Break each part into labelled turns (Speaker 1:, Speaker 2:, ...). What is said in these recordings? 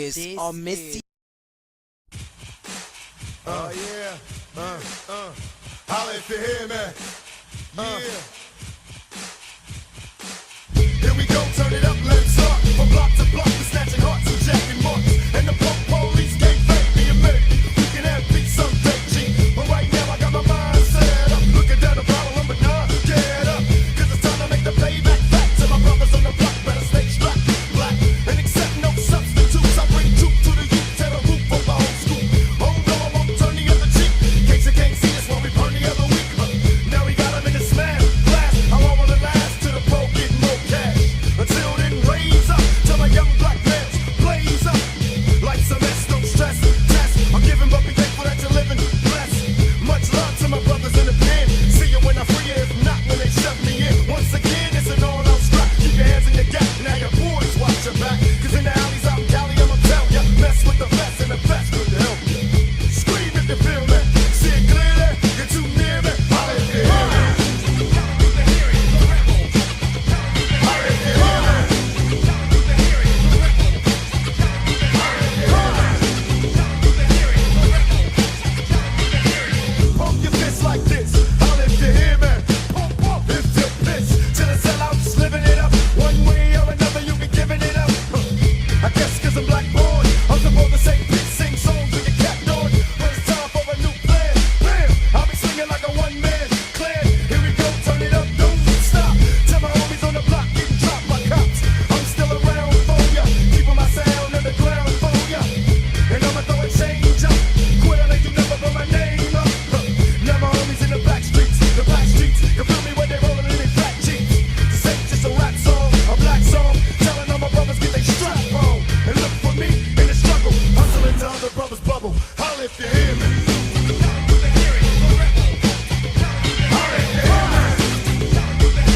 Speaker 1: is a Missy.
Speaker 2: Yeah. Holla if you hear me. Yeah. Here we go, turn it up, let's start. From block to block, we're snatching hearts and jacking marks. And the punk police can't fake me a minute. We can have peace someday, G. But right now I got my mind set up. Looking down the barrel of a nine, get up. Cause it's time to make the payback back to my brothers on the block. Better stay strapped, black. And accept no substitutes. I bring truth to the youth, tear the roof of the whole school. Oh no, I won't turn the other cheek. In case you can't see us while we burn the other week. Now we got them in the smash, blast. How long will it last till the pro get more cash? Until then, raise up till my young black males blaze up. Like some S, don't stress, test. I'm giving, but be thankful that you're living blessed. Much love to my brothers in the pen. See you when I free you, if not when they shove me in. Once again, it's an all-out strap. Keep your hands in your gap, now your boys watch your back. Cause in the alleys out in Cali, I'ma tell ya, mess with the best and the best could help you. Scream if you feel me, see it clearly, you're too near me. Holla if you hear me. Holla if you hear me. Pump your fist like this. Holla if you hear me. Pump, pump, if you pitch. Till the sellouts living it up. One way or another, you be giving it up. I guess cause I'm black born. I'm supposed to say peace, sing songs with your cap on. But it's time for a new plan. Bam! I'll be swinging like a one-man clan. Here we go, turn it up, don't stop. Tell my homies on the block, getting dropped by cops. I'm still around for ya. Keeping my sound underground for ya. And I'ma throw a change up. Quit like you never put my name up. Now my homies in the back streets. The back streets, you feel me when they rolling in their fat jeeps. This ain't just a rap song, a black song. Telling all my brothers get they strap on. And look for me in the struggle. Hustling till the brothers bubble. Holla if you hear me. Holla if you hear me.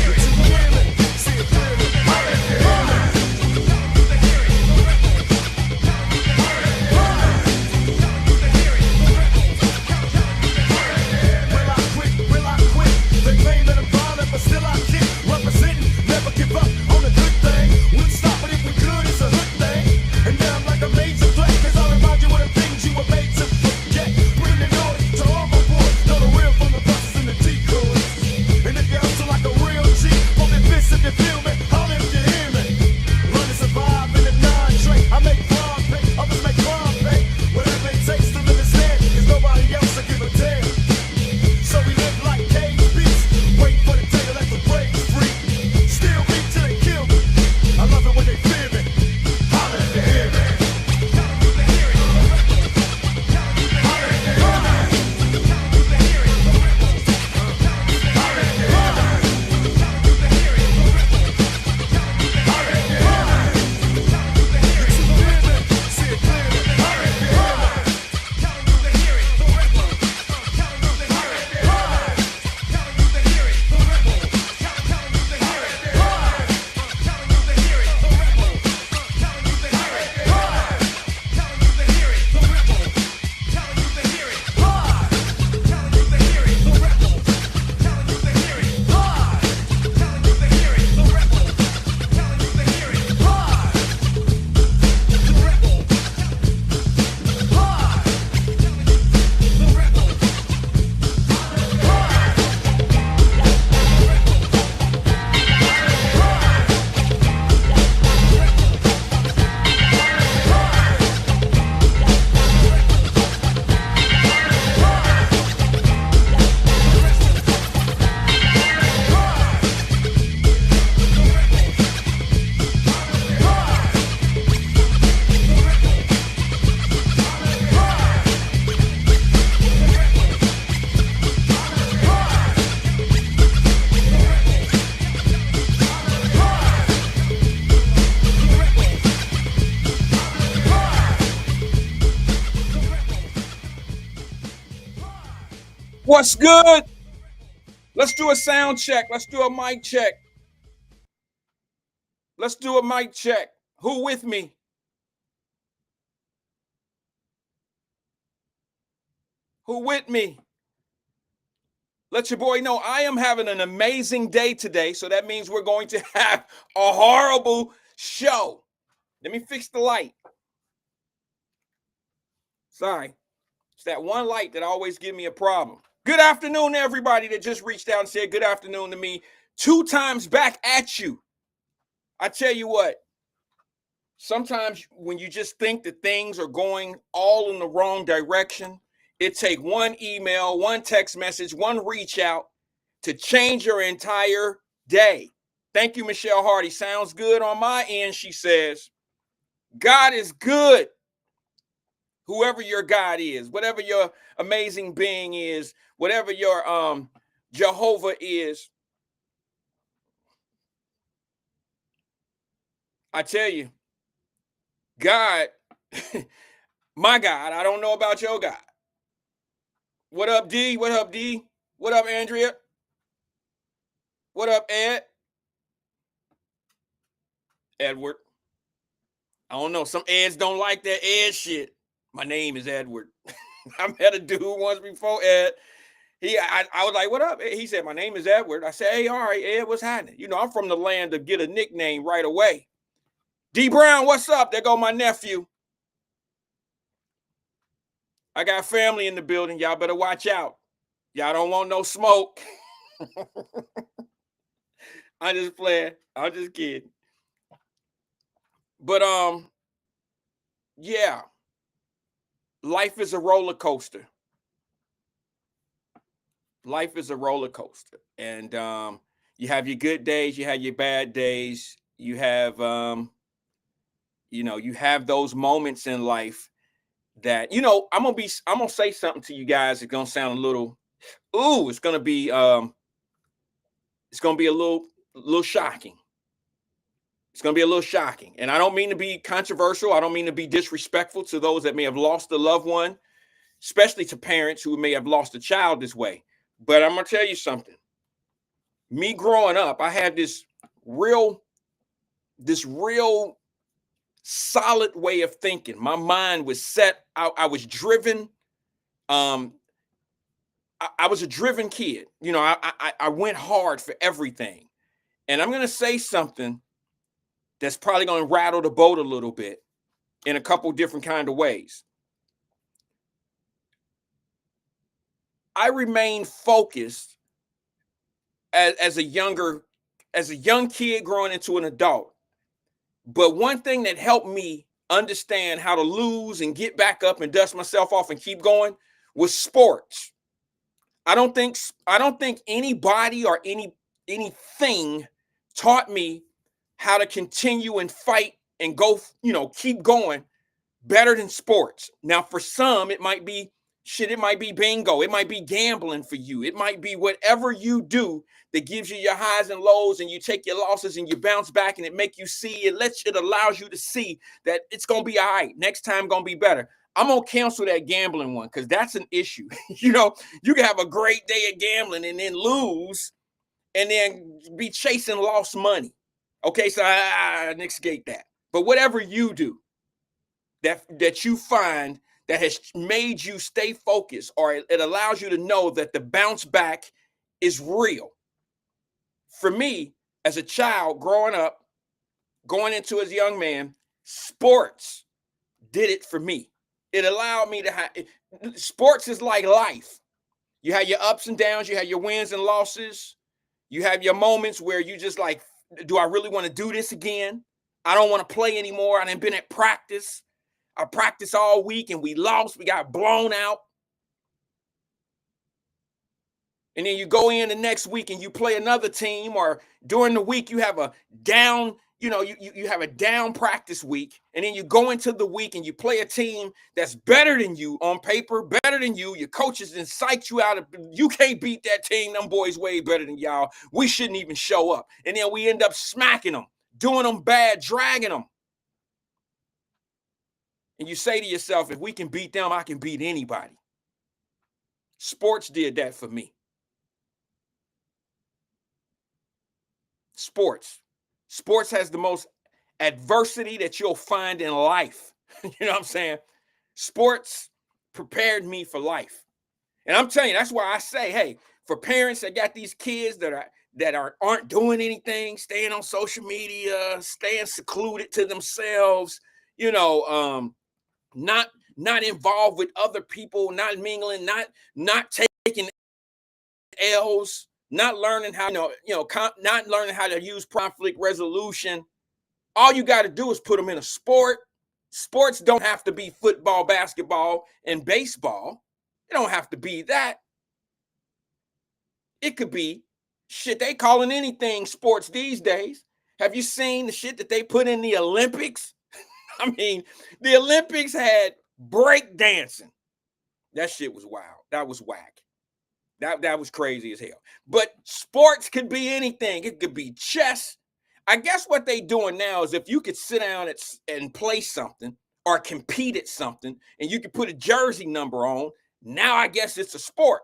Speaker 2: You're too near me. See it clearly. Holla if you hear me. Will I quit? They claim that I'm violent, but still I kick. Representing, never give up on a good thing. Wouldn't stop it if we could, it's a hood thing. And now I'm like a major threat, cause I remind you of the things you were made to forget. Bring the noise to all my boys. Know the real from the buses and the decoys. And if you hustle like a real G, pump your fists if you feel me. Holla if you hear me. Run and survive in the non-trait. I make crime pay, others make crime pay. Whatever it takes to live and stand, cause nobody else will give a damn. So we live like cage beasts. Wait for the day to let the brains free. Still beat till they kill me. I love it when they fear me. Holla if you hear me. Holla if you hear me. Holla if you hear me. Holla if you hear me. You're too near me. See it clearly. Holla if you hear me.
Speaker 3: What's good? Let's do a sound check. Let's do a mic check. Let's do a mic check. Who with me? Who with me? Let your boy know I am having an amazing day today. So that means we're going to have a horrible show. Let me fix the light. Sorry. It's that one light that always give me a problem. Good afternoon to everybody that just reached out and said good afternoon to me 2 times back at you. I tell you what, sometimes when you just think that things are going all in the wrong direction, it take one email, one text message, one reach out to change your entire day. Thank you, Michelle Hardy. Sounds good on my end, she says. God is good. Whoever your God is, whatever your amazing being is, whatever your Jehovah is, I tell you, God, my God, I don't know about your God. What up, D? What up, D? What up, Andrea? What up, Ed? Edward. I don't know. Some Eds don't like that Ed shit. My name is Edward. I met a dude once before, Ed. I was like, what up? He said, my name is Edward. I said, hey, all right, Ed, what's happening? You know, I'm from the land of get a nickname right away. D Brown, what's up? There go my nephew. I got family in the building. Y'all better watch out. Y'all don't want no smoke. I'm just playing. I'm just kidding. But yeah. Life is a roller coaster. Life is a roller coaster. And you have your good days, you have your bad days, you have you have those moments in life that, I'm gonna say something to you guys. It's gonna sound a little, it's gonna be a little shocking. It's gonna be a little shocking. And I don't mean to be controversial. I don't mean to be disrespectful to those that may have lost a loved one, especially to parents who may have lost a child this way. But I'm gonna tell you something. Me growing up, I had this real solid way of thinking. My mind was set. I was driven. I was a driven kid. I went hard for everything. And I'm gonna say something that's probably gonna rattle the boat a little bit in a couple different kind of ways. I remained focused as a young kid growing into an adult. But one thing that helped me understand how to lose and get back up and dust myself off and keep going was sports. I don't think anybody or anything taught me how to continue and fight and go, keep going better than sports. Now, for some, it might be it might be bingo, it might be gambling for you, it might be whatever you do that gives you your highs and lows, and you take your losses and you bounce back, and it allows you to see that it's gonna be all right. Next time gonna be better. I'm gonna cancel that gambling one because that's an issue. You can have a great day of gambling and then lose and then be chasing lost money. Okay, so I negate that. But whatever you do that you find that has made you stay focused, or it allows you to know that the bounce back is real. For me, as a child growing up, going into as a young man, sports did it for me. It allowed me to have sports is like life. You have your ups and downs, you have your wins and losses. You have your moments where you just like, do I really want to do this again? I don't want to play anymore. I done been at practice. I practiced all week and we lost. We got blown out. And then you go in the next week and you play another team, or during the week you have a down, you have a down practice week. And then you go into the week and you play a team that's better than you on paper, better than you. Your coaches then psyched you out. You can't beat that team. Them boys way better than y'all. We shouldn't even show up. And then we end up smacking them, doing them bad, dragging them. And you say to yourself, if we can beat them, I can beat anybody. Sports did that for me. Sports has the most adversity that you'll find in life. You know what I'm saying? Sports prepared me for life. And I'm telling you, that's why I say, hey, for parents that got these kids that aren't doing anything, staying on social media, staying secluded to themselves, not not involved with other people, not mingling, not taking L's, not learning how not learning how to use conflict resolution. All you got to do is put them in a sport. Sports don't have to be football, basketball, and baseball. It don't have to be that. It could be shit. They calling anything sports these days. Have you seen the shit that they put in the Olympics? I mean, the Olympics had break dancing. That shit was wild. That was whack. That was crazy as hell. But sports could be anything. It could be chess. I guess what they doing now is if you could sit down and play something or compete at something and you could put a jersey number on, now I guess it's a sport.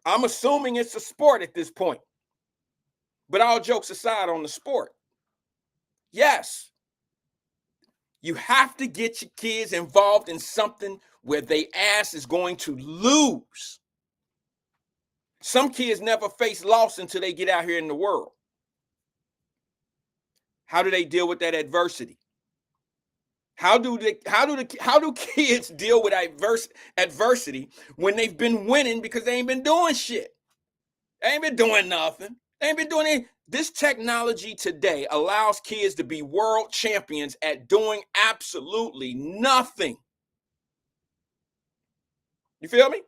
Speaker 3: I'm assuming it's a sport at this point. But all jokes aside on the sport, yes, you have to get your kids involved in something where they ass is going to lose. Some kids never face loss until they get out here in the world. How do they deal with that adversity? How do kids deal with adversity when they've been winning because they ain't been doing shit? They ain't been doing nothing. They ain't been doing anything. This technology today allows kids to be world champions at doing absolutely nothing. You feel me?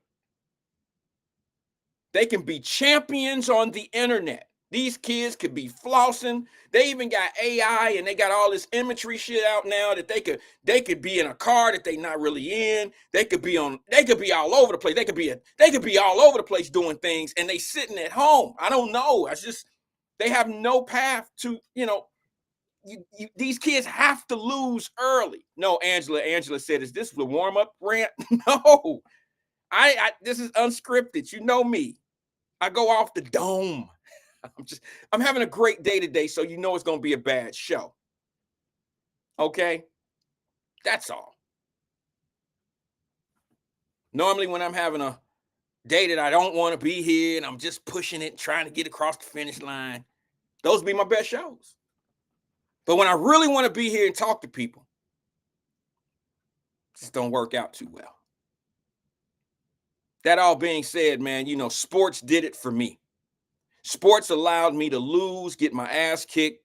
Speaker 3: They can be champions on the internet. These kids could be flossing. They even got AI and they got all this imagery shit out now that they could be in a car that they not really in. They could be all over the place. They could be all over the place doing things and they sitting at home. I don't know. They have no path to, these kids have to lose early. No, Angela said, is this the warm-up rant? No. This is unscripted. You know me. I go off the dome. I'm having a great day today, so you know it's going to be a bad show. Okay? That's all. Normally when I'm having a day that I don't want to be here and I'm just pushing it, trying to get across the finish line, those be my best shows. But when I really want to be here and talk to people, it just don't work out too well. That all being said, man, sports did it for me. Sports allowed me to lose, get my ass kicked,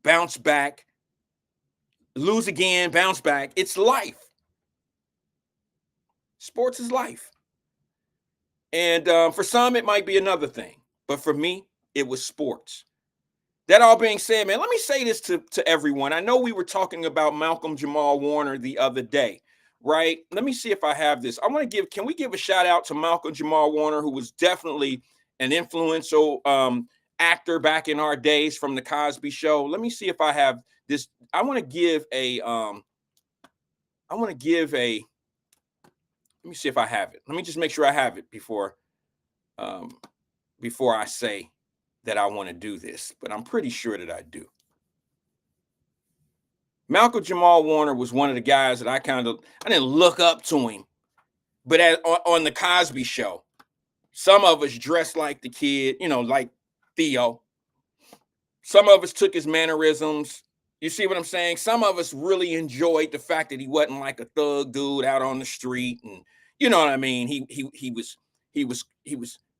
Speaker 3: bounce back, lose again, bounce back. It's life. Sports is life. And for some, it might be another thing. But for me, it was sports. That all being said, man, let me say this to everyone. I know we were talking about Malcolm Jamal Warner the other day, right? Let me see if I have this. Can we give a shout out to Malcolm Jamal Warner, who was definitely an influential actor back in our days from the Cosby Show. Let me see if I have this. I want to give a, let me see if I have it. Let me just make sure I have it before I say that I want to do this, but I'm pretty sure that I do. Malcolm Jamal Warner was one of the guys that I didn't look up to him, but on the Cosby Show, some of us dressed like the kid, like Theo. Some of us took his mannerisms. You see what I'm saying? Some of us really enjoyed the fact that he wasn't like a thug dude out on the street, and you know what I mean. He was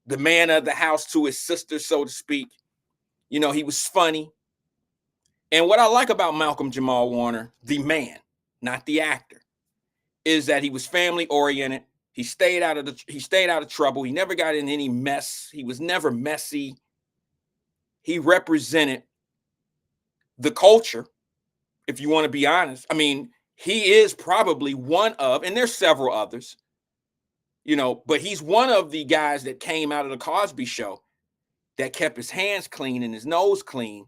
Speaker 3: the man of the house to his sister, so to speak. He was funny. And what I like about Malcolm Jamal Warner, the man, not the actor, is that he was family oriented. He stayed out of trouble. He never got in any mess. He was never messy. He represented the culture, if you want to be honest. I mean, he is probably one of, and there's several others, but he's one of the guys that came out of the Cosby Show that kept his hands clean and his nose clean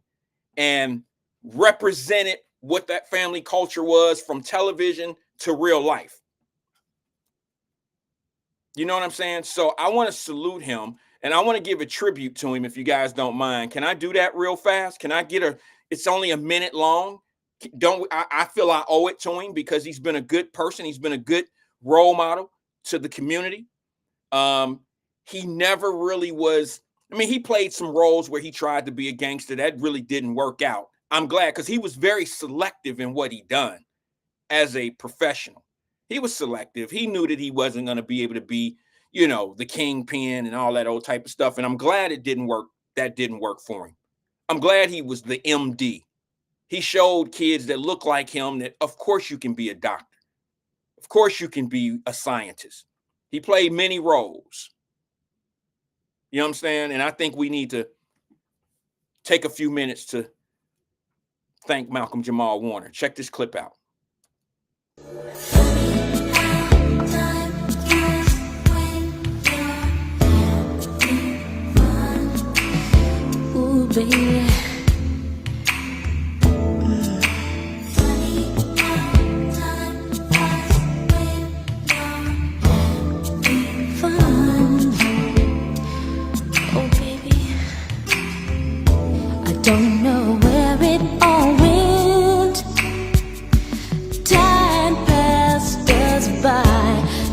Speaker 3: and represented what that family culture was from television to real life. You know what I'm saying? So I want to salute him and I want to give a tribute to him, if you guys don't mind. Can I do that real fast? Can I it's only a minute long. I feel I owe it to him because he's been a good person. He's been a good role model to the community. He never really was. I mean, he played some roles where he tried to be a gangster. That really didn't work out. I'm glad because he was very selective in what he done as a professional. He was selective. He knew that he wasn't going to be able to be, you know, the kingpin and all that old type of stuff. And I'm glad it didn't work. That didn't work for him. I'm glad he was the MD. He showed kids that look like him that, of course, you can be a doctor. Of course, you can be a scientist. He played many roles. You know what I'm saying? And I think we need to take a few minutes to thank Malcolm Jamal Warner. Check this clip out.
Speaker 1: Ooh, baby. Don't know where it all went. Time passed us by.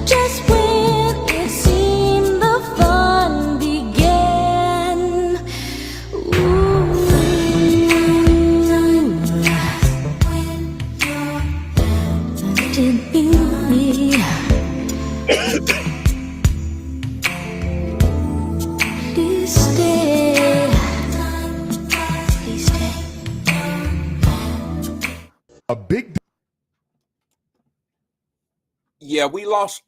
Speaker 1: Just when it seemed the fun began. Ooh. Did you please stay?
Speaker 2: A big
Speaker 3: Yeah, we lost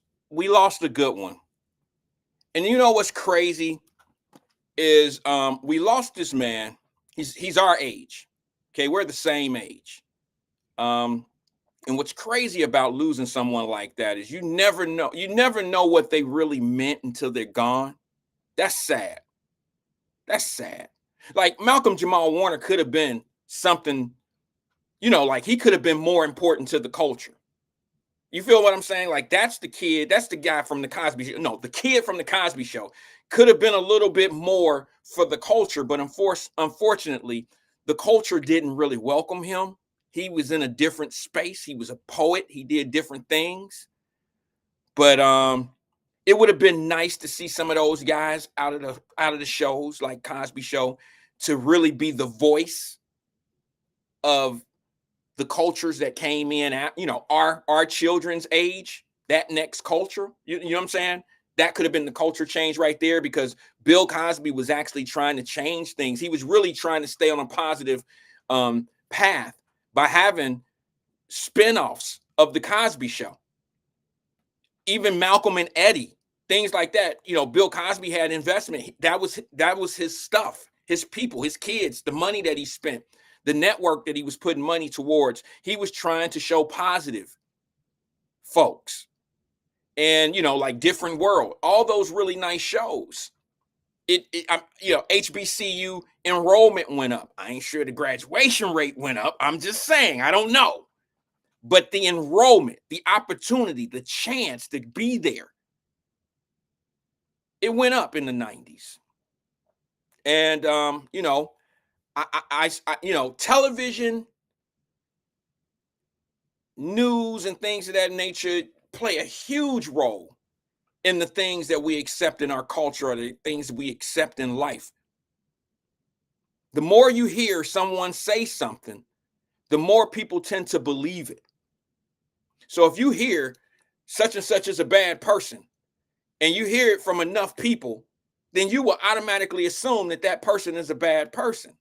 Speaker 3: a good one. And you know what's crazy is we lost this man. He's our age. Okay, we're the same age. And what's crazy about losing someone like that is you never know what they really meant until they're gone. That's sad. That's sad. Like Malcolm Jamal Warner could have been something, you know, like he could have been more important to the culture. You feel what I'm saying? Like that's the kid, that's the guy from the Cosby Show. No, the kid from the Cosby Show could have been a little bit more for the culture, but unfortunately, the culture didn't really welcome him. He was in a different space. He was a poet. He did different things. But it would have been nice to see some of those guys out of the shows like Cosby Show to really be the voice of the cultures that came in at, you know, our children's age, that next culture. You know what I'm saying? That could have been the culture change right there, because Bill Cosby was actually trying to change things. He was really trying to stay on a positive path by having spinoffs of the Cosby Show. Even Malcolm and Eddie, things like that. You know, Bill Cosby had investment. That was his stuff, his people, his kids, the money that he spent, the network that he was putting money towards. He was trying to show positive folks. And, you know, like Different World, all those really nice shows. You know, HBCU enrollment went up. I ain't sure the graduation rate went up. I'm just saying, I don't know. But the enrollment, the opportunity, the chance to be there, it went up in the 90s. And, you know, I you know, television, news, and things of that nature play a huge role in the things that we accept in our culture, or the things that we accept in life. The more you hear someone say something, the more people tend to believe it. So if you hear such and such is a bad person, and you hear it from enough people, then you will automatically assume that that person is a bad person.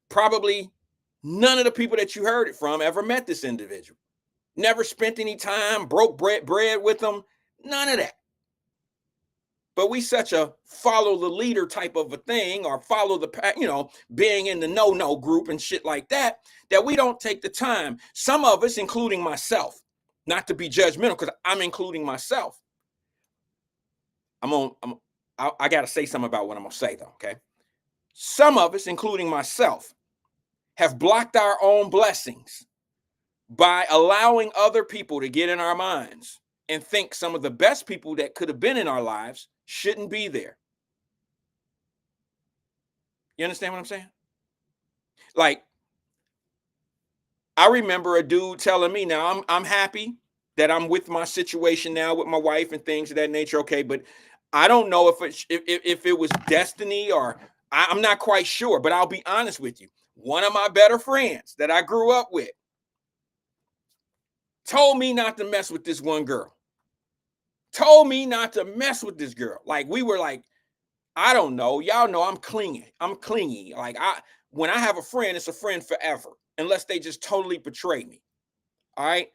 Speaker 3: Probably none of the people that you heard it from ever met this individual. Never spent any time, broke bread with them, none of that. But we such a follow the leader type of a thing, or follow the, you know, being in the no group and shit like that, that we don't take the time. Some of us, including myself, not to be judgmental, because I'm including myself. I got to say something about what I'm going to say, though, okay? Some of us, including myself, have blocked our own blessings by allowing other people to get in our minds and think some of the best people that could have been in our lives shouldn't be there. You understand what I'm saying? Like, I remember a dude telling me, now I'm happy that I'm with my situation now with my wife and things of that nature, okay, but I don't know if it was destiny, or I'm not quite sure, but I'll be honest with you. One of my better friends that I grew up with, told me not to mess with this one girl. Told me not to mess with this girl. Like we were like, I don't know. Y'all know I'm clingy. I'm clingy. Like when I have a friend, it's a friend forever, unless they just totally betray me. All right.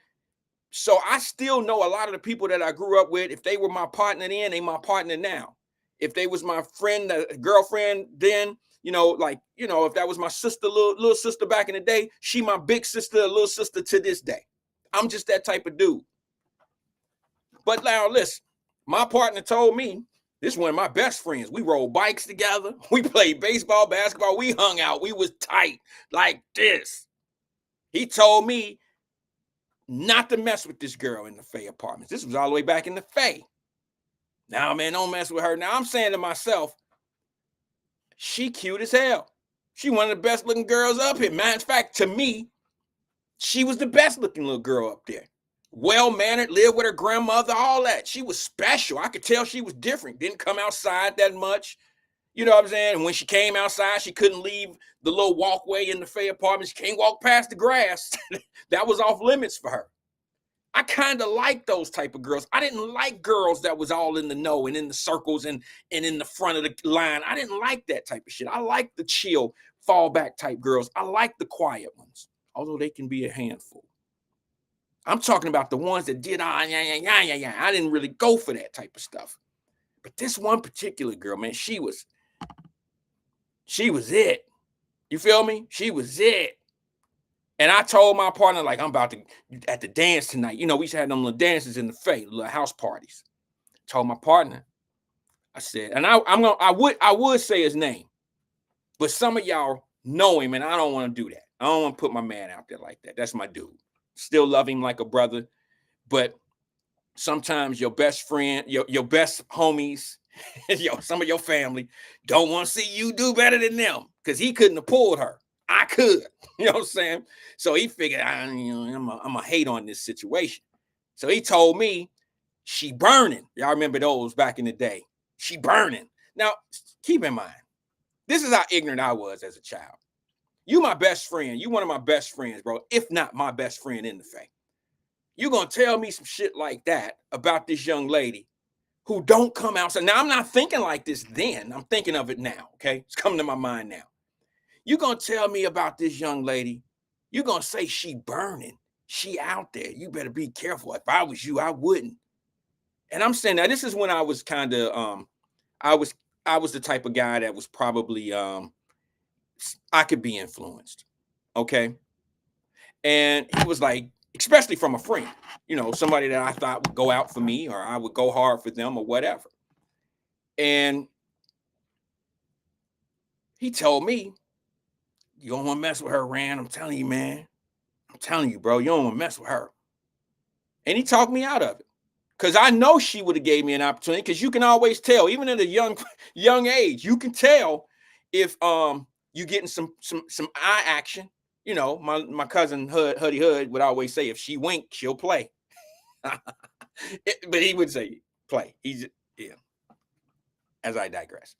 Speaker 3: So I still know a lot of the people that I grew up with. If they were my partner then, they my partner now. If they was my friend, girlfriend then, if that was my sister, little sister back in the day, she my big sister, little sister to this day. I'm just that type of dude. But now listen, my partner told me, this is one of my best friends. We rode bikes together. We played baseball, basketball. We hung out. We was tight like this. He told me not to mess with this girl in the Fay apartments. This was all the way back in the Fay. Now, man, don't mess with her. Now, I'm saying to myself, she cute as hell. She one of the best looking girls up here. Matter of fact, to me, she was the best looking little girl up there. Well-mannered, lived with her grandmother, all that. She was special. I could tell she was different. Didn't come outside that much. You know what I'm saying? And when she came outside, she couldn't leave the little walkway in the Fay apartment. She can't walk past the grass. That was off limits for her. I kind of like those type of girls. I didn't like girls that was all in the know and in the circles and in the front of the line. I didn't like that type of shit. I like the chill, fall back type girls. I like the quiet ones, although they can be a handful. I'm talking about the ones that did, I didn't really go for that type of stuff. But this one particular girl, man, she was it. You feel me? She was it. And I told my partner, like, I'm about to at the dance tonight. We used to have them little dances in the Fay, little house parties. Told my partner, I said, and I would say his name, but some of y'all know him, and I don't want to do that. I don't want to put my man out there like that. That's my dude. Still love him like a brother, but sometimes your best friend, your best homies, some of your family don't want to see you do better than them because he couldn't have pulled her. I could, you know what I'm saying? So he figured, I'm a hate on this situation. So he told me she burning. Y'all remember those back in the day? She burning. Now, keep in mind, this is how ignorant I was as a child. You my best friend. You one of my best friends, bro. If not my best friend in the Fay. You gonna tell me some shit like that about this young lady who don't come outside. Now, I'm not thinking like this then. I'm thinking of it now, okay? It's coming to my mind now. You're going to tell me about this young lady. You're going to say she burning. She out there. You better be careful. If I was you, I wouldn't. And I'm saying that this is when I was kind of, I was the type of guy that was probably, I could be influenced. Okay. And he was like, especially from a friend, somebody that I thought would go out for me or I would go hard for them or whatever. And he told me, you don't want to mess with her, Rand. I'm telling you, man. I'm telling you, bro. You don't want to mess with her. And he talked me out of it. Because I know she would have gave me an opportunity. Because you can always tell, even at a young age, you can tell if you're getting some eye action. My cousin Huddy Hood would always say, if she wink, she'll play. But he would say, play. As I digress.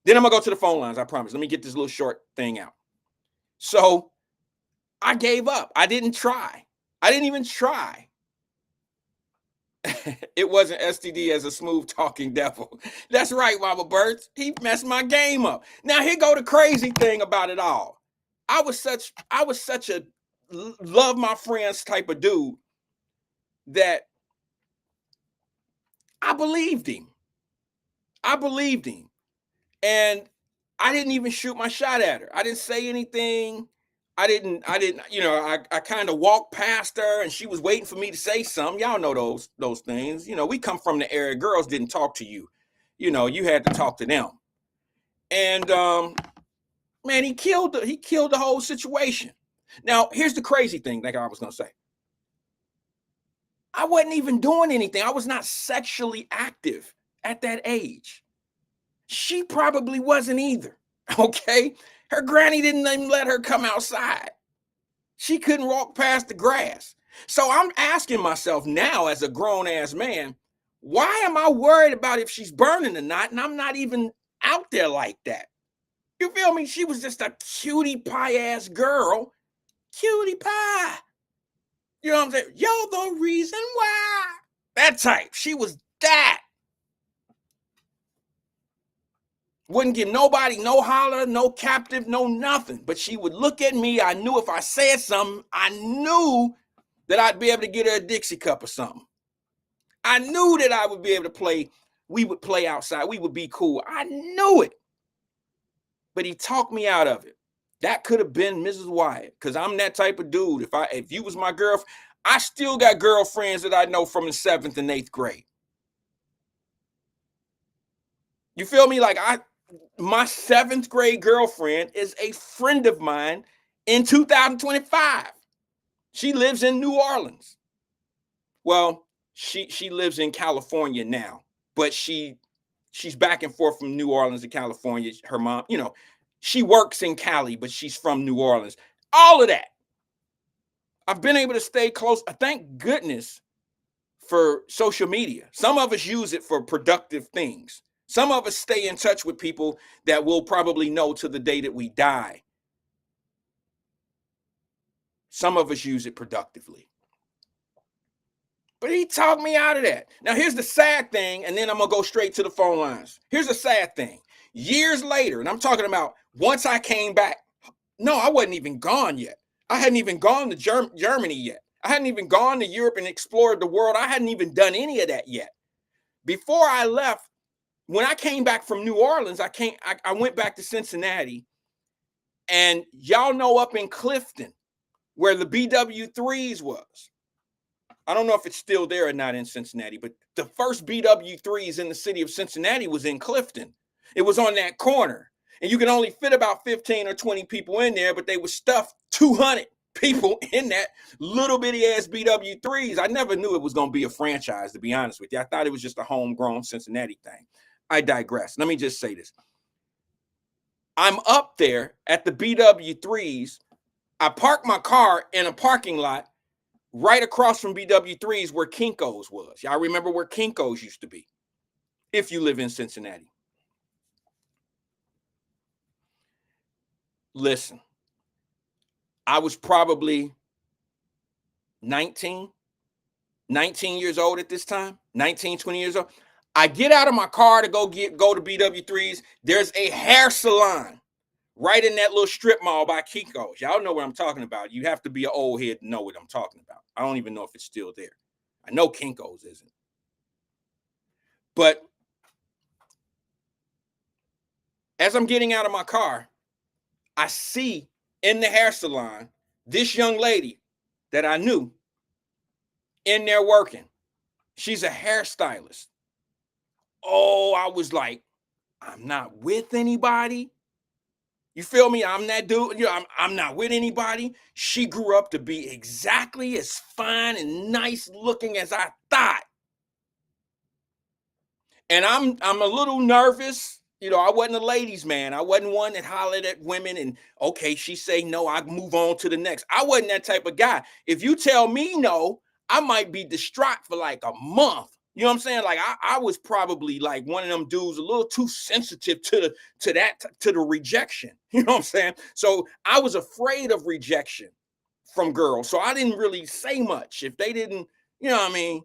Speaker 3: Then I'm going to go to the phone lines, I promise. Let me get this little short thing out. So I gave up. I didn't try. I didn't even try. It wasn't STD as a smooth talking devil. That's right, Mama Birds. He messed my game up. Now here go the crazy thing about it all. I was such a love my friends type of dude that I believed him. And I didn't even shoot my shot at her. I didn't say anything. I didn't, I kind of walked past her and she was waiting for me to say something. Y'all know those things. We come from the area. Girls didn't talk to you. You had to talk to them. And man, he killed the whole situation. Now, here's the crazy thing, like I was gonna say. I wasn't even doing anything. I was not sexually active at that age. She probably wasn't either, okay? Her granny didn't even let her come outside. She couldn't walk past the grass. So I'm asking myself now as a grown-ass man, why am I worried about if she's burning or not? And I'm not even out there like that. You feel me? She was just a cutie pie-ass girl. Cutie pie. You know what I'm saying? You're the reason why. That type. She was that. Wouldn't give nobody no holler, no captive, no nothing. But she would look at me. I knew if I said something, I knew that I'd be able to get her a Dixie cup or something. I knew that I would be able to play. We would play outside. We would be cool. I knew it. But he talked me out of it. That could have been Mrs. Wyatt, because I'm that type of dude. If you was my girlfriend, I still got girlfriends that I know from the 7th and 8th grade. You feel me? Like my 7th grade girlfriend is a friend of mine in 2025. She lives in New Orleans. Well, she lives in California now, but she's back and forth from New Orleans to California. Her mom, she works in Cali, but she's from New Orleans. All of that. I've been able to stay close. Thank goodness for social media. Some of us use it for productive things. Some of us stay in touch with people that we'll probably know to the day that we die. Some of us use it productively. But he talked me out of that. Now, here's the sad thing, and then I'm going to go straight to the phone lines. Here's the sad thing. Years later, and I'm talking about once I came back, no, I wasn't even gone yet. I hadn't even gone to Germany yet. I hadn't even gone to Europe and explored the world. I hadn't even done any of that yet. Before I left, when I came back from New Orleans, I went back to Cincinnati. And y'all know up in Clifton, where the BW3s was. I don't know if it's still there or not in Cincinnati, but the first BW3s in the city of Cincinnati was in Clifton. It was on that corner. And you can only fit about 15 or 20 people in there, but they would stuff 200 people in that little bitty ass BW3s. I never knew it was going to be a franchise, to be honest with you. I thought it was just a homegrown Cincinnati thing. I digress. Let me just say this. I'm up there at the BW3s. I parked my car in a parking lot right across from BW3s where Kinko's was. Y'all remember where Kinko's used to be, if you live in Cincinnati. Listen, I was probably 19 years old at this time, 19, 20 years old. I get out of my car to go to BW3s. There's a hair salon right in that little strip mall by Kinko's. Y'all know what I'm talking about. You have to be an old head to know what I'm talking about. I don't even know if it's still there. I know Kinko's isn't. But as I'm getting out of my car, I see in the hair salon this young lady that I knew in there working. She's a hairstylist. Oh, I was like, I'm not with anybody. You feel me? I'm that dude. I'm not with anybody. She grew up to be exactly as fine and nice looking as I thought. And I'm a little nervous. I wasn't a ladies' man. I wasn't one that hollered at women and, okay, she say no, I move on to the next. I wasn't that type of guy. If you tell me no, I might be distraught for like a month. You know what I'm saying? Like I was probably like one of them dudes a little too sensitive to the rejection. You know what I'm saying? So I was afraid of rejection from girls. So I didn't really say much. If they didn't, you know what I mean?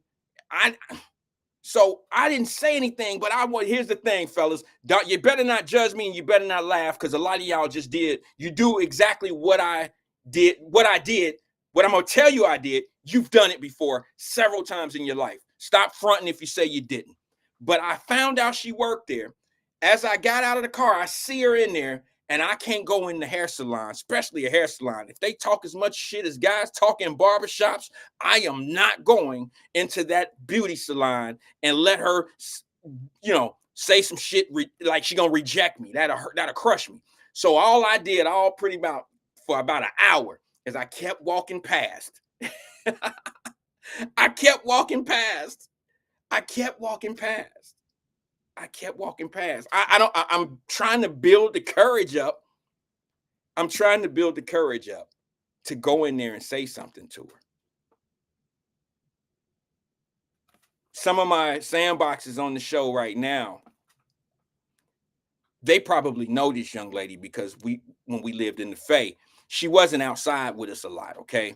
Speaker 3: So I didn't say anything, but here's the thing, fellas. You better not judge me and you better not laugh, because a lot of y'all just did. You do exactly what I did, what I'm going to tell you I did. You've done it before several times in your life. Stop fronting if you say you didn't. But I found out she worked there. As I got out of the car, I see her in there, and I can't go in the hair salon, especially a hair salon. If they talk as much shit as guys talk in barbershops, I am not going into that beauty salon and let her, say some shit like she gonna reject me. That'll crush me. So all I did, for about an hour, is I kept walking past. I kept walking past. I'm trying to build the courage up. To go in there and say something to her. Some of my sandboxes on the show right now, they probably know this young lady because when we lived in the Fae, she wasn't outside with us a lot, okay?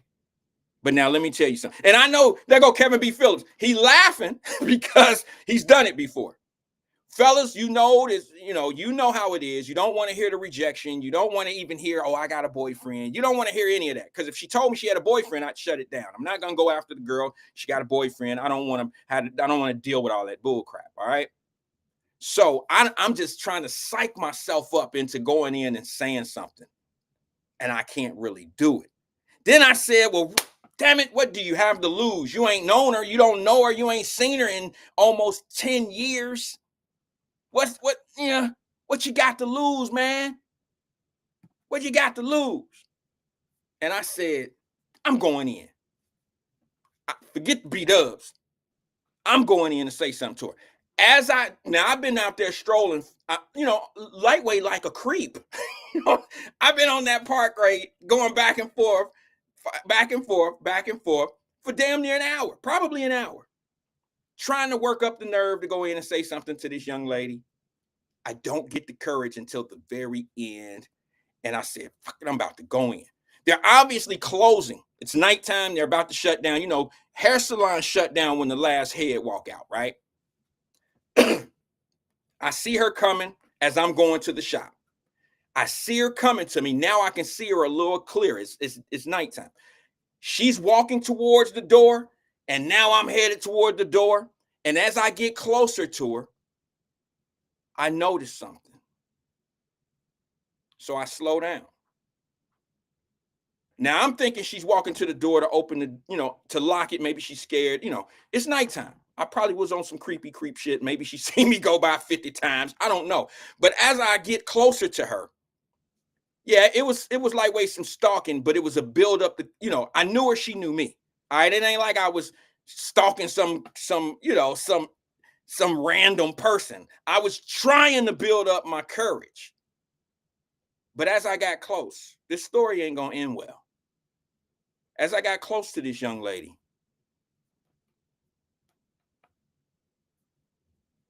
Speaker 3: But now let me tell you something. And I know there go Kevin B. Phillips. He laughing because he's done it before. Fellas, you know this, you know how it is. You don't want to hear the rejection. You don't want to even hear, oh, I got a boyfriend. You don't want to hear any of that. Because if she told me she had a boyfriend, I'd shut it down. I'm not gonna go after the girl. She got a boyfriend. I don't want to deal with all that bull crap. All right. So I'm just trying to psych myself up into going in and saying something. And I can't really do it. Then I said, well, damn it, what do you have to lose? You ain't known her. You don't know her. You ain't seen her in almost 10 years. What you got to lose, man? What you got to lose? And I said, I'm going in. Forget the B-dubs. I'm going in to say something to her. I've been out there strolling, lightweight like a creep. I've been on that park ride going back and forth for damn near an hour, probably an hour, trying to work up the nerve to go in and say something to this young lady. I don't get the courage until the very end. And I said, fuck it, I'm about to go in. They're obviously closing. It's nighttime. They're about to shut down. Hair salons shut down when the last head walk out, right? I see her coming as I'm going to the shop. I see her coming to me. Now I can see her a little clearer. It's nighttime. She's walking towards the door, and now I'm headed toward the door. And as I get closer to her, I notice something. So I slow down. Now I'm thinking she's walking to the door to open the, to lock it. Maybe she's scared. It's nighttime. I probably was on some creep shit. Maybe she's seen me go by 50 times. I don't know. But as I get closer to her, yeah, it was lightweight some stalking, but it was a build up to, I knew her, she knew me. All right. It ain't like I was stalking some random person. I was trying to build up my courage. But as I got close, this story ain't gonna end well. As I got close to this young lady,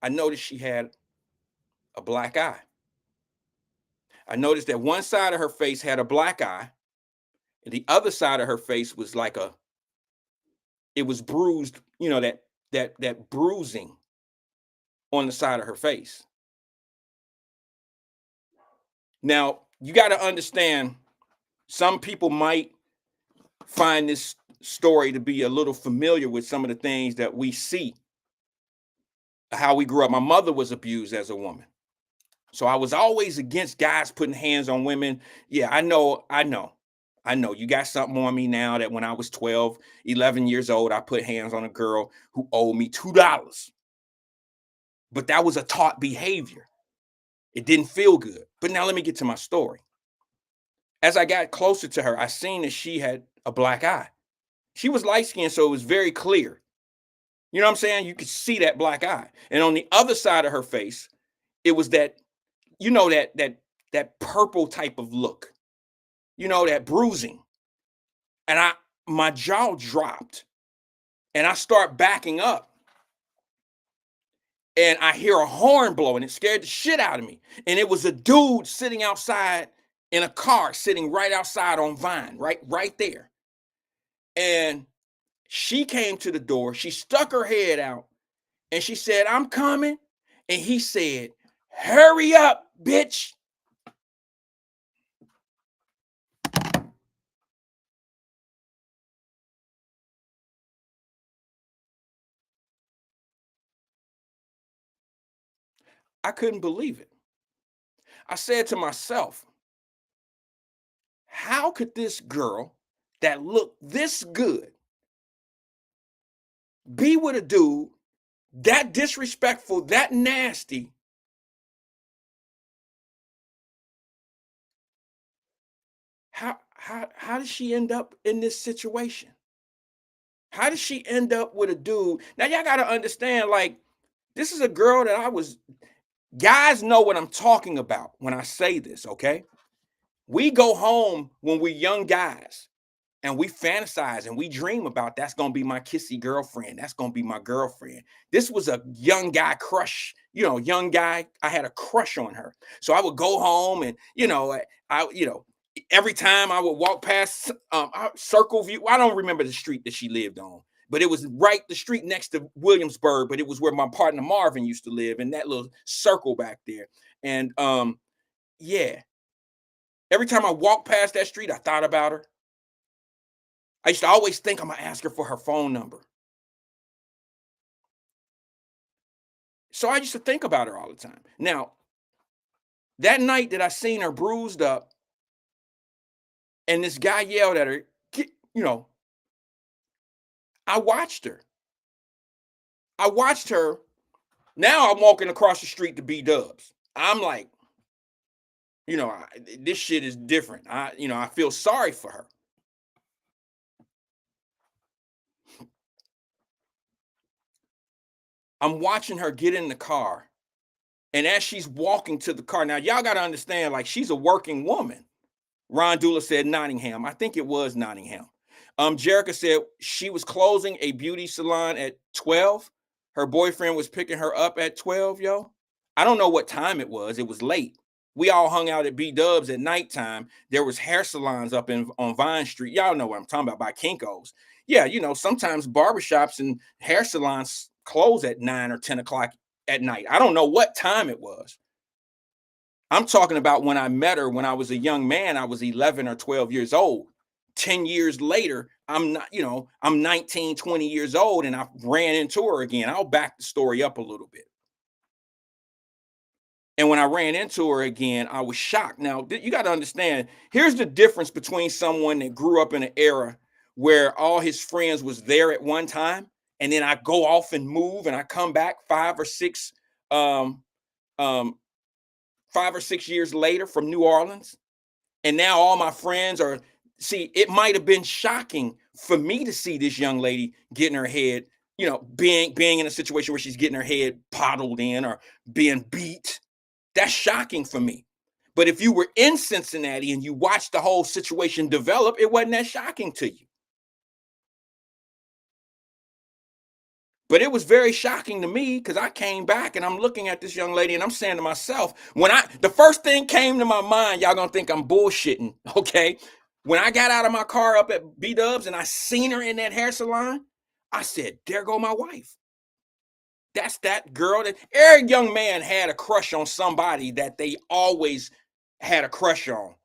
Speaker 3: I noticed she had a black eye. I noticed that one side of her face had a black eye, and the other side of her face was it was bruised, that bruising on the side of her face. Now, you got to understand, some people might find this story to be a little familiar with some of the things that we see, how we grew up. My mother was abused as a woman. So I was always against guys putting hands on women. Yeah, I know. You got something on me now that when I was 12, 11 years old, I put hands on a girl who owed me $2. But that was a taught behavior. It didn't feel good. But now let me get to my story. As I got closer to her, I seen that she had a black eye. She was light-skinned, so it was very clear. You know what I'm saying? You could see that black eye. And on the other side of her face, it was that, that purple type of look. That bruising. And my jaw dropped. And I start backing up. And I hear a horn blowing. It scared the shit out of me. And it was a dude sitting outside in a car, sitting right outside on Vine, right there. And she came to the door. She stuck her head out and she said, I'm coming. And he said, hurry up, bitch. I couldn't believe it. I said to myself, how could this girl that looked this good be with a dude that disrespectful, that nasty? How did she end up in this situation? How did she end up with a dude? Now y'all got to understand, this is a girl that guys know what I'm talking about when I say this, okay? We go home when we're young guys and we fantasize and we dream about that's going to be my kissy girlfriend. That's going to be my girlfriend. This was a young guy crush, young guy. I had a crush on her. So I would go home and, Every time I would walk past Circle View, I don't remember the street that she lived on, but it was right the street next to Williamsburg, but it was where my partner Marvin used to live in that little circle back there. And yeah, every time I walked past that street, I thought about her. I used to always think I'm gonna ask her for her phone number. So I used to think about her all the time. Now, that night that I seen her bruised up and this guy yelled at her, you know, I watched her. I watched her. Now I'm walking across the street to B Dubs. I'm like, this shit is different. I feel sorry for her. I'm watching her get in the car. And as she's walking to the car, now y'all got to understand, like, she's a working woman. Ron Dula said Nottingham. I think it was Nottingham. Jerica said she was closing a beauty salon at 12. Her boyfriend was picking her up at 12, yo. I don't know what time it was. It was late. We all hung out at B Dubs at nighttime. There was hair salons up on Vine Street. Y'all know what I'm talking about, by Kinko's. Yeah, sometimes barbershops and hair salons close at 9 or 10 o'clock at night. I don't know what time it was. I'm talking about when I met her when I was a young man. I was 11 or 12 years old. 10 years later, I'm 19, 20 years old, and I ran into her again. I'll back the story up a little bit. And when I ran into her again, I was shocked. Now, you got to understand, here's the difference between someone that grew up in an era where all his friends was there at one time, and then I go off and move, and I come back 5 or 6 years later from New Orleans. And now all my friends are, it might have been shocking for me to see this young lady getting her head, being in a situation where she's getting her head pottled in or being beat. That's shocking for me. But if you were in Cincinnati and you watched the whole situation develop, it wasn't that shocking to you. But it was very shocking to me because I came back and I'm looking at this young lady and I'm saying to myself, the first thing came to my mind, y'all gonna think I'm bullshitting, okay? When I got out of my car up at B Dubs and I seen her in that hair salon, I said, there go my wife. That's that girl that every young man had a crush on, somebody that they always had a crush on.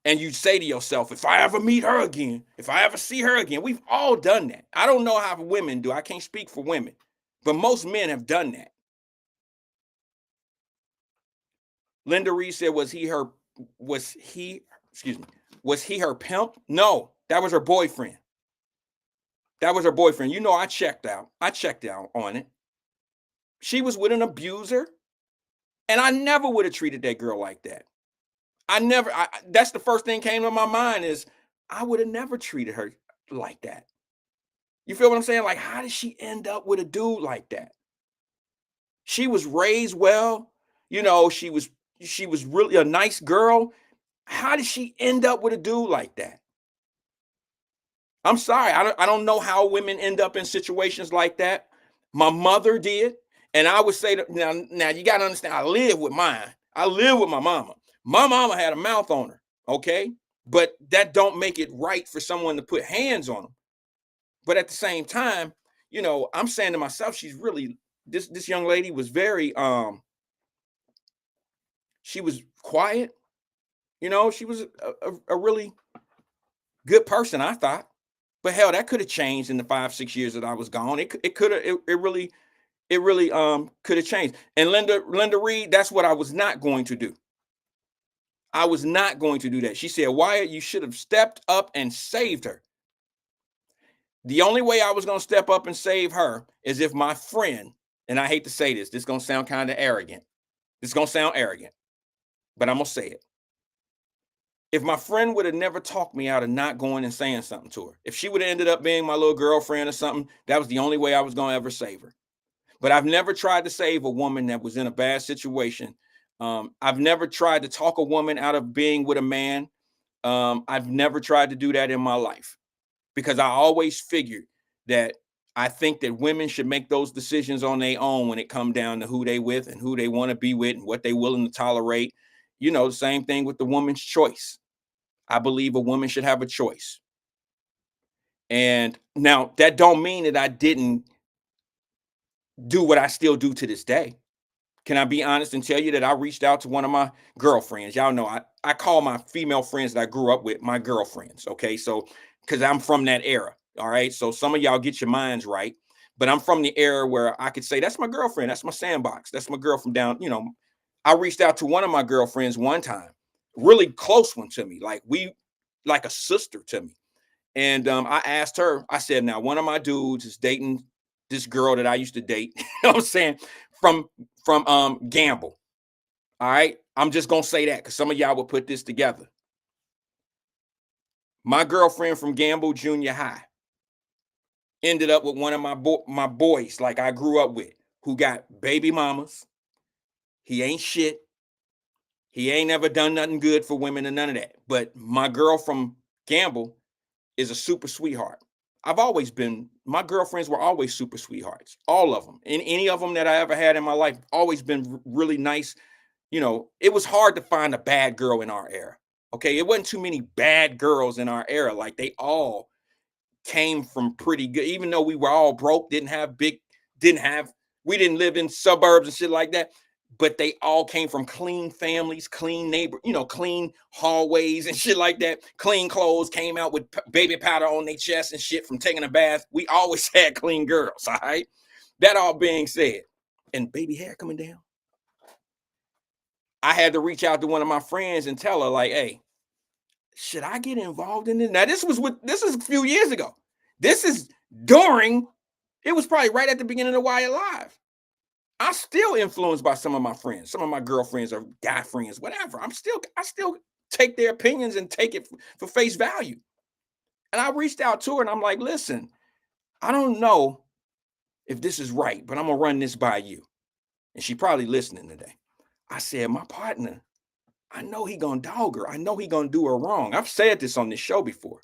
Speaker 3: And you say to yourself, if I ever meet her again, if I ever see her again, we've all done that. I don't know how women do. I can't speak for women, but most men have done that. Linda Reed said, was he her pimp? No, that was her boyfriend. That was her boyfriend. I checked out on it. She was with an abuser, and I never would have treated that girl like that. That's the first thing came to my mind is I would have never treated her like that. You feel what I'm saying? Like, how did she end up with a dude like that? She was raised well, she was really a nice girl. How did she end up with a dude like that? I'm sorry. I don't know how women end up in situations like that. My mother did. And I would say that now you got to understand, I live with mine. I live with my mama. My mama had a mouth on her, okay? But that don't make it right for someone to put hands on them. But at the same time, I'm saying to myself, she's really, this young lady was very, she was quiet. She was a really good person, I thought. But hell, that could have changed in the 5-6 years that I was gone. It could have, it really could have changed. And Linda Reed, that's what I was not going to do. I was not going to do that. She said, Wyatt, you should have stepped up and saved her. The only way I was going to step up and save her is if my friend, and I hate to say this is going to sound kind of arrogant. It's going to sound arrogant, but I'm going to say it. If my friend would have never talked me out of not going and saying something to her, if she would have ended up being my little girlfriend or something, that was the only way I was going to ever save her. But I've never tried to save a woman that was in a bad situation. I've never tried to talk a woman out of being with a man. I've never tried to do that in my life because I always figured that I think that women should make those decisions on their own when it come down to who they with and who they want to be with and what they willing to tolerate. You know, the same thing with the woman's choice. I believe a woman should have a choice. And now that don't mean that I didn't do what I still do to this day. Can I be honest and tell you that I reached out to one of my girlfriends? Y'all know I call my female friends that I grew up with my girlfriends. Okay. So, because I'm from that era. All right. So, some of y'all get your minds right. But I'm from the era where I could say, that's my girlfriend. That's my sandbox. That's my girl from down. You know, I reached out to one of my girlfriends one time, really close one to me. Like a sister to me. And I asked her, I said, now, one of my dudes is dating this girl that I used to date. You know what I'm saying? From Gamble. All right. I'm just gonna say that because some of y'all will put this together. My girlfriend from Gamble Junior High ended up with one of my boys, like I grew up with, who got baby mamas. He ain't shit. He ain't ever done nothing good for women and none of that. But my girl from Gamble is a super sweetheart. I've always been, my girlfriends were always super sweethearts, all of them. And any of them that I ever had in my life, always been really nice. You know, it was hard to find a bad girl in our era. Okay. It wasn't too many bad girls in our era. Like they all came from pretty good, even though we were all broke, didn't have, we didn't live in suburbs and shit like that. But they all came from clean families, clean neighbor, you know, clean hallways and shit like that. Clean clothes, came out with baby powder on their chest and shit from taking a bath. We always had clean girls. All right. That all being said, and baby hair coming down, I had to reach out to one of my friends and tell her, like, hey, should I get involved in this? Now, this is a few years ago. This is during, it was probably right at the beginning of Wyatt Live. I'm still influenced by some of my friends, some of my girlfriends or guy friends, whatever. I still take their opinions and take it for face value. And I reached out to her and I'm like, listen, I don't know if this is right, but I'm gonna run this by you. And she probably listening today. I said, my partner, I know he gonna dog her. I know he gonna do her wrong. I've said this on this show before.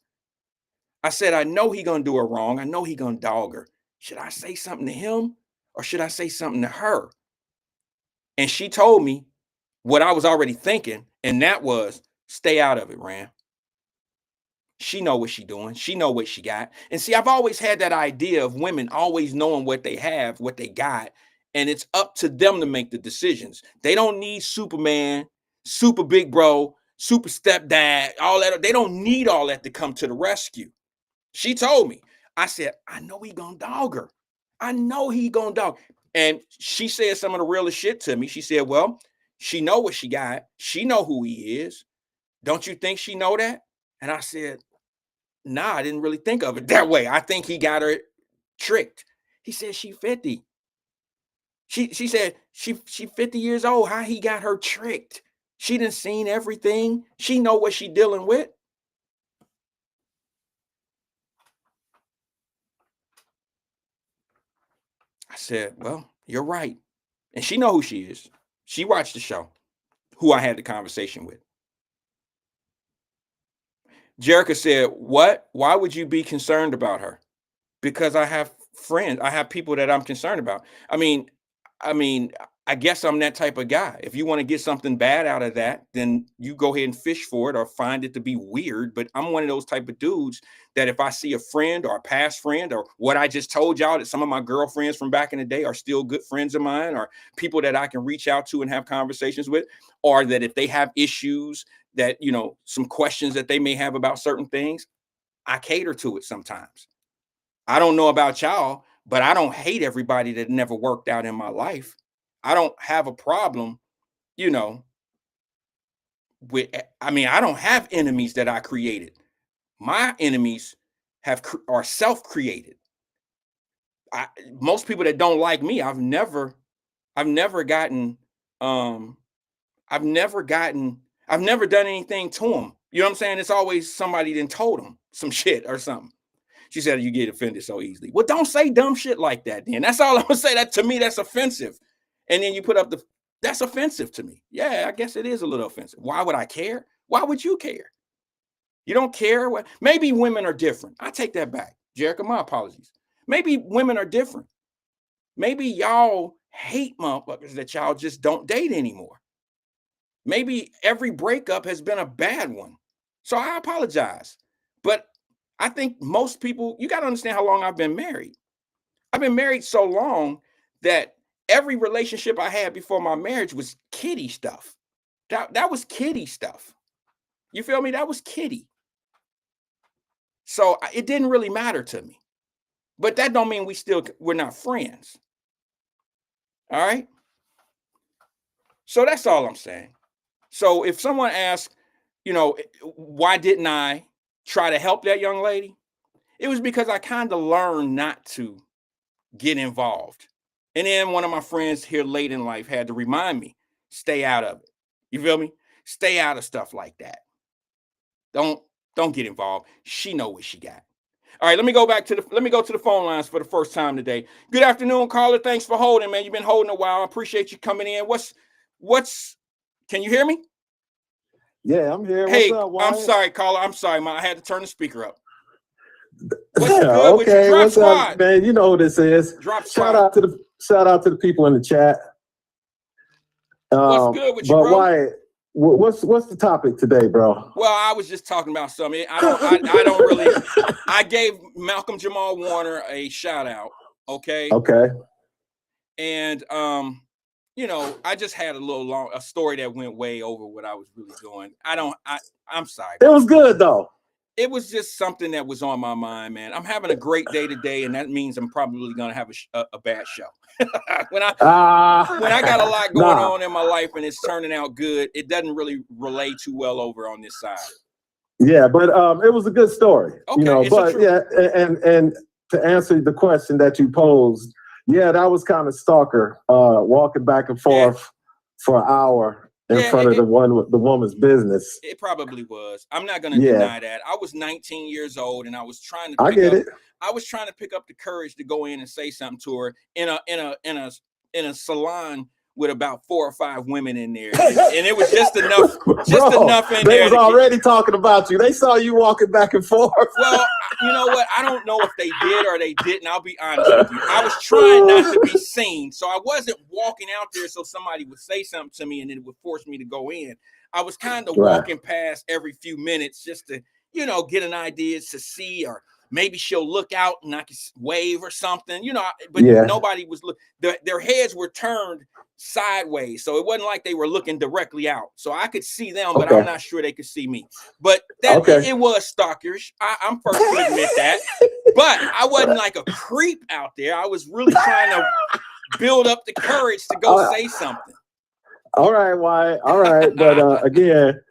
Speaker 3: I said, I know he gonna do her wrong. I know he gonna dog her. Should I say something to him or should I say something to her? And she told me what I was already thinking, and that was stay out of it, Ram. She know what she doing. She know what she got. And see, I've always had that idea of women always knowing what they have, what they got, and it's up to them to make the decisions. They don't need Superman, super big bro, super stepdad, all that. They don't need all that to come to the rescue. She told me. I said, I know he gonna dog her. I know he gonna dog. And she said some of the realest shit to me. She said, well, she know what she got. She know who he is. Don't you think she know that? And I said, nah, I didn't really think of it that way. I think he got her tricked. He said she 50. She said she 50 years old. How he got her tricked? She done seen everything. She know what she dealing with. I said, well, you're right. And she know who she is. She watched the show, who I had the conversation with. Jerica said, what? Why would you be concerned about her? Because I have friends. I have people that I'm concerned about. I mean, I guess I'm that type of guy. If you want to get something bad out of that, then you go ahead and fish for it or find it to be weird. But I'm one of those type of dudes that if I see a friend or a past friend or what I just told y'all that some of my girlfriends from back in the day are still good friends of mine or people that I can reach out to and have conversations with, or that if they have issues that, you know, some questions that they may have about certain things, I cater to it sometimes. I don't know about y'all, but I don't hate everybody that never worked out in my life. I don't have a problem, you know, I don't have enemies that I created. My enemies are self-created. Most people that don't like me, I've never gotten, um, I've never done anything to them. You know what I'm saying? It's always somebody then told them some shit or something. She said, you get offended so easily. Well, don't say dumb shit like that then. That's all I'm gonna say. That to me, that's offensive. And then you put up that's offensive to me. Yeah, I guess it is a little offensive. Why would I care? Why would you care? You don't care? Maybe women are different. I take that back. Jerica, my apologies. Maybe women are different. Maybe y'all hate motherfuckers that y'all just don't date anymore. Maybe every breakup has been a bad one. So I apologize. But I think most people, you got to understand how long I've been married. I've been married so long that every relationship I had before my marriage was kiddie stuff. That was kiddie stuff. You feel me? That was kiddie. So it didn't really matter to me. But that don't mean we're not friends. All right? So that's all I'm saying. So if someone asks, why didn't I try to help that young lady? It was because I kind of learned not to get involved. And then one of my friends here late in life had to remind me, stay out of it. You feel me? Stay out of stuff like that. Don't get involved. She know what she got. All right, let me go to the phone lines for the first time today. Good afternoon, caller. Thanks for holding, man. You've been holding a while. I appreciate you coming in. Can you hear me?
Speaker 4: Yeah, I'm here.
Speaker 3: Hey,
Speaker 4: what's up, Wyatt?
Speaker 3: I'm sorry, caller. I'm sorry, man. I had to turn the speaker up.
Speaker 4: What's good with you? Drop squad. Up, man? You know who this is.
Speaker 3: Drop squad.
Speaker 4: Shout out to the people in the chat.
Speaker 3: What's good with you, bro?
Speaker 4: But Wyatt, what's the topic today, bro?
Speaker 3: Well, I was just talking about something. I don't really. I gave Malcolm Jamal Warner a shout out. Okay.
Speaker 4: Okay.
Speaker 3: And I just had a story that went way over what I was really doing. I'm sorry.
Speaker 4: It was good though.
Speaker 3: It was just something that was on my mind, man. I'm having a great day today, and that means I'm probably going to have a bad show. when I got a lot going on in my life and it's turning out good, it doesn't really relay too well over on this side.
Speaker 4: Yeah, but it was a good story.
Speaker 3: Okay,
Speaker 4: but yeah, and to answer the question that you posed, yeah, that was kind of stalker, walking back and forth for an hour in front of the woman's business.
Speaker 3: It probably was. I'm not going to deny that. I was 19 years old and I was trying to I was trying to pick up the courage to go in and say something to her in a salon with about 4 or 5 women in there, and it was just enough, enough in there.
Speaker 4: They was already talking about you. They saw you walking back and forth.
Speaker 3: Well, you know what? I don't know if they did or they didn't. I'll be honest with you. I was trying not to be seen, so I wasn't walking out there so somebody would say something to me and it would force me to go in. I was kind of walking past every few minutes just to, get an idea to see, or maybe she'll look out and I can wave or something, but nobody was looking. Their heads were turned sideways, so it wasn't like they were looking directly out. So I could see them, but I'm not sure they could see me. But it was stalkerish. I'm first to admit that. But I wasn't like a creep out there. I was really trying to build up the courage to go say something.
Speaker 4: All right, Wyatt. All right, but again,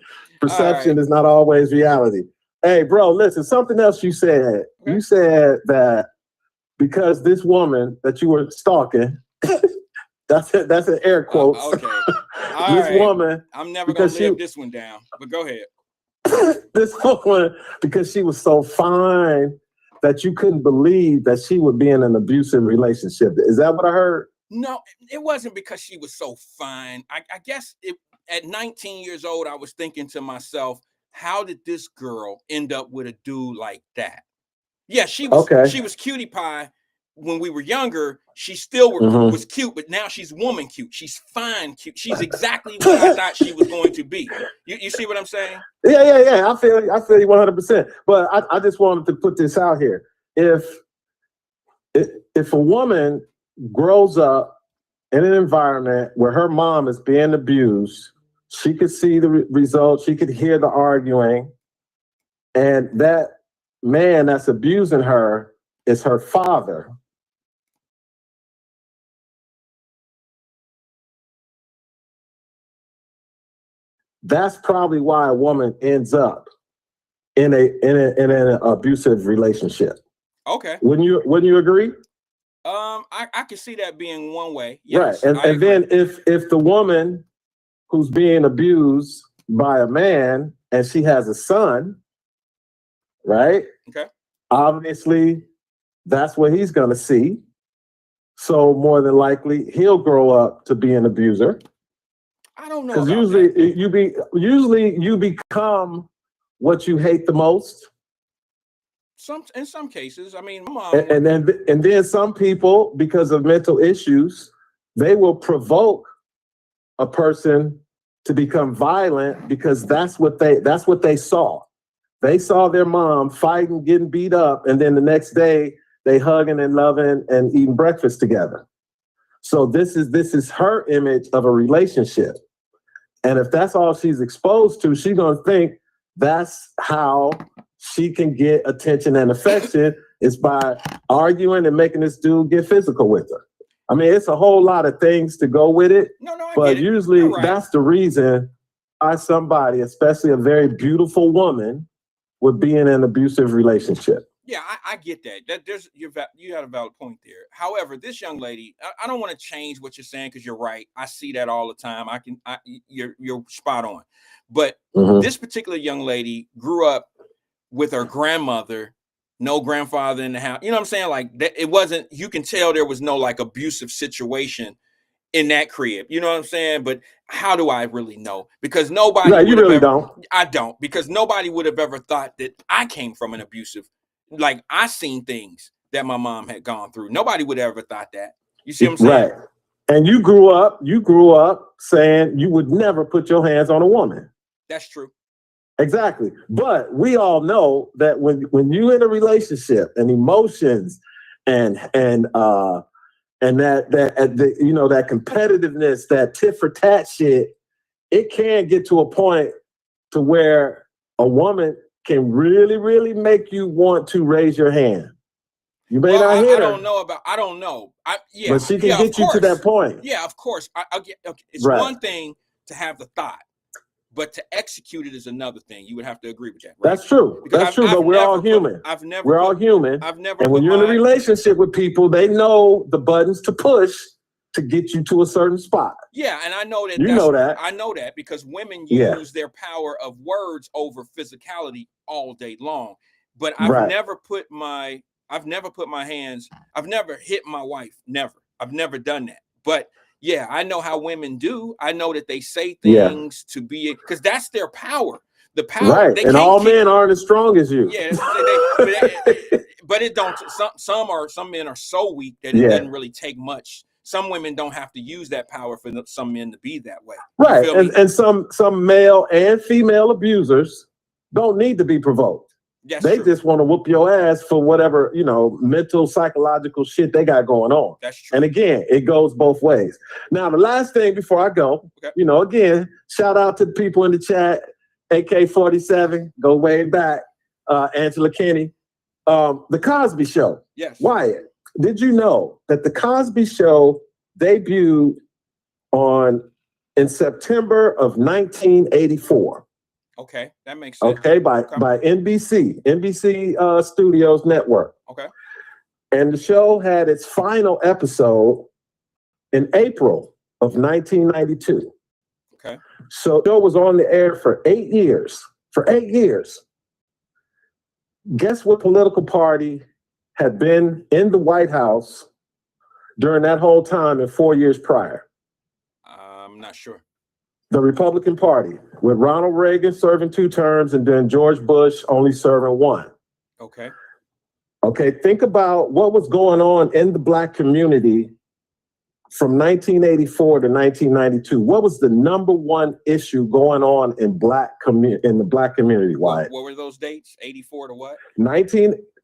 Speaker 4: perception is not always reality. Hey, bro, listen, something else you said. You said that because this woman that you were stalking, that's an air quote.
Speaker 3: Okay.
Speaker 4: Woman.
Speaker 3: I'm never going to live this one down, but go ahead.
Speaker 4: This woman, because she was so fine that you couldn't believe that she would be in an abusive relationship. Is that what I heard?
Speaker 3: No, it wasn't because she was so fine. I guess at 19 years old, I was thinking to myself, how did this girl end up with a dude like that? Yeah, she was cutie pie when we were younger. She still was cute, but now she's woman cute. She's fine cute. She's exactly what I thought she was going to be. You see what I'm saying?
Speaker 4: Yeah. I feel you 100%. But I just wanted to put this out here. If a woman grows up in an environment where her mom is being abused, she could see the results, she could hear the arguing, and that man that's abusing her is her father. That's probably why a woman ends up in an abusive relationship.
Speaker 3: Okay.
Speaker 4: Wouldn't you agree?
Speaker 3: I can see that being one way. Yes,
Speaker 4: right. And then if the woman who's being abused by a man and she has a son, right?
Speaker 3: Okay.
Speaker 4: Obviously, that's what he's gonna see. So more than likely, he'll grow up to be an abuser.
Speaker 3: I don't know.
Speaker 4: Because usually you become what you hate the most.
Speaker 3: In some cases, I mean, my mom.
Speaker 4: And then some people, because of mental issues, they will provoke a person to become violent because that's what they saw. They saw their mom fighting, getting beat up, and then the next day they hugging and loving and eating breakfast together. So this is her image of a relationship. And if that's all she's exposed to, she's gonna think that's how she can get attention and affection is by arguing and making this dude get physical with her. I mean, it's a whole lot of things to go with it.
Speaker 3: No, I
Speaker 4: but
Speaker 3: get it.
Speaker 4: Usually
Speaker 3: Right.
Speaker 4: That's the reason why somebody, especially a very beautiful woman, would be in an abusive relationship.
Speaker 3: Yeah, I get that. You had a valid point there. However, this young lady, I don't want to change what you're saying because you're right. I see that all the time. You're spot on. But this particular young lady grew up with her grandmother, no grandfather in the house. You know what I'm saying? Like that, it wasn't. You can tell there was no like abusive situation in that crib. You know what I'm saying? But how do I really know? Because nobody.
Speaker 4: No, you really don't.
Speaker 3: I don't, because nobody would have ever thought that I came from an abusive. Like I seen things that my mom had gone through. Nobody would ever thought that. You see what I'm saying?
Speaker 4: Right. And you grew up saying you would never put your hands on a woman.
Speaker 3: That's true.
Speaker 4: Exactly. But we all know that when you in a relationship and emotions and that that competitiveness, that tit for tat shit, it can get to a point to where a woman can really, really make you want to raise your hand. You may not hit her.
Speaker 3: I don't know.
Speaker 4: But she can get you to that point.
Speaker 3: Yeah, of course. Okay. It's
Speaker 4: right.
Speaker 3: one thing to have the thought, but to execute it is another thing. You would have to agree with that. Right?
Speaker 4: That's true. That's true. But we're all human. We're all human. And when you're in a relationship with people, they know the buttons to push to get you to a certain spot.
Speaker 3: Yeah, and I know that. I know that because women use their power of words over physicality all day long. But I've never put my hands. I've never hit my wife. Never. I've never done that. But yeah, I know how women do. I know that they say things to be, because that's their power. The power.
Speaker 4: Right. And all men aren't as strong as you.
Speaker 3: Yeah. But it don't. Some men are so weak that it doesn't really take much. Some women don't have to use that power for some men to be that way.
Speaker 4: Right. And some male and female abusers don't need to be provoked. They just want to whoop your ass for whatever, mental, psychological shit they got going on.
Speaker 3: That's true.
Speaker 4: And again, it goes both ways. Now, the last thing before I go, again, shout out to the people in the chat, AK-47, go way back, Angela Kinney. The Cosby Show.
Speaker 3: Yes.
Speaker 4: Wyatt, did you know that the Cosby Show debuted in September of 1984?
Speaker 3: Okay, that makes sense.
Speaker 4: Okay, by NBC Studios Network.
Speaker 3: Okay.
Speaker 4: And the show had its final episode in April of 1992.
Speaker 3: Okay.
Speaker 4: So the show was on the air for 8 years. For 8 years. Guess what political party had been in the White House during that whole time and 4 years prior?
Speaker 3: I'm not sure.
Speaker 4: The Republican Party, with Ronald Reagan serving 2 terms and then George Bush only serving 1.
Speaker 3: Okay.
Speaker 4: Okay, think about what was going on in the Black community from 1984 to 1992. What was the number one issue going on in the Black community, Wyatt?
Speaker 3: What were those dates? 84 to what?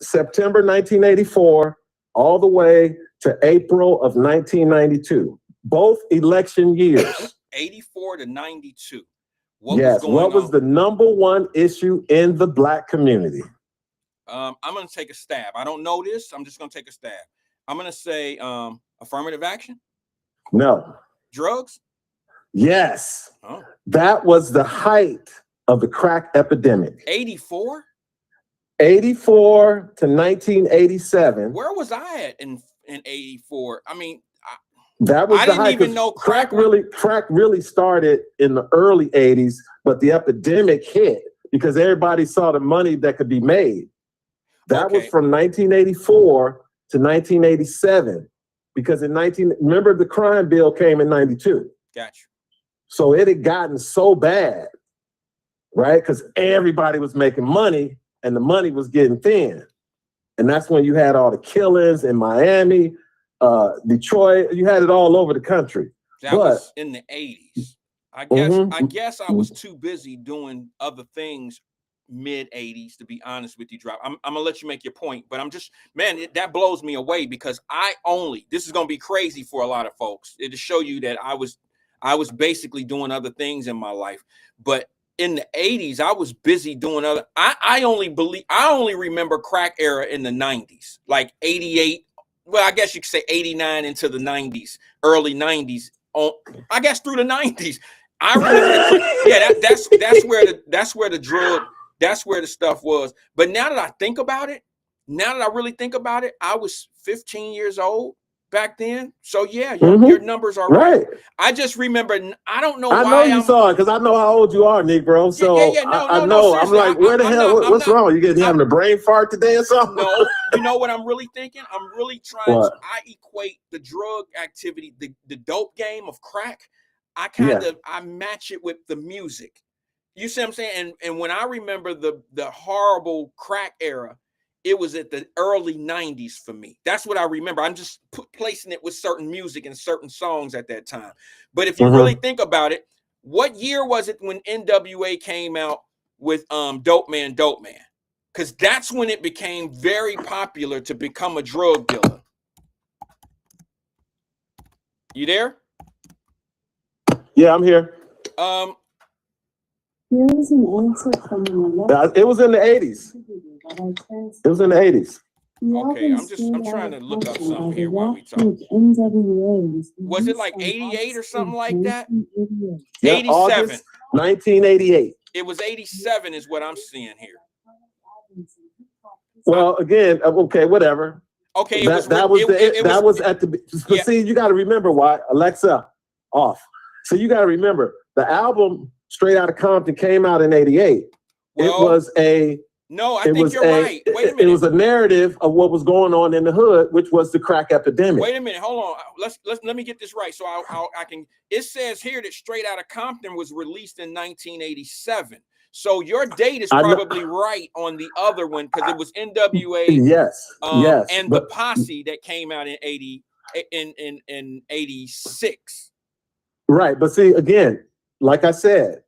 Speaker 4: September 1984 all the way to April of 1992. Both election years.
Speaker 3: 84 to 92.
Speaker 4: What was the number one issue in the Black community?
Speaker 3: I'm going to take a stab. I don't know this. I'm just going to take a stab. I'm going to say affirmative action.
Speaker 4: No.
Speaker 3: Drugs?
Speaker 4: Yes.
Speaker 3: Oh.
Speaker 4: That was the height of the crack epidemic.
Speaker 3: 84?
Speaker 4: 84 to 1987.
Speaker 3: Where was I at in 84? I mean,
Speaker 4: that was
Speaker 3: I didn't even know
Speaker 4: crack really started in the early 80s, but the epidemic hit because everybody saw the money that could be made. That was from 1984 to 1987, because remember the crime bill came in 92.
Speaker 3: Gotcha.
Speaker 4: So it had gotten so bad, right? Because everybody was making money and the money was getting thin. And that's when you had all the killings in Miami, Detroit. You had it all over the country.
Speaker 3: That was in the 80s. I guess I was too busy doing other things mid 80s, to be honest with you, Drop. I'm gonna let you make your point, but I'm just, man, that blows me away because this is gonna be crazy for a lot of folks. It'll show you that I was basically doing other things in my life. But in the 80s, I was busy doing other. I only remember crack era in the 90s, like 88. Well, I guess you could say 89 into the 90s, early 90s. I guess through the 90s. I remember, that's where the stuff was. But now that I think about it, now that I really think about it, I was 15 years old back then. So yeah, your numbers are right. I just remember, I don't know why.
Speaker 4: I know you saw it because I know how old you are, Negro. So I know. I'm like, where the hell? What's wrong? You having a brain fart today or something?
Speaker 3: No, you know what I'm really thinking? I'm really trying to, I equate the drug activity, the dope game of crack. I match it with the music. You see what I'm saying? And when I remember the horrible crack era, it was at the early 90s for me. That's what I remember. I'm just placing it with certain music and certain songs at that time. But if you really think about it, what year was it when NWA came out with Dope Man, Dope Man? Because that's when it became very popular to become a drug dealer. You there?
Speaker 4: Yeah, I'm here.
Speaker 5: Here is an answer from
Speaker 4: it was in the 80s. It was in the 80s.
Speaker 3: Okay, I'm trying to look up something here while we talk. Was it like 88 or something like that?
Speaker 4: Yeah,
Speaker 3: 87.
Speaker 4: August 1988.
Speaker 3: It was 87 is what I'm seeing here.
Speaker 4: Well, again, okay, whatever.
Speaker 3: Okay,
Speaker 4: that was at the. But see, you got to remember why Alexa off. So you got to remember the album Straight Outta Compton came out in ’88. It was a.
Speaker 3: No, I think you're right. Wait a minute.
Speaker 4: It was a narrative of what was going on in the hood, which was the crack epidemic.
Speaker 3: Wait a minute, hold on. Let me get this right. So I can. It says here that Straight Outta Compton was released in 1987. So your date is probably right on the other one because it was NWA.
Speaker 4: Yes, yes,
Speaker 3: and the Posse that came out in '86.
Speaker 4: Right, but see, again, like I said,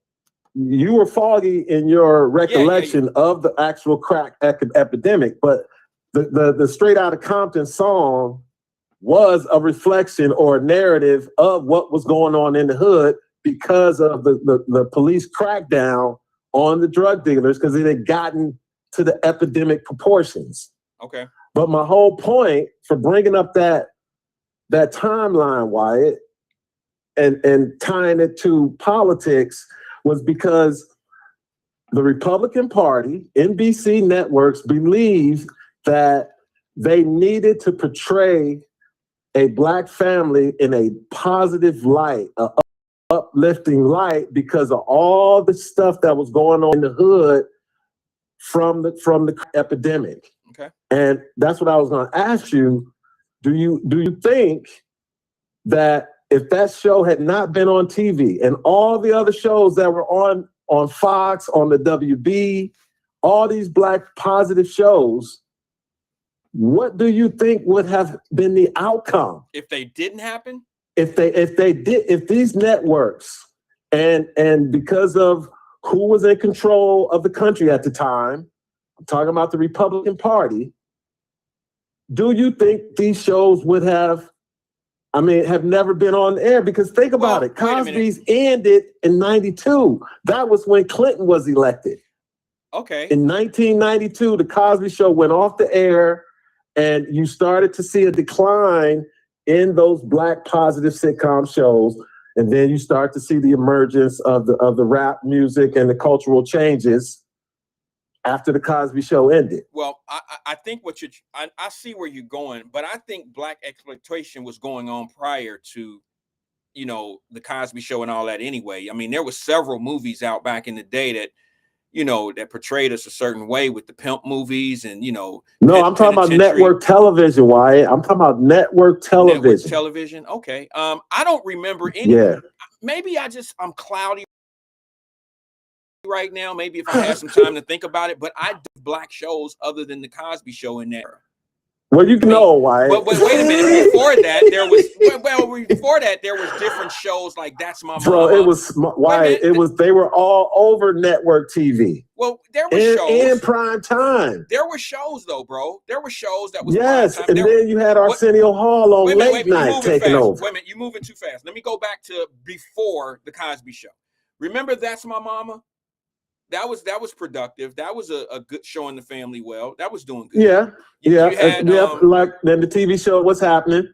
Speaker 4: you were foggy in your recollection of the actual crack epidemic, but the Straight Outta Compton song was a reflection or a narrative of what was going on in the hood because of the police crackdown on the drug dealers because it had gotten to the epidemic proportions.
Speaker 3: Okay.
Speaker 4: But my whole point for bringing up that timeline, Wyatt, and tying it to politics was because the Republican Party, NBC networks, believed that they needed to portray a Black family in a positive light, an uplifting light, because of all the stuff that was going on in the hood from the epidemic.
Speaker 3: Okay. And
Speaker 4: that's what I was going to ask you. Do you think that if that show had not been on TV and all the other shows that were on Fox, on the WB, all these Black positive shows, what do you think would have been the outcome
Speaker 3: if they didn't happen?
Speaker 4: If these networks and because of who was in control of the country at the time, I'm talking about the Republican Party, do you think these shows would have never been on the air? Because think about it. Cosby's ended in 92. That was when Clinton was elected.
Speaker 3: Okay.
Speaker 4: In 1992, the Cosby Show went off the air and you started to see a decline in those Black positive sitcom shows. And then you start to see the emergence of the rap music and the cultural changes after the Cosby Show ended.
Speaker 3: Well, I think I see where you're going, but I think Black exploitation was going on prior to, the Cosby Show and all that anyway. I mean, there were several movies out back in the day that, that portrayed us a certain way with the pimp movies and,
Speaker 4: No, I'm talking about network television, Wyatt. I'm talking about network television.
Speaker 3: Network television. Okay. I don't remember any. Yeah. Maybe I'm cloudy right now. Maybe if I had some time to think about it, but I black shows other than the Cosby Show in there.
Speaker 4: Well, you know why.
Speaker 3: But wait a minute. Before that, there was different shows like That's My Mama.
Speaker 4: Bro, it was why it was. They were all over network TV.
Speaker 3: Well, there were shows
Speaker 4: in prime time.
Speaker 3: There were shows though, bro. There were shows that was
Speaker 4: yes,
Speaker 3: prime time.
Speaker 4: And then you had Arsenio Hall on late night taking over.
Speaker 3: Wait a minute, you're moving too fast. Let me go back to before the Cosby Show. Remember That's My Mama? That was productive. That was a good showing the family well. That was doing good.
Speaker 4: Yeah.
Speaker 3: You had,
Speaker 4: like then the TV show What's Happening.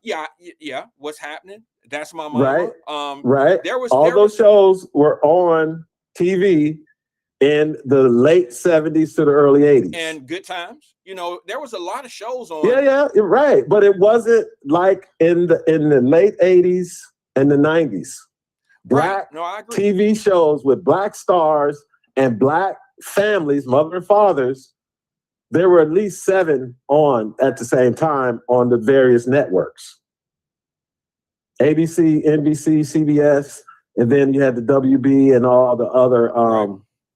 Speaker 3: Yeah. What's Happening? That's My Mama.
Speaker 4: Right. Right. Those shows were on TV in the late 70s to the early 80s.
Speaker 3: And Good Times. You know, there was a lot of shows on.
Speaker 4: Yeah, right. But it wasn't like in the late 80s and the 90s. Black
Speaker 3: I agree.
Speaker 4: TV shows with black stars and black families, mother and fathers, there were at least 7 on at the same time on the various networks. ABC, NBC, CBS, and then you had the WB and all the other,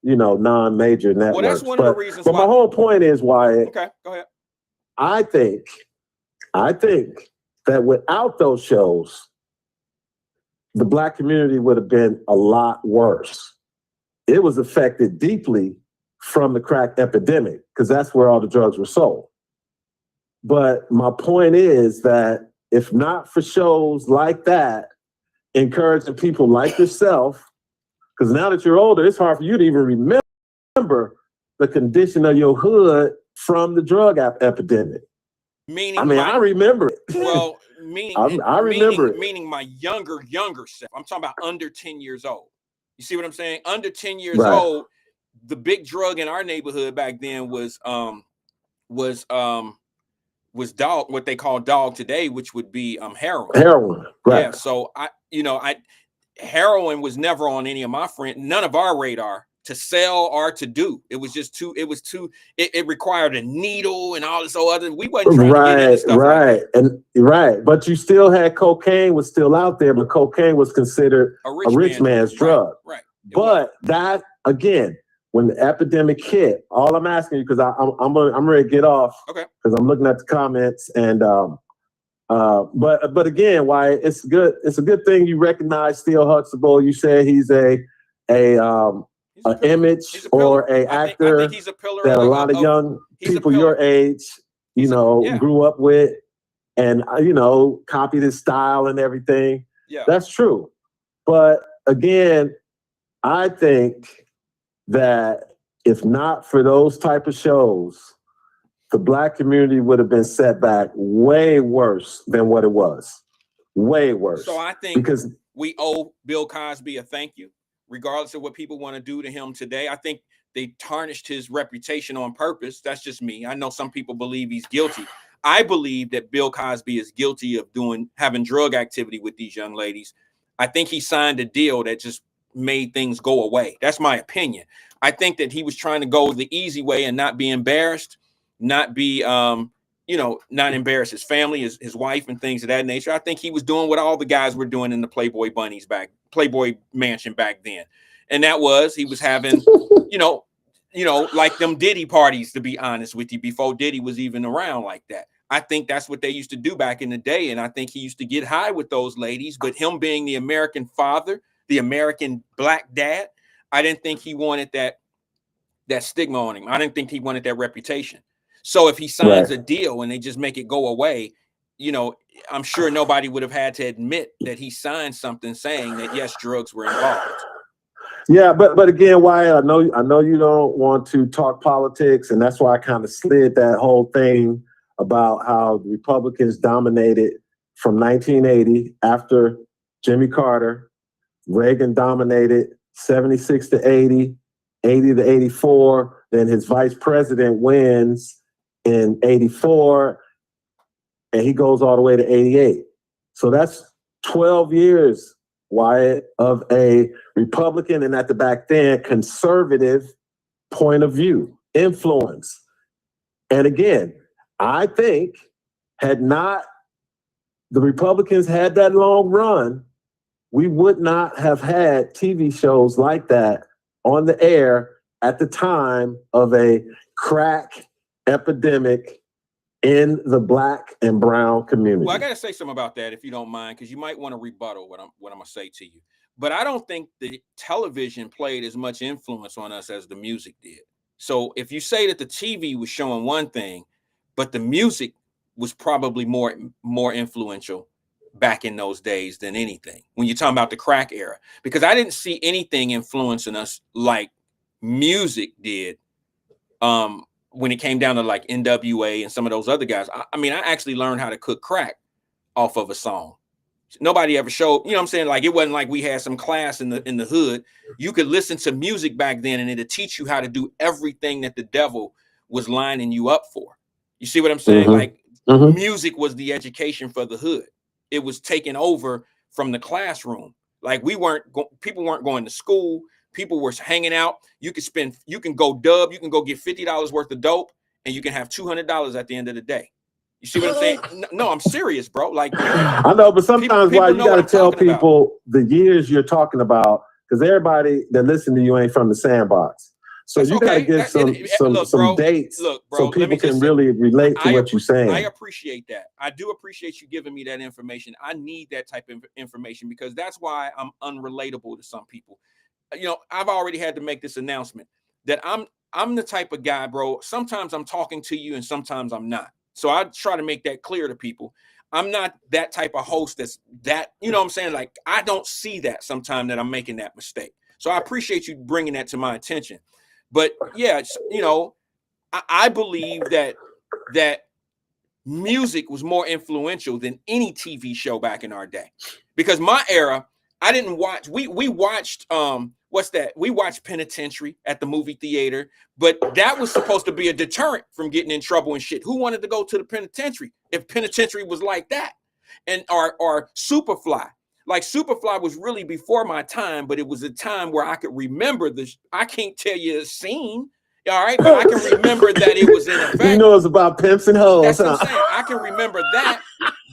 Speaker 4: non-major networks.
Speaker 3: Well, that's one of the reasons
Speaker 4: why. But my whole point is, Wyatt.
Speaker 3: Okay, go ahead.
Speaker 4: I think that without those shows, the black community would have been a lot worse. It was affected deeply from the crack epidemic because that's where all the drugs were sold. But my point is that if not for shows like that, encouraging people like yourself, because now that you're older, it's hard for you to even remember the condition of your hood from the drug epidemic.
Speaker 3: Meaning,
Speaker 4: I remember it.
Speaker 3: Well, meaning
Speaker 4: I remember it.
Speaker 3: Meaning my younger self. I'm talking about under 10 years old. You see what I'm saying? Under 10 years old, the big drug in our neighborhood back then was dog, what they call dog today, which would be heroin.
Speaker 4: Heroin, right?
Speaker 3: Yeah. So heroin was never on any of my friends, none of our radar to sell or to do. It was just too. It required a needle and all this other. We wasn't trying to get into stuff like
Speaker 4: that. But you still had cocaine was still out there, but cocaine was considered a rich man's drug.
Speaker 3: Right.
Speaker 4: But that again, when the epidemic hit, all I'm asking you, because I'm ready to get off.
Speaker 3: Okay.
Speaker 4: Because I'm looking at the comments and but again, why it's good. It's a good thing you recognize Steele Huxtable. You said he's an image or a actor
Speaker 3: I think he's a pillar
Speaker 4: that a lot of young people your age, grew up with, and copied his style and everything.
Speaker 3: Yeah,
Speaker 4: that's true. But again, I think that if not for those type of shows, the black community would have been set back way worse than what it was. Way worse.
Speaker 3: So I think because we owe Bill Cosby a thank you, regardless of what people want to do to him today. I think they tarnished his reputation on purpose. That's just me. I know some people believe he's guilty. I believe that Bill Cosby is guilty of having drug activity with these young ladies. I think he signed a deal that just made things go away. That's my opinion. I think that he was trying to go the easy way and not be embarrassed, not be, not embarrass his family, his wife and things of that nature. I think he was doing what all the guys were doing in the Playboy Mansion back then. And that was, he was having, like them Diddy parties, to be honest with you, before Diddy was even around like that. I think that's what they used to do back in the day. And I think he used to get high with those ladies, but him being the American father, the American black dad, I didn't think he wanted that stigma on him. I didn't think he wanted that reputation. So if he signs a deal and they just make it go away, I'm sure nobody would have had to admit that he signed something saying that yes, drugs were involved.
Speaker 4: Yeah, but again, Wyatt, I know you don't want to talk politics, and that's why I kind of slid that whole thing about how the Republicans dominated from 1980 after Jimmy Carter. Reagan dominated 76 to 80, 80 to 84. Then his vice president wins in 84, and he goes all the way to 88. So that's 12 years, Wyatt, of a Republican and at the back then conservative point of view, influence. And again, I think had not the Republicans had that long run, we would not have had TV shows like that on the air at the time of a crack epidemic in the Black and brown community.
Speaker 3: Well, I got to say something about that, if you don't mind, because you might want to rebuttal what I'm going to say to you. But I don't think the television played as much influence on us as the music did. So if you say that the TV was showing one thing, but the music was probably more influential back in those days than anything, when you're talking about the crack era, because I didn't see anything influencing us like music did. When it came down to like NWA and some of those other guys, I mean, I actually learned how to cook crack off of a song. Nobody ever showed, you know what I'm saying? Like, it wasn't like we had some class in the hood. You could listen to music back then and it'd teach you how to do everything that the devil was lining you up for. You see what I'm saying? Like, music was the education for the hood. It was taken over from the classroom. Like, people weren't going to school. People were hanging out. You can go dub, you can go get $50 worth of dope, and you can have $200 at the end of the day. You see what I'm saying? No, I'm serious, bro. Like,
Speaker 4: I know, but sometimes why you got to tell people the years you're talking about, because everybody that listen to you ain't from the sandbox. So you got to give some dates so people can really relate to what you're saying.
Speaker 3: I appreciate that. I do appreciate you giving me that information. I need that type of information because that's why I'm unrelatable to some people. You know, I've already had to make this announcement that I'm the type of guy, bro. Sometimes I'm talking to you and sometimes I'm not. So I try to make that clear to people. I'm not that type of host that, you know what I'm saying? Like, I don't see that sometimes that I'm making that mistake. So I appreciate you bringing that to my attention. But yeah, you know, I believe that music was more influential than any TV show back in our day. Because my era, I didn't watch, we watched, what's that? We watched Penitentiary at the movie theater, but that was supposed to be a deterrent from getting in trouble and shit. Who wanted to go to the penitentiary if penitentiary was like that? And or Superfly. Like, Superfly was really before my time, but it was a time where I could remember this. I can't tell you a scene, all right, but I can remember that it was in effect.
Speaker 4: You know, it's about pimps and hoes.
Speaker 3: That's what I'm saying. I can remember that,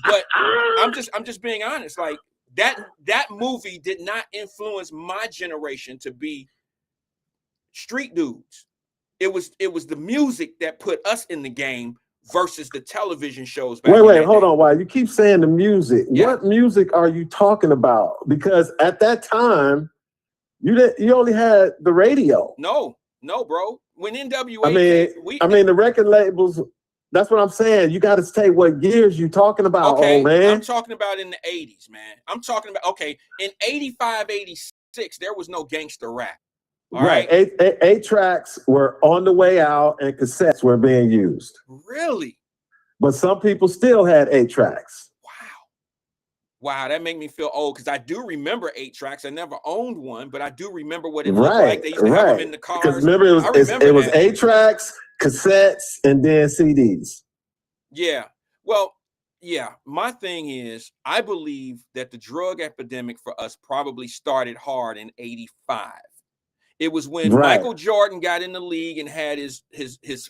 Speaker 3: but I'm just being honest. Like, that movie did not influence my generation to be street dudes. It was the music that put us in the game versus the television shows.
Speaker 4: Wait, hold on. Why you keep saying the music? Yeah. What music are you talking about? Because at that time, you only had the radio.
Speaker 3: No, bro. When NWA,
Speaker 4: I mean, the record labels. That's what I'm saying. You got to say what years you talking about,
Speaker 3: okay,
Speaker 4: old man.
Speaker 3: I'm talking about in the 80s, man. I'm talking about, okay, in 85, 86, there was no gangster rap. All right.
Speaker 4: 8 tracks were on the way out and cassettes were being used.
Speaker 3: Really?
Speaker 4: But some people still had 8 tracks.
Speaker 3: Wow, that made me feel old because I do remember 8 tracks. I never owned one, but I do remember what it looked like. They used to have them in the cars.
Speaker 4: Because remember, it was 8 tracks, cassettes, and then CDs.
Speaker 3: Yeah. Well, yeah. My thing is, I believe that the drug epidemic for us probably started hard in 85. It was when Michael Jordan got in the league and had his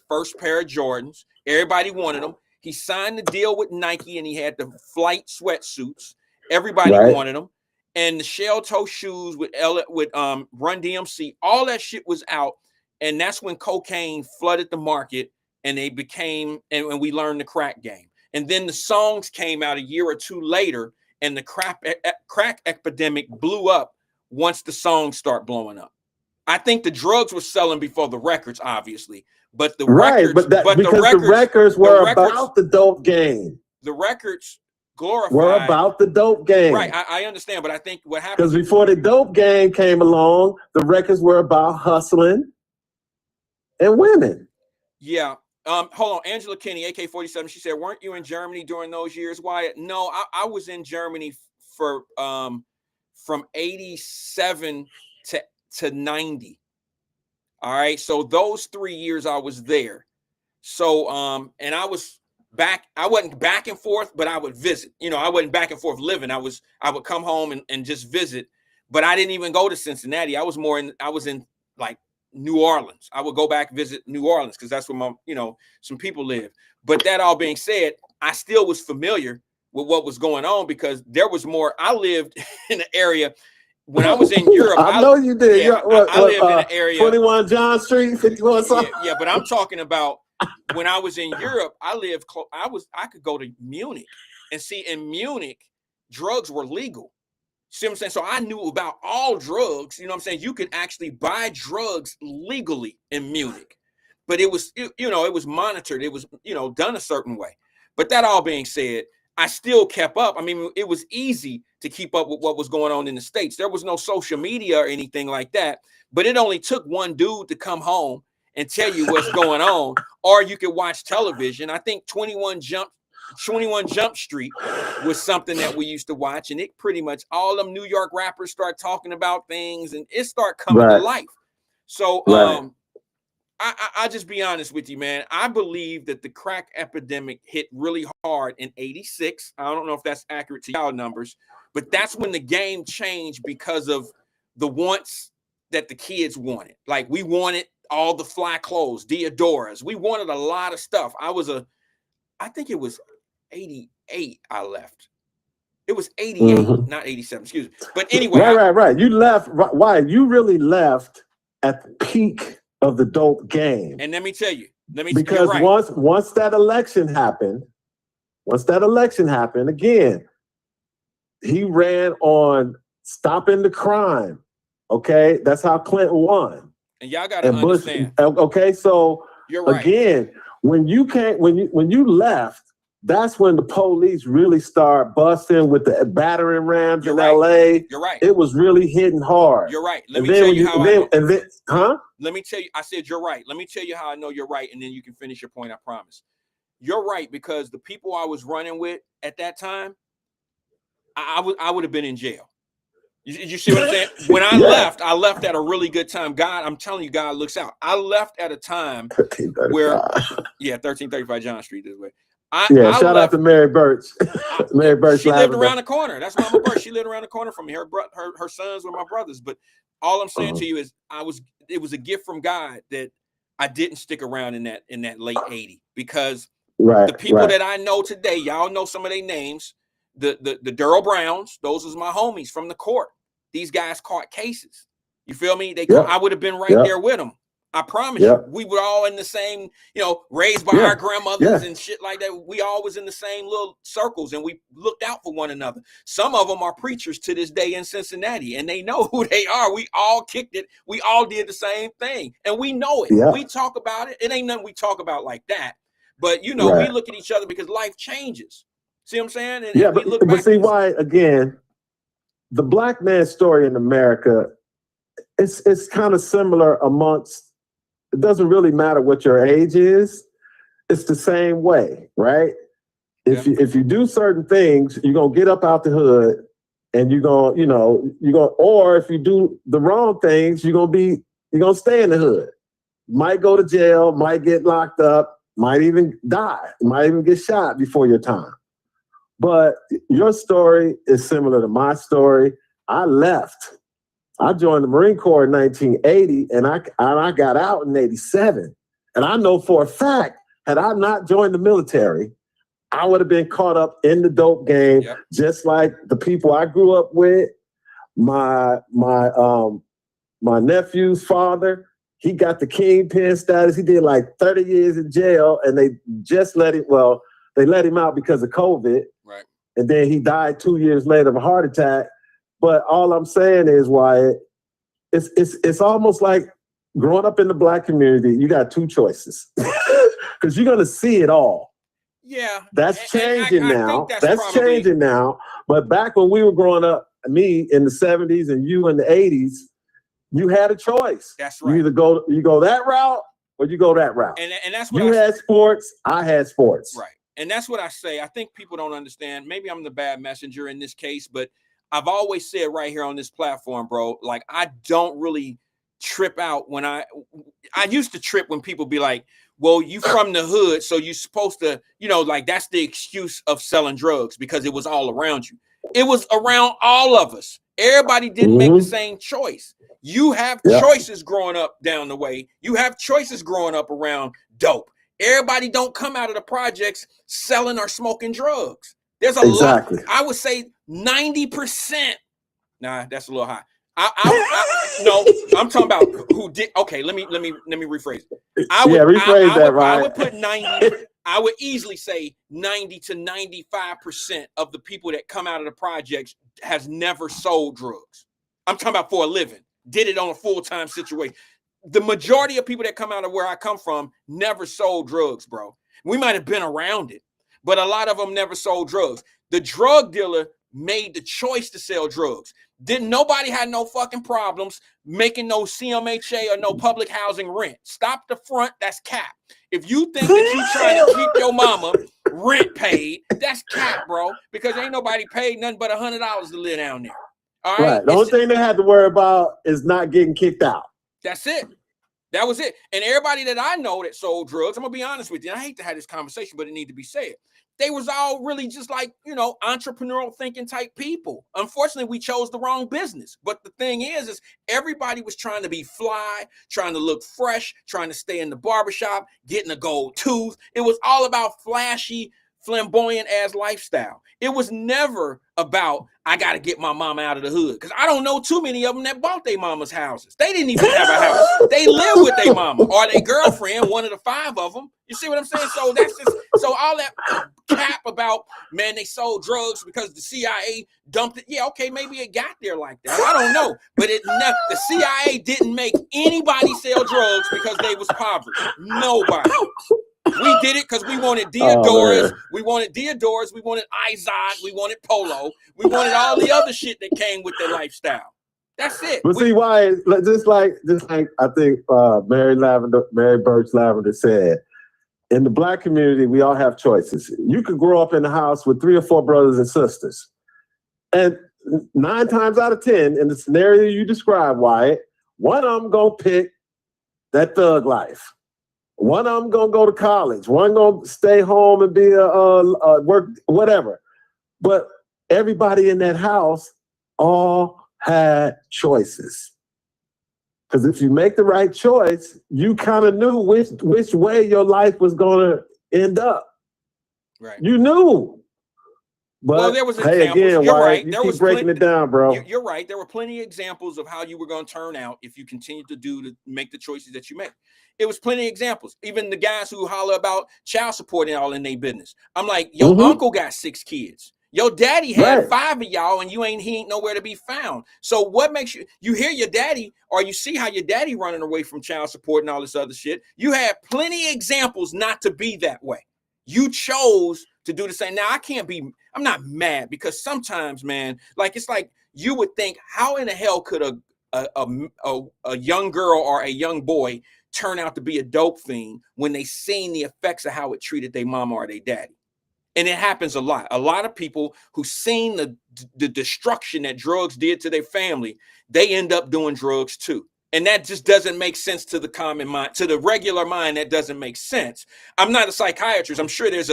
Speaker 3: first pair of Jordans. Everybody wanted them. He signed the deal with Nike and he had the flight sweatsuits. Everybody wanted them. And the shell toe shoes with Run DMC, all that shit was out. And that's when cocaine flooded the market and they became, and we learned the crack game. And then the songs came out a year or two later and the crack epidemic blew up once the songs start blowing up. I think the drugs were selling before the records, obviously, but the records,
Speaker 4: the records were about the dope game.
Speaker 3: The records glorified
Speaker 4: were about the dope game.
Speaker 3: Right, I understand, but I think what happened
Speaker 4: because before the dope game came along, the records were about hustling and women.
Speaker 3: Yeah. Hold on, Angela Kinney, AK-47. She said, "Weren't you in Germany during those years, Wyatt?" No, I was in Germany for from 87 to 90. All right. So those 3 years I was there. So and I was back, I wasn't back and forth, but I would visit. You know, I wasn't back and forth living. I would come home and just visit, but I didn't even go to Cincinnati. I was in like New Orleans. I would go back visit New Orleans because that's where some people live. But that all being said, I still was familiar with what was going on because there was more. I lived in an area. when I was in Europe,
Speaker 4: I know you did.
Speaker 3: Yeah, I lived in an area
Speaker 4: 21 John Street, 51 something.
Speaker 3: Yeah, but I'm talking about when I was in Europe. I could go to Munich and see in Munich drugs were legal. See what I'm saying? So I knew about all drugs. You know what I'm saying? You could actually buy drugs legally in Munich, but it was monitored. It was done a certain way. But that all being said, I still kept up. I mean, it was easy to keep up with what was going on in the States. There was no social media or anything like that, but it only took one dude to come home and tell you what's going on, or you could watch television. I think 21 Jump Street was something that we used to watch, and it pretty much all them New York rappers start talking about things, and it start coming to life. So I just be honest with you, man. I believe that the crack epidemic hit really hard in '86. I don't know if that's accurate to y'all numbers, but that's when the game changed because of the wants that the kids wanted. Like, we wanted all the fly clothes, Diodoras. We wanted a lot of stuff. I think it was 88 I left. It was 88, not 87, excuse me. But anyway.
Speaker 4: Right. You left. Why? You really left at the peak of the dope game.
Speaker 3: And let me tell you,
Speaker 4: because once that election happened, again, he ran on stopping the crime. Okay, that's how Clinton won.
Speaker 3: And y'all got to understand.
Speaker 4: Okay, so
Speaker 3: you're right.
Speaker 4: Again, when you left, that's when the police really start busting with the battering rams in LA.
Speaker 3: You're right.
Speaker 4: It was really hitting hard.
Speaker 3: You're right. Let me tell you how
Speaker 4: Let
Speaker 3: me tell you, I said you're right. Let me tell you how I know you're right, and then you can finish your point, I promise. You're right, because the people I was running with at that time, I would have been in jail. You see what I'm saying? When I left at a really good time. God, I'm telling you, God looks out. I left at a time where 1335 John Street this way.
Speaker 4: Shout out to Mary Birch. Mary Birch.
Speaker 3: She lived around the corner. That's Mama Birch. She lived around the corner from me. Her sons were my brothers. But all I'm saying to you is, it was a gift from God that I didn't stick around in that late 80s, because the people that I know today, y'all know some of their names. The Durrell Browns, those was my homies from the court. These guys caught cases. You feel me? I would have been right there with them. I promise you. We were all in the same, raised by our grandmothers and shit like that. We all was in the same little circles, and we looked out for one another. Some of them are preachers to this day in Cincinnati, and they know who they are. We all kicked it. We all did the same thing, and we know it. We talk about it. It ain't nothing we talk about like that. But, we look at each other because life changes. See what I'm saying? And
Speaker 4: but see why, again, the black man's story in America, it's kind of similar amongst, it doesn't really matter what your age is. It's the same way, right? If you do certain things, you're going to get up out the hood, and or if you do the wrong things, you're going to stay in the hood. Might go to jail, might get locked up, might even die, might even get shot before your time. But your story is similar to my story. I left. I joined the Marine Corps in 1980, and I got out in 87. And I know for a fact, had I not joined the military, I would have been caught up in the dope game, just like the people I grew up with. My nephew's father, he got the kingpin status. He did like 30 years in jail, and they just let him. Well, they let him out because of COVID.
Speaker 3: Right.
Speaker 4: And then he died 2 years later of a heart attack. But all I'm saying is, Wyatt, it's almost like growing up in the black community, you got two choices. Because you're going to see it all.
Speaker 3: Yeah.
Speaker 4: That's changing now. That's changing now. But back when we were growing up, me in the 70s and you in the 80s, you had a choice.
Speaker 3: That's right.
Speaker 4: You either go that route or you go that route.
Speaker 3: And that's what
Speaker 4: you had sports, I had sports.
Speaker 3: Right. And that's what I say. I think people don't understand. Maybe I'm the bad messenger in this case, but I've always said right here on this platform, bro, like, I don't really trip out when I used to trip when people be like, well, you from the hood, so you're supposed to, like, that's the excuse of selling drugs because it was all around you. It was around all of us. Everybody didn't make the same choice. You have choices growing up down the way. You have choices growing up around dope. Everybody don't come out of the projects selling or smoking drugs. There's a lot. I would say 90%. Nah, that's a little high. No, I'm talking about who did. Okay, let me rephrase it.
Speaker 4: Rephrase that, right?
Speaker 3: I would put 90. I would easily say 90 to 95% of the people that come out of the projects has never sold drugs. I'm talking about for a living. Did it on a full-time situation. The majority of people that come out of where I come from never sold drugs, bro. We might have been around it, but a lot of them never sold drugs. The drug dealer made the choice to sell drugs. Didn't nobody had no fucking problems making no CMHA or no public housing rent. Stop the front, that's cap. If you think that you trying to keep your mama rent paid, that's cap, bro. Because ain't nobody paid nothing but $100 to live down there. All right.
Speaker 4: Right. The only thing they had to worry about is not getting kicked out.
Speaker 3: That's it. That was it. And everybody that I know that sold drugs, I'm gonna be honest with you. I hate to have this conversation, but it need to be said. They was all really just like, entrepreneurial thinking type people. Unfortunately, we chose the wrong business. But the thing is everybody was trying to be fly, trying to look fresh, trying to stay in the barbershop, getting a gold tooth. It was all about flashy, flamboyant ass lifestyle. It was never about, I got to get my mama out of the hood. Because I don't know too many of them that bought their mama's houses. They didn't even have a house. They live with their mama or their girlfriend, one of the 5 of them. You see what I'm saying? So that's just, so all that cap about, man, they sold drugs because the CIA dumped it. Yeah, okay, maybe it got there like that. I don't know. But the CIA didn't make anybody sell drugs because they was poverty. Nobody. We did it because we wanted Deodoras, we wanted Izod, we wanted Polo, we wanted all the other shit that came with their lifestyle. That's it.
Speaker 4: But see why, just like I think Mary Birch Lavender said, in the Black community, we all have choices. You could grow up in a house with 3 or 4 brothers and sisters. And 9 times out of 10, in the scenario you described, Wyatt, one of them gonna pick that thug life. One of them gonna go to college. One gonna stay home and be a work, whatever. But everybody in that house all had choices. Because if you make the right choice, you kind of knew which way your life was gonna end up. Right. You knew. But
Speaker 3: there was
Speaker 4: hey, again,
Speaker 3: you're
Speaker 4: Wyatt,
Speaker 3: right.
Speaker 4: You keep breaking it down, bro.
Speaker 3: You're right. There were plenty of examples of how you were going to turn out if you continued to make the choices that you make. It was plenty of examples. Even the guys who holler about child support and all in their business. I'm like, your uncle got 6 kids. Your daddy had 5 of y'all, and he ain't nowhere to be found. So what makes you hear your daddy, or you see how your daddy running away from child support and all this other shit? You had plenty of examples not to be that way. You chose to do the same. Now I'm not mad because sometimes, man, like it's like you would think, how in the hell could a young girl or a young boy turn out to be a dope fiend when they seen the effects of how it treated their mama or their daddy? And it happens a lot. A lot of people who seen the destruction that drugs did to their family, they end up doing drugs too. And that just doesn't make sense to the common mind, to the regular mind. That doesn't make sense. I'm not a psychiatrist. I'm sure there's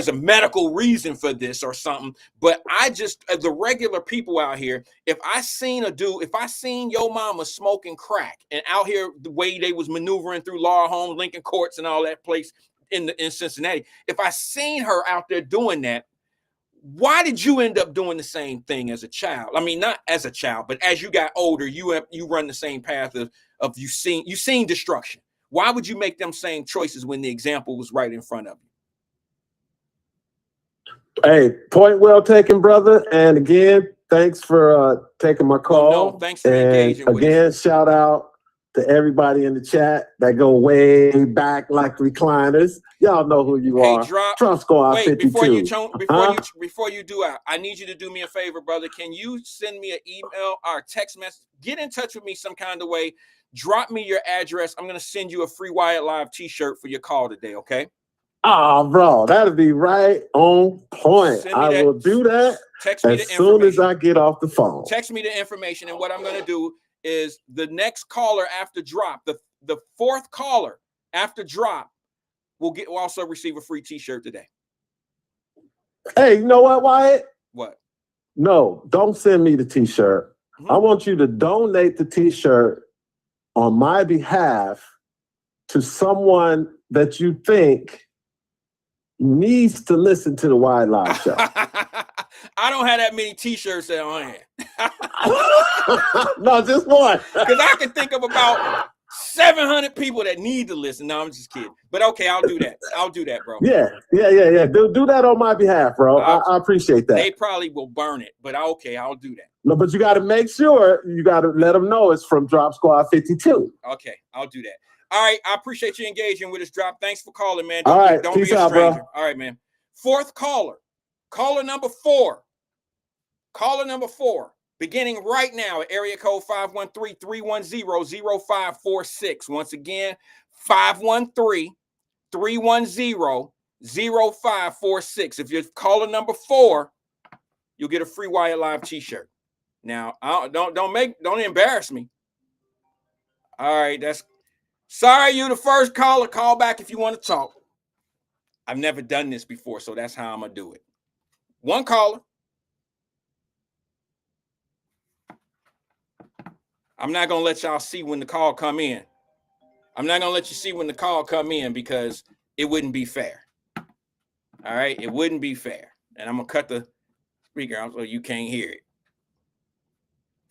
Speaker 3: a medical reason for this or something. But I just, the regular people out here, if I seen your mama smoking crack and out here the way they was maneuvering through Laurel Homes, Lincoln Courts, and all that place in Cincinnati, if I seen her out there doing that, why did you end up doing the same thing as a child? I mean, not as a child, but as you got older, you run the same path of you seen destruction. Why would you make them same choices when the example was right in front of you?
Speaker 4: Hey, point well taken, brother. And again, thanks for taking my call.
Speaker 3: Oh, no, thanks for engaging with us.
Speaker 4: Again, shout out to everybody in the chat that go way back like recliners. Y'all know who you are. Trump Squad 52.
Speaker 3: Before you do out, I need you to do me a favor, brother. Can you send me an email or text message? Get in touch with me some kind of way. Drop me your address. I'm going to send you a free Wyatt Live t-shirt for your call today, okay?
Speaker 4: Oh, bro, that'll be right on point. I will do that as soon as I get off the phone.
Speaker 3: Text me the information, and what I'm going to do is the next caller after drop, the 4th caller after drop, will also receive a free t-shirt today.
Speaker 4: Hey, you know what, Wyatt?
Speaker 3: What?
Speaker 4: No, don't send me the t-shirt. I want you to donate the t-shirt on my behalf to someone that you think needs to listen to the Wyatt Live show.
Speaker 3: I don't have that many T-shirts on hand.
Speaker 4: No, just one.
Speaker 3: Because I can think of about 700 people that need to listen. No, I'm just kidding. But okay, I'll do that. I'll do that, bro.
Speaker 4: Yeah. Do that on my behalf, bro. I appreciate that.
Speaker 3: They probably will burn it, but okay, I'll do that.
Speaker 4: No, but you got to make sure you got to let them know it's from Drop Squad 52.
Speaker 3: Okay, I'll do that. All right, I appreciate you engaging with us, Drop. Thanks for calling, man.
Speaker 4: All right,
Speaker 3: don't
Speaker 4: peace
Speaker 3: be a
Speaker 4: out,
Speaker 3: stranger.
Speaker 4: bro.
Speaker 3: All right, man. Fourth caller, caller number 4. Caller number 4, beginning right now at area code 513-310-0546. Once again, 513-310-0546. If you're caller number 4, you'll get a free Wyatt Live T-shirt. Now, don't embarrass me. All right, sorry, you the first caller. Call back if you want to talk. I've never done this before, so that's how I'm gonna do it. One caller. I'm not gonna let y'all see when the call come in. I'm not gonna let you see when the call come in because it wouldn't be fair. All right, it wouldn't be fair. And I'm gonna cut the speaker out so you can't hear it.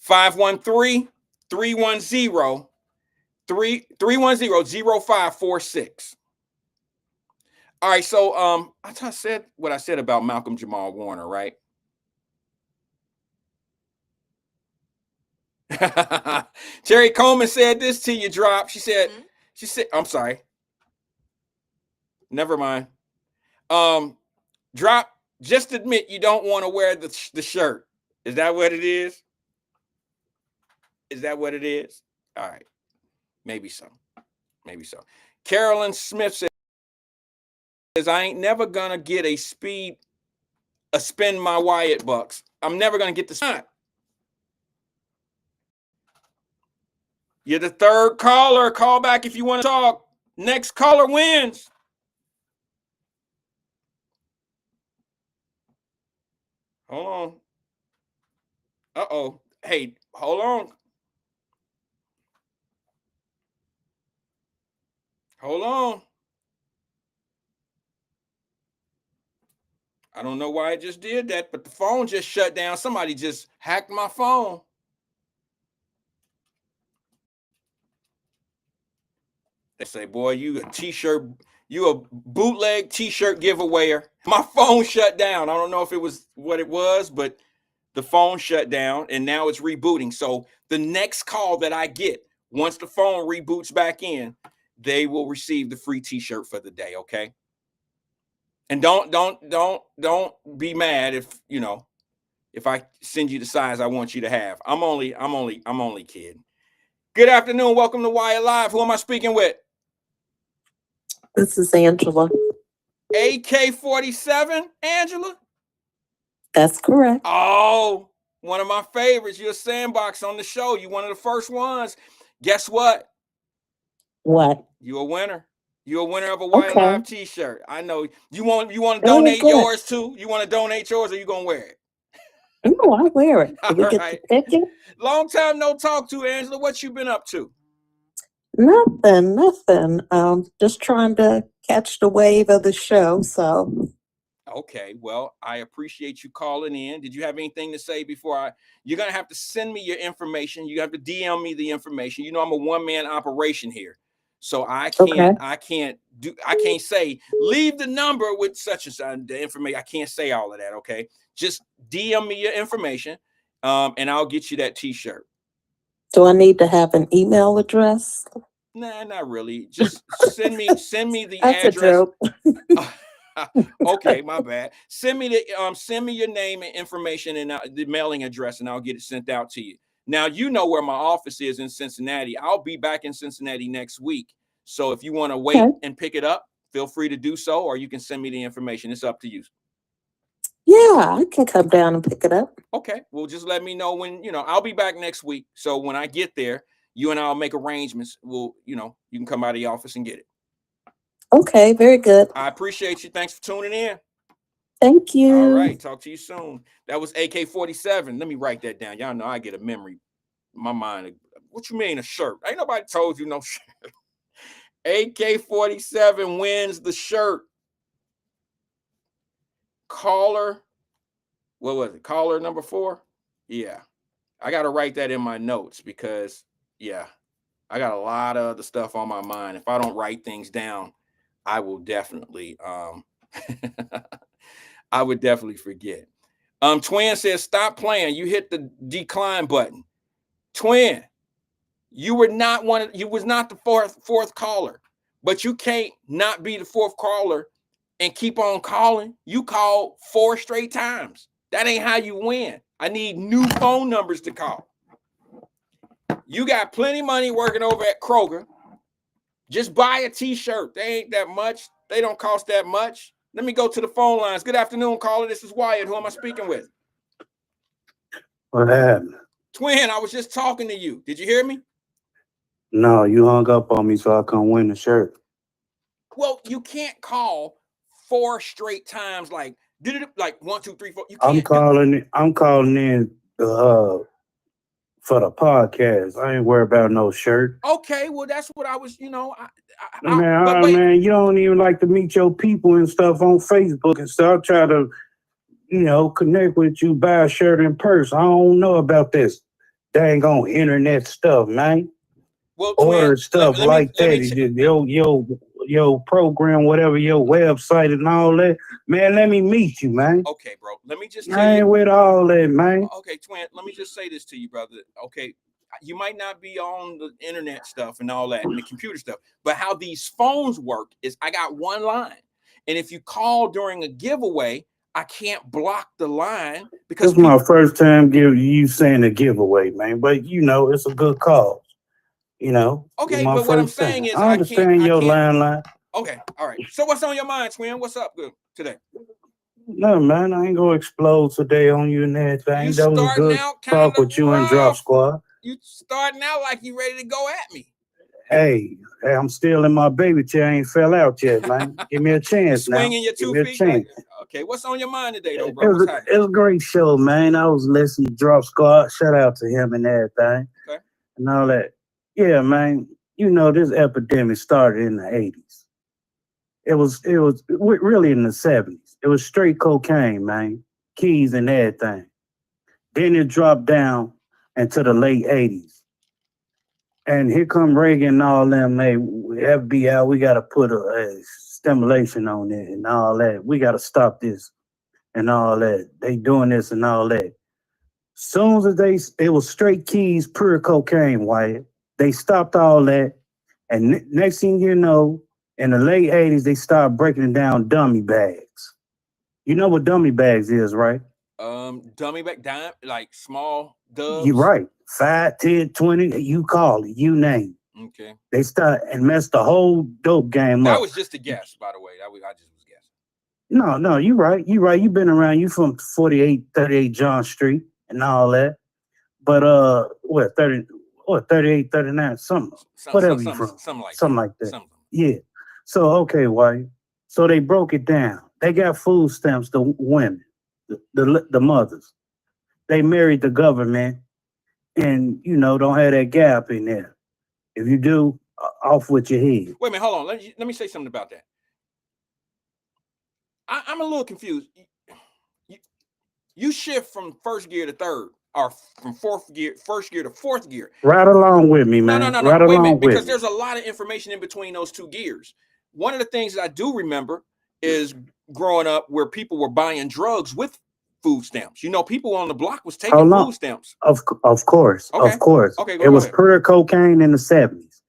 Speaker 3: 513-310-0546. All right, so I said what I said about Malcolm Jamal Warner, right? Jerry Coleman said this to you, Drop. She said, I'm sorry. Never mind. Drop, just admit you don't want to wear the shirt. Is that what it is? Is that what it is? All right. Maybe so. Maybe so. Carolyn Smith says, I ain't never gonna get a spend my Wyatt bucks. I'm never gonna get the sign. You're the third caller. Call back if you want to talk. Next caller wins. Hold on. Uh-oh. Hey, hold on. Hold on. I don't know why I just did that, but the phone just shut down. Somebody just hacked my phone. They say, boy, you a bootleg T-shirt giveawayer. My phone shut down. I don't know if it was what it was, but the phone shut down and now it's rebooting. So the next call that I get, once the phone reboots back in, they will receive the free T-shirt for the day, okay? And don't be mad if I send you the size I want you to have. I'm only kidding. Good afternoon. Welcome to Wyatt Live. Who am I speaking with?
Speaker 6: This is Angela.
Speaker 3: AK-47, Angela?
Speaker 6: That's correct.
Speaker 3: Oh, one of my favorites. You're a sandbox on the show. You're one of the first ones. Guess what?
Speaker 6: What?
Speaker 3: You're a winner. You're a winner of a Wyatt Live T-shirt. I know. You want to donate yours too? You want to donate yours, or you gonna wear it?
Speaker 6: No, I wear it.
Speaker 3: All
Speaker 6: we get
Speaker 3: right.
Speaker 6: to pick it?
Speaker 3: Long time no talk to, Angela. What you been up to?
Speaker 6: Nothing. Just trying to catch the wave of the show. So.
Speaker 3: Okay, well, I appreciate you calling in. Did you have anything to say before you're gonna have to send me your information. You have to DM me the information. You know, I'm a one-man operation here. So I can't say leave the number with such and such the information. I can't say all of that. Okay, just DM me your information, and I'll get you that T-shirt.
Speaker 6: Do I need to have an email address?
Speaker 3: Nah, not really. Just send me the
Speaker 6: That's
Speaker 3: address.
Speaker 6: A joke.
Speaker 3: Okay, my bad. Send me your name and information and the mailing address, and I'll get it sent out to you. Now, you know where my office is in Cincinnati. I'll be back in Cincinnati next week. So if you want to wait and pick it up, feel free to do so, or you can send me the information. It's up to you.
Speaker 6: Yeah, I can come down and pick it up.
Speaker 3: Okay. Well, just let me know when, I'll be back next week. So when I get there, you and I'll make arrangements. You can come out of the office and get it.
Speaker 6: Okay, very good.
Speaker 3: I appreciate you. Thanks for tuning in.
Speaker 6: Thank you.
Speaker 3: All right. Talk to you soon. That was AK-47. Let me write that down. Y'all know I get a memory. My mind. What you mean a shirt? Ain't nobody told you no shirt. AK-47 wins the shirt. Caller. what was it? Caller number 4? Yeah. I got to write that in my notes because, yeah, I got a lot of other stuff on my mind. If I don't write things down, I will definitely, I would definitely forget. Twin says, stop playing. You hit the decline button. Twin, you were not you was not the fourth caller, but you can't not be the fourth caller and keep on calling. You called 4 straight times. That ain't how you win. I need new phone numbers to call. You got plenty of money working over at Kroger. Just buy a t-shirt. They ain't that much. They don't cost that much. Let me go to the phone lines. Good afternoon, caller. This is Wyatt. Who am I speaking with?
Speaker 7: What happened?
Speaker 3: Twin, I was just talking to you. Did you hear me?
Speaker 7: No, you hung up on me so I couldn't win the shirt.
Speaker 3: Well, you can't call 4 straight times like 1, 2, 3, 4. You can't.
Speaker 7: I'm calling in for the podcast. I ain't worried about no shirt.
Speaker 3: Okay, well, that's what I was,
Speaker 7: Man, you don't even like to meet your people and stuff on Facebook and stuff. Try to, connect with you, buy a shirt in person. I don't know about this dang on internet stuff, man.
Speaker 3: Well,
Speaker 7: order stuff like that. Your program, whatever, your website and all that. Man, let me meet you, man.
Speaker 3: Okay, bro. Let me just tell
Speaker 7: I ain't with all that, man.
Speaker 3: Okay, Twin, let me just say this to you, brother. Okay, you might not be on the internet stuff and all that and the computer stuff, but how these phones work is I got one line. And if you call during a giveaway, I can't block the line because
Speaker 7: it's my first time you saying a giveaway, man. But it's a good cause.
Speaker 3: Okay, but what I'm saying is
Speaker 7: I understand your landline.
Speaker 3: Okay, all right. So what's on your mind, Twin? What's up today?
Speaker 7: No, man, I ain't gonna explode today on you and everything. That was good talk with you and Drop Squad.
Speaker 3: You starting out like you ready to go at me.
Speaker 7: Hey, I'm still in my baby chair. I ain't fell out yet, man. Give me a chance now.
Speaker 3: Swinging your 2 feet. Like, okay, what's on your mind today, though, bro?
Speaker 7: It was a great show, man. I was listening to Drop Squad. Shout out to him and everything.
Speaker 3: Okay.
Speaker 7: And all that. Yeah, man. This epidemic started in the 80s. It was really in the 70s. It was straight cocaine, man. Keys and everything. Then it dropped down into the late 80s. And here come Reagan and all them, hey, FBI, we got to put a stimulation on it and all that. We got to stop this and all that. They doing this and all that. Soon as it was straight keys, pure cocaine, Wyatt. They stopped all that. And next thing you know, in the late 80s, they started breaking down dummy bags. You know what dummy bags is, right?
Speaker 3: Dummy bag, like small dubs.
Speaker 7: You're right. 5, 10, 20, you call it, you name it.
Speaker 3: Okay.
Speaker 7: They start and mess the whole dope game up.
Speaker 3: That was just a guess, by the way. I just was guessing.
Speaker 7: No, you're right. You're right. You've been around. You from 38 John Street and all that. But 38, 39, something. Whatever you from. Something like that. Yeah. So okay, White. So they broke it down. They got food stamps, the women, the mothers. They married the government and don't have that gap in there. If you do, off with your head.
Speaker 3: Wait a minute, hold on. Let me say something about that. I'm a little confused. You shift from first gear to third, or from first gear to fourth gear.
Speaker 7: Right along with me, man.
Speaker 3: No.
Speaker 7: Right
Speaker 3: Wait a
Speaker 7: along
Speaker 3: minute,
Speaker 7: with
Speaker 3: because
Speaker 7: me.
Speaker 3: there's a lot of information in between those 2 gears. One of the things that I do remember is growing up where people were buying drugs with food stamps. People on the block was taking food stamps.
Speaker 7: Of course.
Speaker 3: Okay.
Speaker 7: Of course.
Speaker 3: Okay,
Speaker 7: it was pure cocaine in the 70s.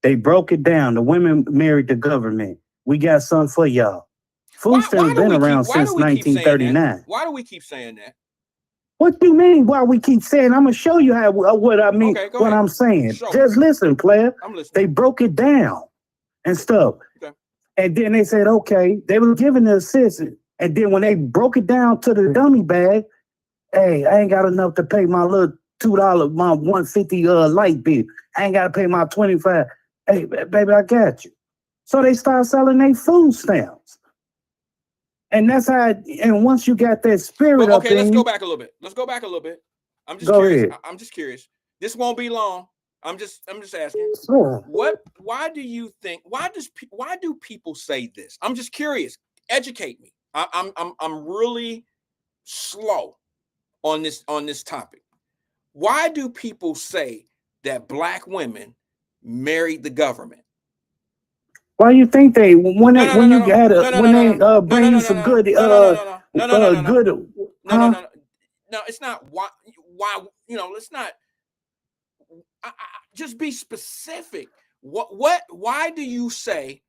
Speaker 7: They broke it down. The women married the government. We got something for y'all. Food stamps been around since 1939.
Speaker 3: Why do we keep saying that?
Speaker 7: What do you mean? Why we keep saying? I'm gonna show you what I mean.
Speaker 3: Okay,
Speaker 7: what
Speaker 3: ahead.
Speaker 7: I'm saying.
Speaker 3: Show
Speaker 7: Just listen, player.
Speaker 3: I'm listening.
Speaker 7: They broke it down and stuff.
Speaker 3: Okay.
Speaker 7: And then they said, okay, they were giving the assistance. And then when they broke it down to the dummy bag, hey, I ain't got enough to pay my little $2, my $150 light bill. I ain't got to pay my $25. Hey, baby, I got you. So they start selling their food stamps. And that's how, and once you got that spirit up in
Speaker 3: let's go back a little bit. I'm just curious.
Speaker 7: Ahead.
Speaker 3: I'm just curious. This won't be long. I'm just asking.
Speaker 7: Sure.
Speaker 3: Why do you think? Why do people say this? I'm just curious. Educate me. I'm really slow on this topic. Why do people say that black women married the government?
Speaker 7: Why you think they when they when you got when they bring you some good
Speaker 3: no,
Speaker 7: good
Speaker 3: no, it's not why let's not just be specific. Why do you say,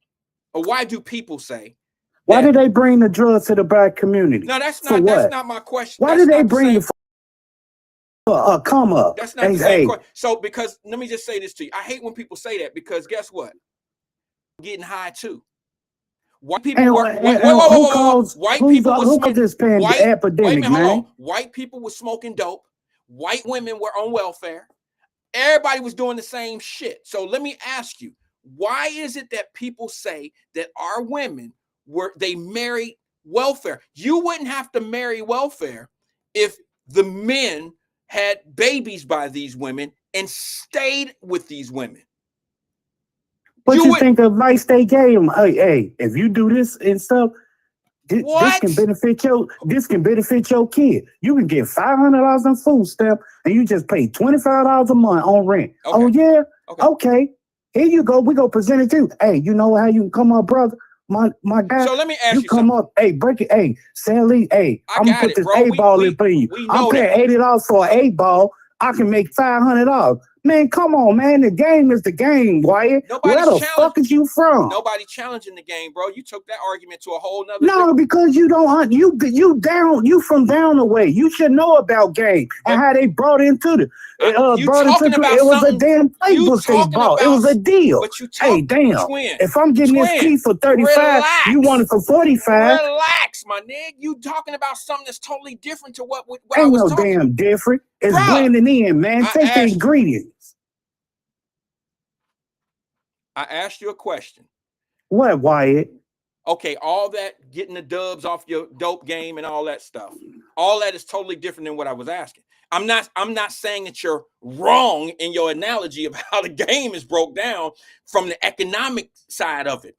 Speaker 3: or why do people say,
Speaker 7: why did they bring the drugs to the black community?
Speaker 3: No, that's not my question.
Speaker 7: Why did they bring the come up?
Speaker 3: That's not the same question. So, because let me just say this to you. I hate when people say that, because guess what? Getting high too. White people were white people were smoking this epidemic, man. White people were smoking dope. White women were on welfare. Everybody was doing the same shit. So let me ask you, why is it that people say that our women they married welfare? You wouldn't have to marry welfare if the men had babies by these women and stayed with these women.
Speaker 7: But you think the advice they gave them, hey, if you do this and stuff, this can benefit your kid. You can get $500 in food stamp and you just pay $25 a month on rent. Okay. Oh yeah? Okay. Here you go. We go present it to you. Hey, you know how you can come up, brother? My guy.
Speaker 3: So let me ask you
Speaker 7: come
Speaker 3: something.
Speaker 7: up, hey, break it, hey, Sally, hey, I'm gonna put this A-ball in for you. I'm paying $80 for an A-ball. I can make $500. Man, come on, man. The game is the game, Wyatt. Where the fuck is you from?
Speaker 3: Nobody challenging the game, bro. You took that argument to a whole nother.
Speaker 7: No, because you don't. You from down the way. You should know about game and how they brought into the. It was a damn playbook they bought. It was a deal.
Speaker 3: But you
Speaker 7: hey, damn. If I'm getting this key for 35, you want it for 45.
Speaker 3: Relax, my nigga. You talking about something that's totally different to what I was talking.
Speaker 7: Ain't no damn different. It's blending in, man. Take the ingredients.
Speaker 3: I asked you a question.
Speaker 7: What, Wyatt?
Speaker 3: Okay, all that getting the dubs off your dope game and all that stuff. All that is totally different than what I was asking. I'm not saying that you're wrong in your analogy of how the game is broke down from the economic side of it.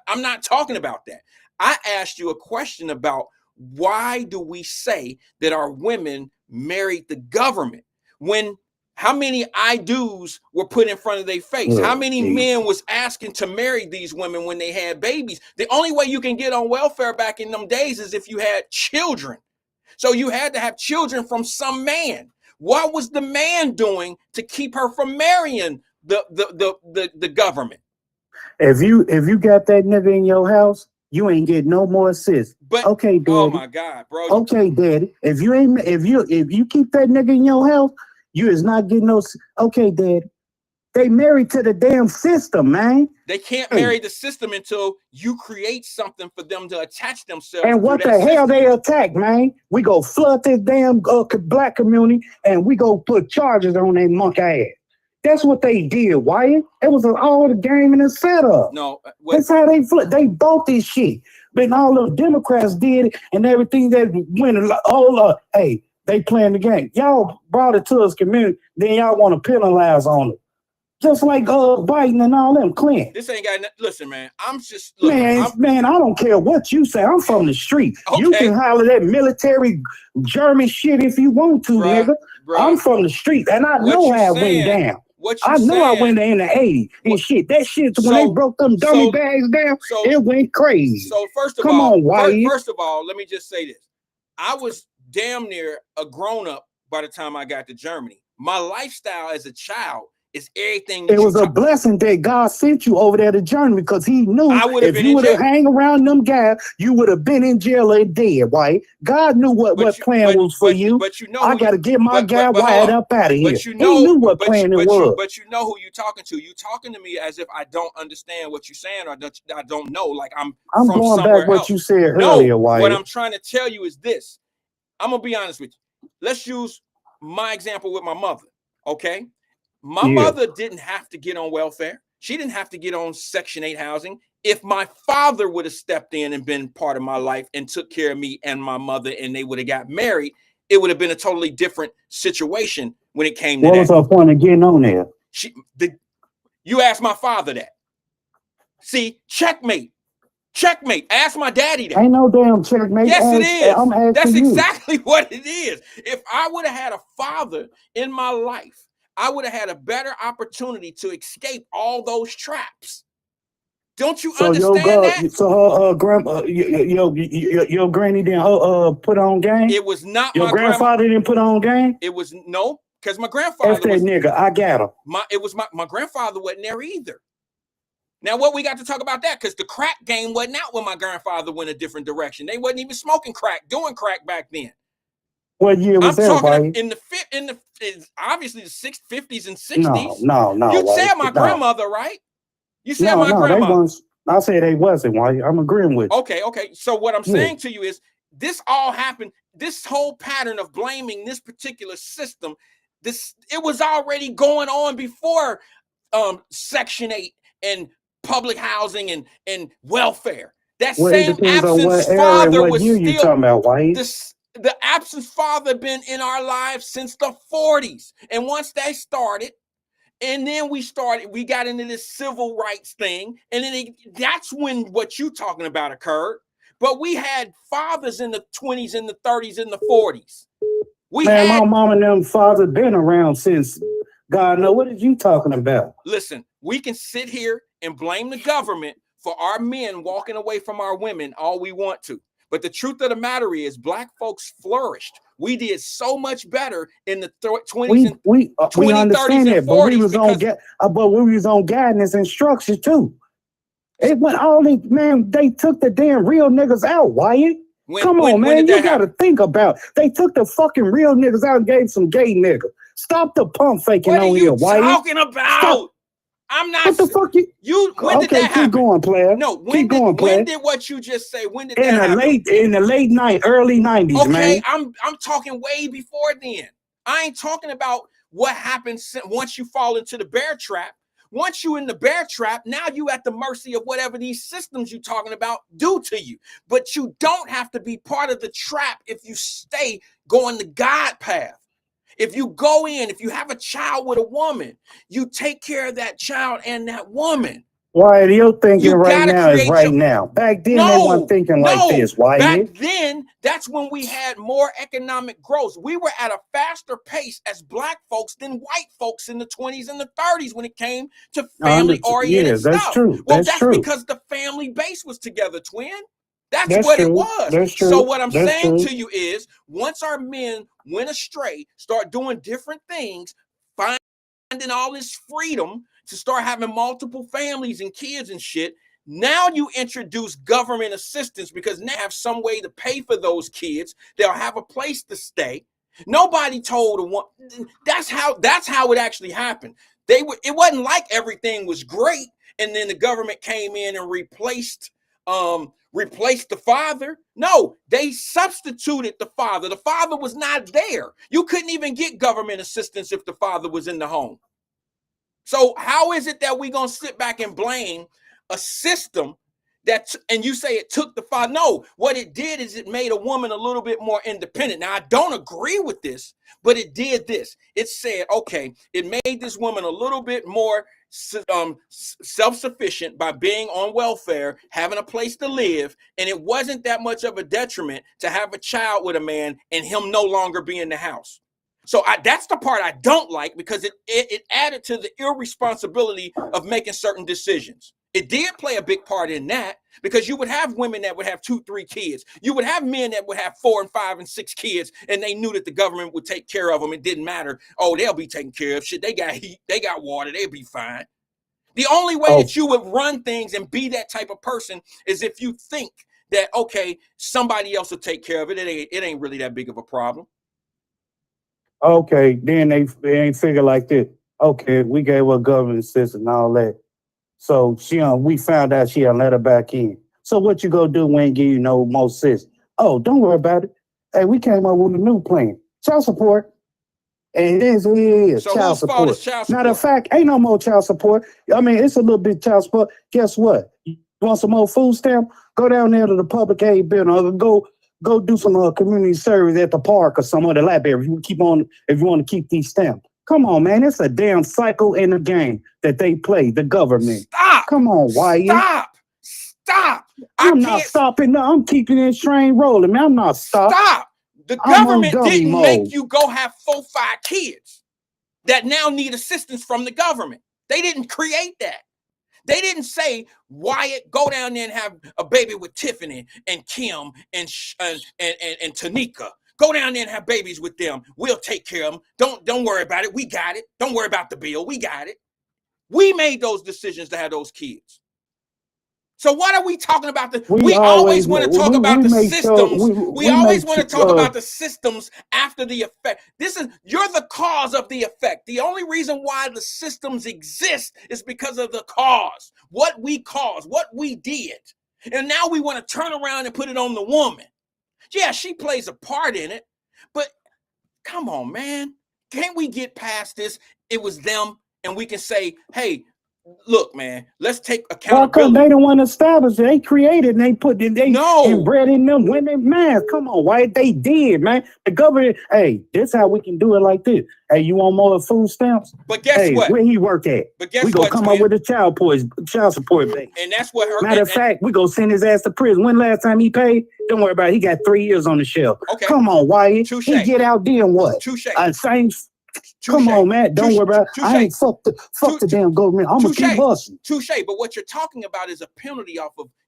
Speaker 3: I'm not talking about that. I asked you a question about why do we say that our women married the government when how many I do's were put in front of their face? How many men was asking to marry these women when they had babies? The only way you can get on welfare back in them days is if you had children. So you had to have children from some man. What was the man doing to keep her from marrying the government?
Speaker 7: If you got that nigga in your house, you ain't get no more assists.
Speaker 3: But
Speaker 7: okay, daddy.
Speaker 3: Oh my God, bro.
Speaker 7: Okay, daddy. If you keep that nigga in your house, you is not getting no. Okay, daddy. They married to the damn system, man.
Speaker 3: They can't marry the system until you create something for them to attach themselves.
Speaker 7: And what the hell they attack, man? We go flood this damn black community and we go put charges on their monkey ass. That's what they did, Wyatt. It was all the game and the setup.
Speaker 3: No,
Speaker 7: that's how they flipped. They bought this shit. But all the Democrats did it and everything that went all hey, they playing the game. Y'all brought it to us community, then y'all want to penalize on it. Just like Biden and all them, Clinton.
Speaker 3: This ain't got listen, man. I'm just
Speaker 7: man, I don't care what you say. I'm from the street. Okay. You can holler that military German shit if you want to, nigga. I'm from the street and I know how it went down. I know I went there in the 80s and shit. That shit when they broke them dummy bags down, it went crazy.
Speaker 3: So first of all, let me just say this. I was damn near a grown-up by the time I got to Germany. My lifestyle as a child is everything.
Speaker 7: It was a blessing that God sent you over there to Germany because he knew if you would have hang around them guys, you would have been in jail or dead, right? God knew what plan was for you.
Speaker 3: But you know,
Speaker 7: I got to get my guy Wyatt up out of here. He knew what plan it was.
Speaker 3: But you know who you talking to. You talking to me as if I don't understand what you're saying or I don't know. Like I'm from
Speaker 7: going
Speaker 3: somewhere
Speaker 7: back what
Speaker 3: else.
Speaker 7: you said earlier, Wyatt.
Speaker 3: What I'm trying to tell you is this. I'm gonna be honest with you. Let's use my example with my mother. Okay. My mother didn't have to get on welfare. She didn't have to get on Section 8 housing. If my father would have stepped in and been part of my life and took care of me and my mother and they would have got married, it would have been a totally different situation when it came to that.
Speaker 7: What was her point of getting on there?
Speaker 3: You asked my father that. See, checkmate. Checkmate. Ask my daddy that.
Speaker 7: Ain't no damn checkmate.
Speaker 3: Yes, it is.
Speaker 7: I'm asking
Speaker 3: That's
Speaker 7: you.
Speaker 3: exactly what it is. If I would have had a father in my life, I would have had a better opportunity to escape all those traps. Don't you
Speaker 7: So
Speaker 3: understand that?
Speaker 7: So her grandma, your granny didn't put on game.
Speaker 3: It was not
Speaker 7: Your
Speaker 3: my grandma.
Speaker 7: grandfather didn't put on game.
Speaker 3: It was no, because my
Speaker 7: F
Speaker 3: grandfather
Speaker 7: that
Speaker 3: was
Speaker 7: nigga. I got him.
Speaker 3: my grandfather wasn't there either. Now, what we got to talk about that? Because the crack game wasn't out when my grandfather went a different direction. They wasn't even smoking crack, doing crack back then.
Speaker 7: What year was
Speaker 3: I'm
Speaker 7: that,
Speaker 3: talking
Speaker 7: Wyatt?
Speaker 3: in the obviously the 50s and 60s.
Speaker 7: No.
Speaker 3: You
Speaker 7: Wyatt.
Speaker 3: said my
Speaker 7: No.
Speaker 3: grandmother, right? You said
Speaker 7: No,
Speaker 3: my
Speaker 7: they
Speaker 3: grandmother.
Speaker 7: weren't. I said they wasn't. Wyatt. I'm agreeing with you.
Speaker 3: Okay. So what I'm
Speaker 7: Yeah.
Speaker 3: saying to you is this all happened. This whole pattern of blaming this particular system, it was already going on before Section 8 and public housing and welfare. That
Speaker 7: Well, it
Speaker 3: same
Speaker 7: depends on what
Speaker 3: absence
Speaker 7: era and
Speaker 3: father
Speaker 7: what
Speaker 3: was
Speaker 7: year you
Speaker 3: still
Speaker 7: talking about, Wyatt.
Speaker 3: the absence father been in our lives since the 40s. And once they started, and then we got into this civil rights thing, and then that's when what you talking about occurred. But we had fathers in the 20s and the 30s and the 40s.
Speaker 7: Man, my mom and them father been around since God know. What are you talking about?
Speaker 3: Listen, we can sit here and blame the government for our men walking away from our women all we want to. But the truth of the matter is, black folks flourished. We did so much better in the 20s and
Speaker 7: we
Speaker 3: 20s,
Speaker 7: understand
Speaker 3: 30s,
Speaker 7: that,
Speaker 3: and
Speaker 7: but we
Speaker 3: 40s
Speaker 7: was but we was on guidance and structure too. It went all these, man. They took the damn real niggas out, Wyatt. Come on, man. You got to think about. They took the fucking real niggas out and gave some gay nigga. Stop the pump faking
Speaker 3: What are
Speaker 7: on
Speaker 3: you
Speaker 7: here, Wyatt.
Speaker 3: talking about?
Speaker 7: Stop.
Speaker 3: I'm not.
Speaker 7: What the fuck you?
Speaker 3: When did that happen?
Speaker 7: Keep going, player.
Speaker 3: No,
Speaker 7: Keep going, player.
Speaker 3: when did what you just say? When did
Speaker 7: In
Speaker 3: that happen?
Speaker 7: In the late early 90s,
Speaker 3: Okay,
Speaker 7: man.
Speaker 3: I'm talking way before then. I ain't talking about what happens once you fall into the bear trap. Once you in the bear trap, now you at the mercy of whatever these systems you talking about do to you. But you don't have to be part of the trap if you stay going the God path. If you go in, if you have a child with a woman, you take care of that child and that woman.
Speaker 7: Why you're thinking
Speaker 3: You
Speaker 7: right
Speaker 3: gotta
Speaker 7: now is
Speaker 3: create
Speaker 7: right now. Back then they weren't thinking like this. Why?
Speaker 3: Back then, that's when we had more economic growth. We were at a faster pace as black folks than white folks in the 20s and the 30s when it came to family-oriented stuff.
Speaker 7: That's true.
Speaker 3: Well,
Speaker 7: that's
Speaker 3: that's
Speaker 7: true.
Speaker 3: because the family base was together, twin. That's
Speaker 7: That's
Speaker 3: what it
Speaker 7: true.
Speaker 3: was.
Speaker 7: That's true.
Speaker 3: So what I'm
Speaker 7: That's
Speaker 3: saying
Speaker 7: true.
Speaker 3: to you is, once our men went astray, start doing different things, finding all this freedom to start having multiple families and kids and shit, now you introduce government assistance because now they have some way to pay for those kids. They'll have a place to stay. Nobody told them what. That's how it actually happened. It wasn't like everything was great, and then the government came in and replaced the father. No, they substituted the father. The father was not there. You couldn't even get government assistance if the father was in the home. So how is it that we're going to sit back and blame a system and you say it took the father? No, what it did is it made a woman a little bit more independent. Now, I don't agree with this, but it did this. It said, okay, it made this woman a little bit more self-sufficient by being on welfare, having a place to live, and it wasn't that much of a detriment to have a child with a man and him no longer be in the house. So that's the part I don't like, because it added to the irresponsibility of making certain decisions. It did play a big part in that, because you would have women that would have 2, 3 kids. You would have men that would have 4 and 5 and 6 kids, and they knew that the government would take care of them. It didn't matter. Oh, they'll be taken care of. Shit, they got heat, they got water, they'll be fine. The only way that you would run things and be that type of person is if you think that, okay, somebody else will take care of it. It ain't really that big of a problem.
Speaker 7: Okay, then they ain't figure like this. Okay, we gave her government assistance and all that. So we found out she let her back in. So what you gonna do when we give you no more assistance? Oh, don't worry about it. Hey, we came up with a new plan. Child support. And it is what it is.
Speaker 3: So
Speaker 7: child
Speaker 3: whose fault is
Speaker 7: support.
Speaker 3: child support?
Speaker 7: Matter of fact, ain't no more child support. I mean, it's a little bit child support. Guess what? You want some more food stamp? Go down there to the public aid building, or go do some community service at the park or some other library. If you want to keep these stamps. Come on, man. It's a damn cycle in the game that they play, the government.
Speaker 3: Stop.
Speaker 7: Come on, Wyatt.
Speaker 3: Stop.
Speaker 7: I'm not stopping. No, I'm keeping this train rolling, man. I'm not stopping.
Speaker 3: Stop. The
Speaker 7: I'm on
Speaker 3: government
Speaker 7: dummy
Speaker 3: didn't
Speaker 7: mode.
Speaker 3: make you go have 4, 5 kids that now need assistance from the government. They didn't create that. They didn't say, Wyatt, go down there and have a baby with Tiffany and Kim and Tanika. Go down there and have babies with them. We'll take care of them. Don't worry about it. We got it. Don't worry about the bill. We got it. We made those decisions to have those kids. So what are we talking about? We always want to talk about the systems. We always want to talk about the systems after the effect. You're the cause of the effect. The only reason why the systems exist is because of the cause. What we caused, what we did. And now we want to turn around and put it on the woman. Yeah, she plays a part in it, but come on, man. Can't we get past this? It was them, and we can say, hey, look, man, let's take accountability.
Speaker 7: Well, they don't want to establish it. They created and they put it, inbred in them women. Man, come on, why they did, man? The government, hey, this how we can do it like this. Hey, you want more food stamps?
Speaker 3: But guess what?
Speaker 7: Where he work at?
Speaker 3: But guess
Speaker 7: we
Speaker 3: what?
Speaker 7: We gonna come up with a child support base.
Speaker 3: And that's what her.
Speaker 7: Matter of fact, we gonna send his ass to prison. When last time he paid? Don't worry about it. He got 3 years on the shelf.
Speaker 3: Okay.
Speaker 7: Come on, Wyatt.
Speaker 3: Touche.
Speaker 7: He get out then what?
Speaker 3: Touche.
Speaker 7: Same. Come on, man. Don't worry about it. I ain't fuck the damn government. I'm gonna keep hustling.
Speaker 3: Touche. But what you're talking about is a penalty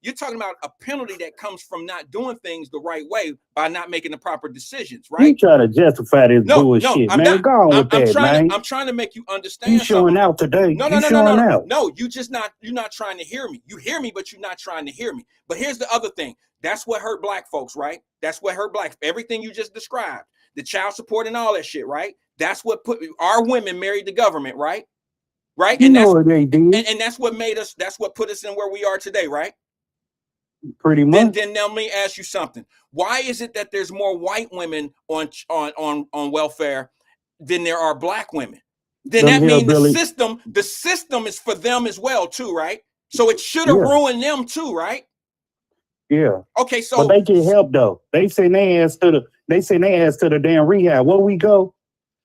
Speaker 3: you're talking about a penalty that comes from not doing things the right way by not making the proper decisions, right?
Speaker 7: You try to justify this bullshit, man.
Speaker 3: Not.
Speaker 7: Go on with that, man.
Speaker 3: I'm trying to make you understand.
Speaker 7: You showing out today.
Speaker 3: No. You're not trying to hear me. You hear me, but you're not trying to hear me. But here's the other thing. That's what hurt black folks, right? That's what hurt everything you just described. The child support and all that shit, right? That's what put our women married the government, right? Right?
Speaker 7: And that's what they did.
Speaker 3: And that's what that's what put us in where we are today, right?
Speaker 7: Pretty much.
Speaker 3: Then let me ask you something. Why is it that there's more white women on welfare than there are black women? Then that means the system is for them as well, too, right? So it should have ruined them too, right?
Speaker 7: Yeah.
Speaker 3: Okay, so
Speaker 7: but they get help though. They send their ass to the damn rehab. Where we go?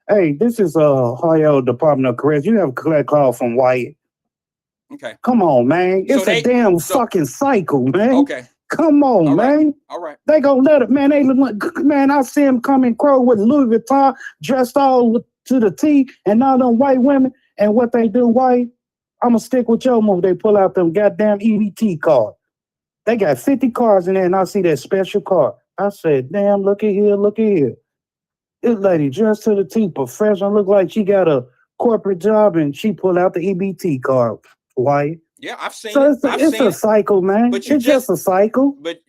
Speaker 7: Hey, this is Ohio Department of Corrections. You have a collect call from Wyatt.
Speaker 3: Okay.
Speaker 7: Come on, man. It's a damn fucking cycle, man.
Speaker 3: Okay.
Speaker 7: Come on, man.
Speaker 3: All right.
Speaker 7: They gonna let it, man. Man, I see him come in Crow with Louis Vuitton, dressed all to the T, and all them white women. And what they do, white, I'm gonna stick with your move. They pull out them goddamn EBT cards. They got 50 cars in there, and I see that special car. I said, damn, look at here. This lady dressed to the T, professional, look like she got a corporate job, and she pulled out the EBT card. Why?
Speaker 3: Yeah, I've seen
Speaker 7: it.
Speaker 3: So
Speaker 7: it's a cycle, man. But it's just a cycle.
Speaker 3: But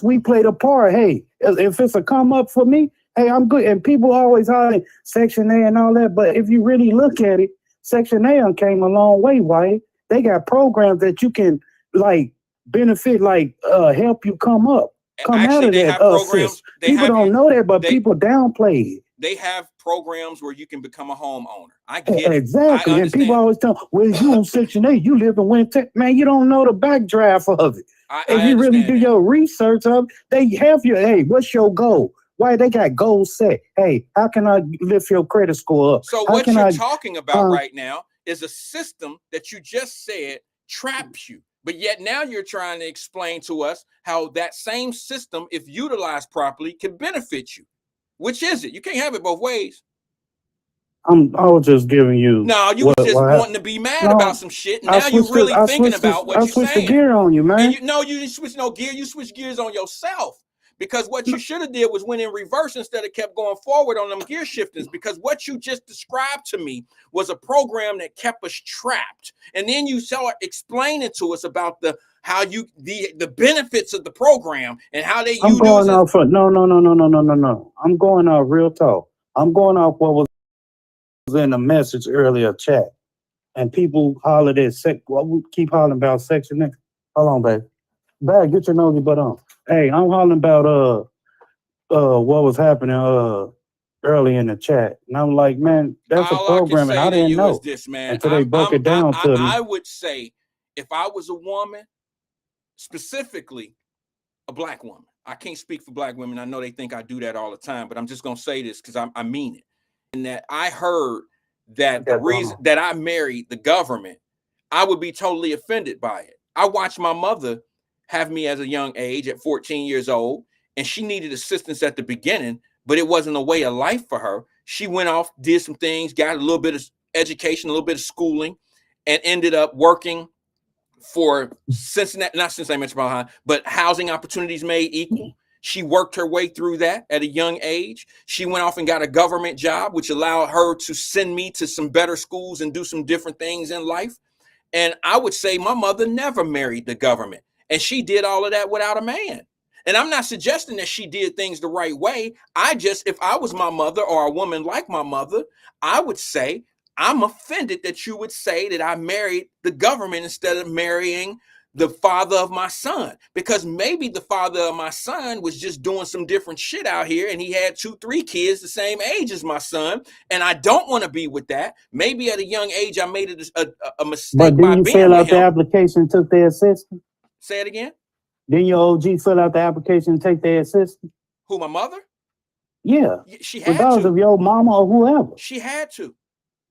Speaker 7: we played a part. Hey, if it's a come up for me, hey, I'm good. And people always holler Section A and all that. But if you really look at it, Section A came a long way, Wyatt. They got programs that you can benefit, help you come up. Out of that programs. People don't know that, but people downplay it.
Speaker 3: They have programs where you can become a homeowner. I get it.
Speaker 7: Exactly. And people always tell, well, you on Section 8, you live in Winter. Man, you don't know the backdraft of it. If you really do your research of it, they have you. Hey, what's your goal? Why they got goals set? Hey, how can I lift your credit score up?
Speaker 3: So what you're talking about right now is a system that you just said traps you. But yet now you're trying to explain to us how that same system, if utilized properly, can benefit you. Which is it? You can't have it both ways.
Speaker 7: I was just giving you.
Speaker 3: No, you was just wanting to be mad about some shit. And now you're really thinking about what you're saying.
Speaker 7: I switched the gear on you, man.
Speaker 3: And you didn't switch no gear. You switched gears on yourself. Because what you should have did was went in reverse instead of kept going forward on them gear shiftings. Because what you just described to me was a program that kept us trapped. And then you started explaining to us about the benefits of the program and how they
Speaker 7: I'm going off no. I'm going off real talk. I'm going off what was in the message earlier chat. And people hollered at we keep hollering about Section X. Hold on, babe. Bag, get your nosy butt on. Hey, I'm hollering about what was happening early in the chat. And I'm like, man, that's a program and I didn't know.
Speaker 3: This, man.
Speaker 7: Until they broke it down to me.
Speaker 3: I would say if I was a woman, specifically a black woman, I can't speak for black women. I know they think I do that all the time, but I'm just gonna say this because I mean it. And that I heard that the reason that I married the government, I would be totally offended by it. I watched my mother have me as a young age at 14 years old, and she needed assistance at the beginning, but it wasn't a way of life for her. She went off, did some things, got a little bit of education, a little bit of schooling, and ended up working for Cincinnati, not Cincinnati Metropolitan, but Housing Opportunities Made Equal. She worked her way through that at a young age. She went off and got a government job, which allowed her to send me to some better schools and do some different things in life. And I would say my mother never married the government, and she did all of that without a man. And I'm not suggesting that she did things the right way. If I was my mother or a woman like my mother, I would say, I'm offended that you would say that I married the government instead of marrying the father of my son, because maybe the father of my son was just doing some different shit out here and he had 2-3 kids the same age as my son, and I don't want to be with that. Maybe at a young age I made a mistake.
Speaker 7: But
Speaker 3: by
Speaker 7: didn't you
Speaker 3: being
Speaker 7: fill
Speaker 3: with
Speaker 7: out the
Speaker 3: him.
Speaker 7: application and took their assistant?
Speaker 3: Say it again.
Speaker 7: Didn't your OG fill out the application and take their assistant?
Speaker 3: Who, my mother?
Speaker 7: Yeah.
Speaker 3: She had
Speaker 7: Regardless
Speaker 3: to.
Speaker 7: of your mama or whoever.
Speaker 3: She had to.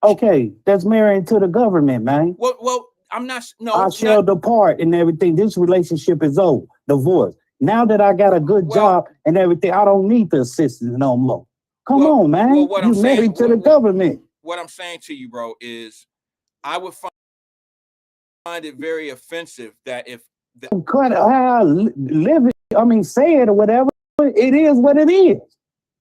Speaker 7: Okay, that's marrying to the government, man.
Speaker 3: Well, I'm not. No,
Speaker 7: I shall depart and everything. This relationship is over. Divorce. Now that I got a good job and everything, I don't need the assistance no more. Come on, man. You married to the government.
Speaker 3: What I'm saying to you, bro, is I would find it very offensive that if
Speaker 7: live it, I mean, say it or whatever. It is what it is.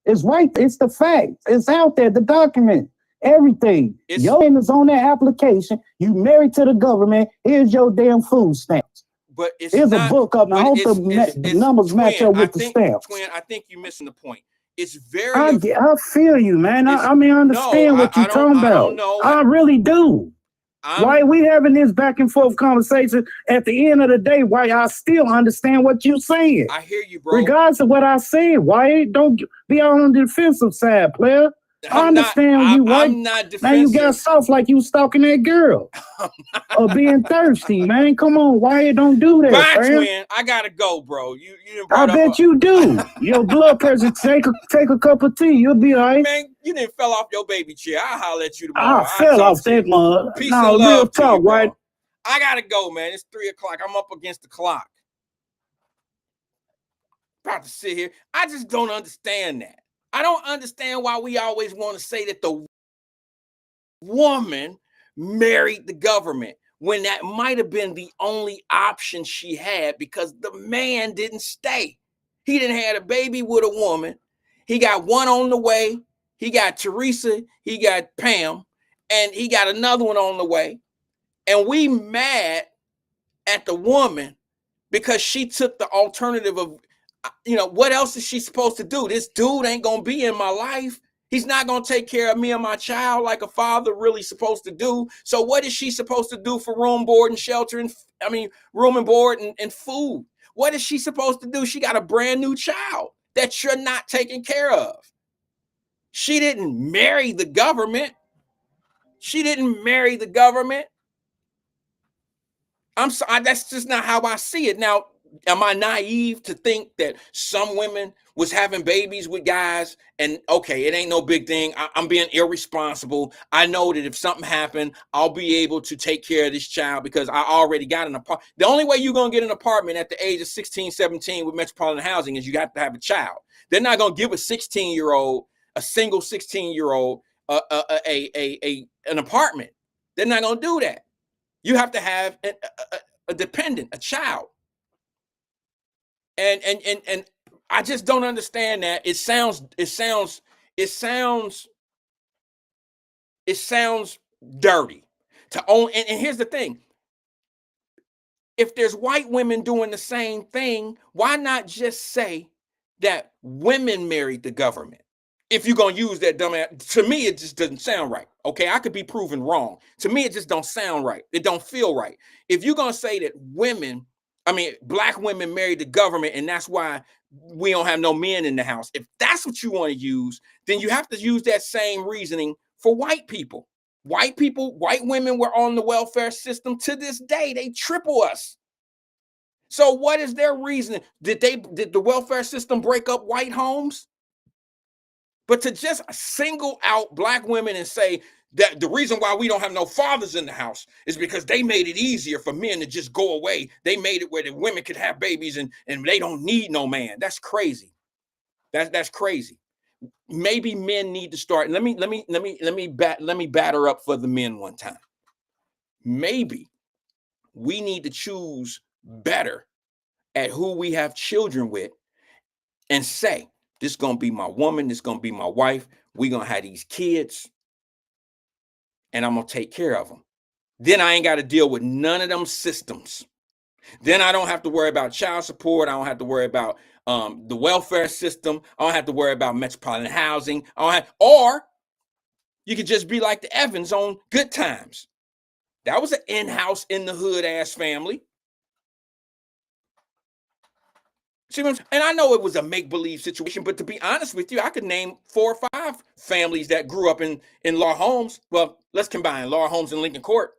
Speaker 7: It's right. It's the fact. It's out there. The document. Everything. Your name is on that application. You married to the government. Here's your damn food stamps.
Speaker 3: But it's
Speaker 7: Here's
Speaker 3: not,
Speaker 7: a book up. I hope the numbers match up with the stamps.
Speaker 3: Twin, I think you're missing the point. It's very.
Speaker 7: I feel you, man. I mean, I understand what you're talking about. I really do. Why we having this back and forth conversation? At the end of the day, why I still understand what you're saying.
Speaker 3: I hear you, bro.
Speaker 7: Regardless of what I said, why don't be on the defensive side, player? I understand you, right?
Speaker 3: I'm not defensive.
Speaker 7: Now you got soft like you stalking that girl. Or being thirsty, man. Come on, why don't do that,
Speaker 3: Bye,
Speaker 7: man?
Speaker 3: twin. I gotta go, bro. You
Speaker 7: I bet you do. Your blood pressure, take a cup of tea. You'll be all right.
Speaker 3: Man, you didn't fell off your baby chair. I'll holler at you tomorrow.
Speaker 7: I fell off that mug.
Speaker 3: Peace
Speaker 7: No,
Speaker 3: and love
Speaker 7: real
Speaker 3: to
Speaker 7: talk,
Speaker 3: you, bro.
Speaker 7: right?
Speaker 3: I gotta go, man. It's 3:00. I'm up against the clock. About to sit here. I just don't understand that. I don't understand why we always want to say that the woman married the government when that might have been the only option she had, because the man didn't stay. He didn't have a baby with a woman. He got one on the way. He got Teresa. He got Pam. And he got another one on the way. And we mad at the woman because she took the alternative of, what else is she supposed to do? This dude ain't going to be in my life. He's not going to take care of me and my child like a father really supposed to do. So what is she supposed to do for room, board, and shelter? Room and board and food. What is she supposed to do? She got a brand new child that you're not taking care of. She didn't marry the government. She didn't marry the government. I'm sorry, that's just not how I see it. Now, am I naive to think that some women was having babies with guys and okay, it ain't no big thing. I'm being irresponsible. I know that if something happened, I'll be able to take care of this child because I already got an apartment. The only way you're going to get an apartment at the age of 16, 17 with Metropolitan Housing is you have to have a child. They're not going to give a 16-year-old, a single 16-year-old, an apartment. They're not going to do that. You have to have a dependent, a child. And I just don't understand that. It sounds dirty to own. And here's the thing. If there's white women doing the same thing, why not just say that women married the government? If you're going to use that dumbass, to me, it just doesn't sound right. Okay, I could be proven wrong. To me, it just don't sound right. It don't feel right. If you're going to say that black women married the government and that's why we don't have no men in the house, if that's what you want to use, then you have to use that same reasoning for white people. White women were on the welfare system to this day. They triple us. So what is their reasoning? Did the welfare system break up white homes? But to just single out black women and say That the reason why we don't have no fathers in the house is because they made it easier for men to just go away. They made it where the women could have babies and they don't need no man. That's crazy. That's crazy. Maybe men need to start. Let me batter up for the men one time. Maybe we need to choose better at who we have children with and say, this is gonna be my woman, this is gonna be my wife. We're gonna have these kids, and I'm gonna take care of them. Then I ain't got to deal with none of them systems. Then I don't have to worry about child support. I don't have to worry about the welfare system. I don't have to worry about metropolitan housing. Or you could just be like the Evans on Good Times. That was an in-house, in the hood ass family. See what I'm saying? And I know it was a make-believe situation, but to be honest with you, I could name 4 or 5 families that grew up in law homes. Well, let's combine law homes and Lincoln Court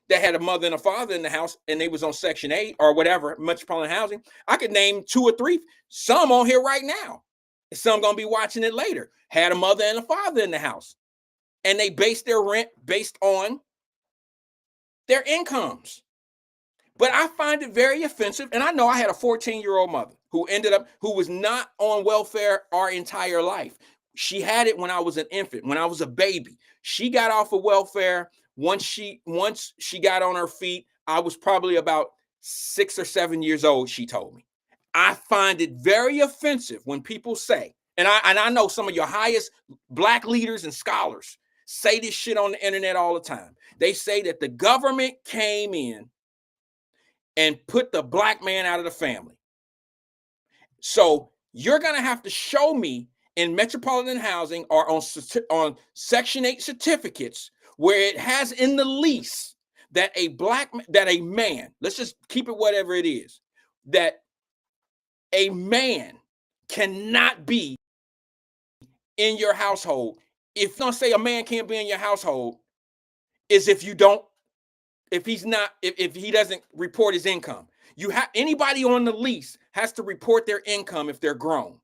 Speaker 3: that had a mother and a father in the house, and they was on Section 8 or whatever, metropolitan housing. I could name 2 or 3, some on here right now. Some gonna be watching it later. Had a mother and a father in the house, and they based their rent based on their incomes. But I find it very offensive. And I know I had a 14-year-old mother who was not on welfare our entire life. She had it when I was an infant, when I was a baby. She got off of welfare once she got on her feet. I was probably about 6 or 7 years old, she told me. I find it very offensive when people say, and I know some of your highest Black leaders and scholars say this shit on the internet all the time. They say that the government came in and put the Black man out of the family. So you're going to have to show me in metropolitan housing or on Section 8 certificates where it has in the lease that a man, let's just keep it whatever it is, that a man cannot be in your household. If you don't say a man can't be in your household, is if he doesn't report his income. Anybody on the lease has to report their income if they're grown.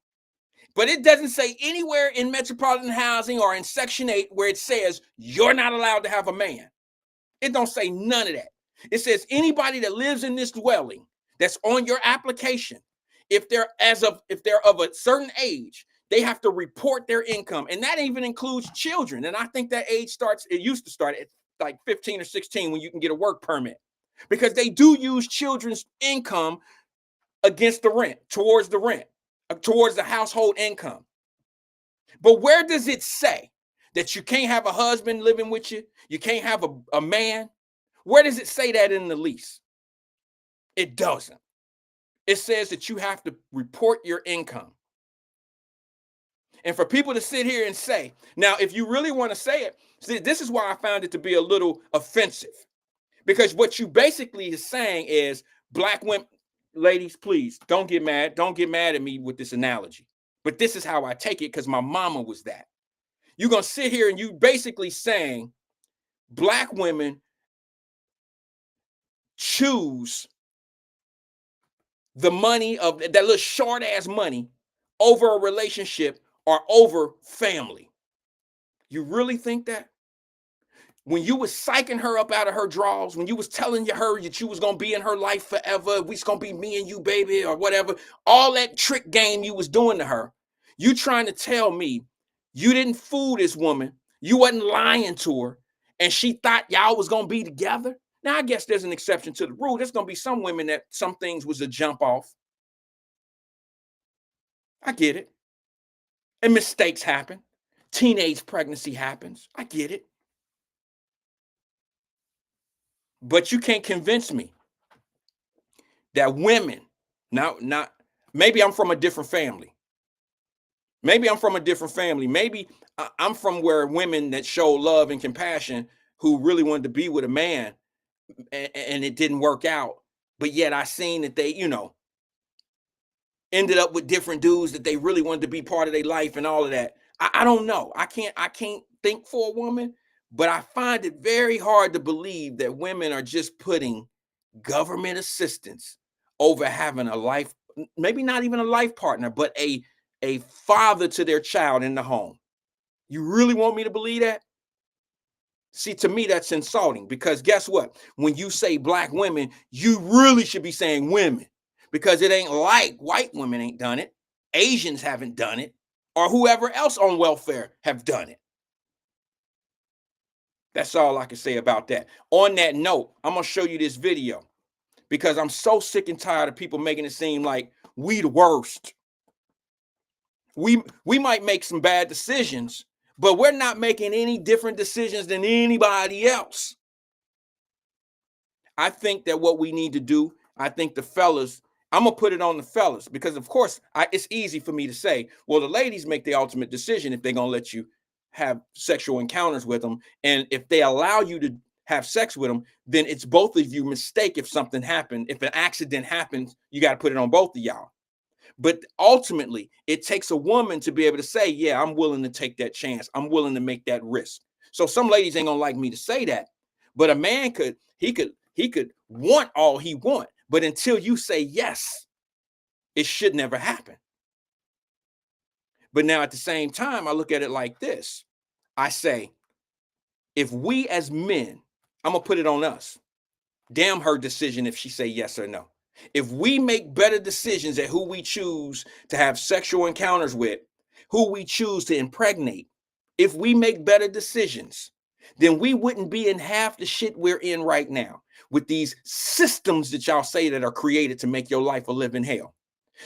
Speaker 3: But it doesn't say anywhere in metropolitan housing or in Section 8 where it says you're not allowed to have a man. It don't say none of that. It says anybody that lives in this dwelling that's on your application, if they're of a certain age, they have to report their income. And that even includes children. And I think that age used to start at like 15 or 16 when you can get a work permit, because they do use children's income against the rent, towards the household income. But where does it say that you can't have a husband living with you? You can't have a man? Where does it say that in the lease? It doesn't. It says that you have to report your income. And for people to sit here and say, now, if you really want to say it, see, this is why I found it to be a little offensive. Because what you basically is saying is, Black women, ladies, please don't get mad. Don't get mad at me with this analogy. But this is how I take it, because my mama was that. You're going to sit here and you basically saying Black women choose the money of that little short ass money over a relationship or over family. You really think that? When you was psyching her up out of her drawers, when you was telling her that you was going to be in her life forever, we's going to be me and you, baby, or whatever, all that trick game you was doing to her, you trying to tell me you didn't fool this woman, you wasn't lying to her, and she thought y'all was going to be together? Now, I guess there's an exception to the rule. There's going to be some women that some things was a jump off. I get it. And mistakes happen. Teenage pregnancy happens. I get it. But you can't convince me that women, not maybe I'm from a different family. Maybe I'm from a different family. Maybe I'm from where women that show love and compassion, who really wanted to be with a man, and it didn't work out. But yet I seen that they, ended up with different dudes that they really wanted to be part of their life and all of that. I don't know. I can't think for a woman, but I find it very hard to believe that women are just putting government assistance over having a life, maybe not even a life partner, but a father to their child in the home. You really want me to believe that? See, to me, that's insulting, because guess what? When you say black women, you really should be saying women, because it ain't like white women ain't done it, Asians haven't done it, or whoever else on welfare have done it. That's all I can say about that. On that note, I'm going to show you this video, because I'm so sick and tired of people making it seem like we the worst. We might make some bad decisions, but we're not making any different decisions than anybody else. I think that what we need to do, I think the fellas, I'm going to put it on the fellas, because of course it's easy for me to say, well, the ladies make the ultimate decision if they're going to let you have sexual encounters with them. And if they allow you to have sex with them, then it's both of you mistake if something happened. If an accident happens, you got to put it on both of y'all. But ultimately, it takes a woman to be able to say, yeah, I'm willing to take that chance. I'm willing to make that risk. So some ladies ain't gonna like me to say that, but a man could want all he want, but until you say yes, it should never happen. But now at the same time, I look at it like this. I say, if we as men, I'm gonna put it on us. Damn her decision if she say yes or no. If we make better decisions at who we choose to have sexual encounters with, who we choose to impregnate, if we make better decisions, then we wouldn't be in half the shit we're in right now with these systems that y'all say that are created to make your life a living hell.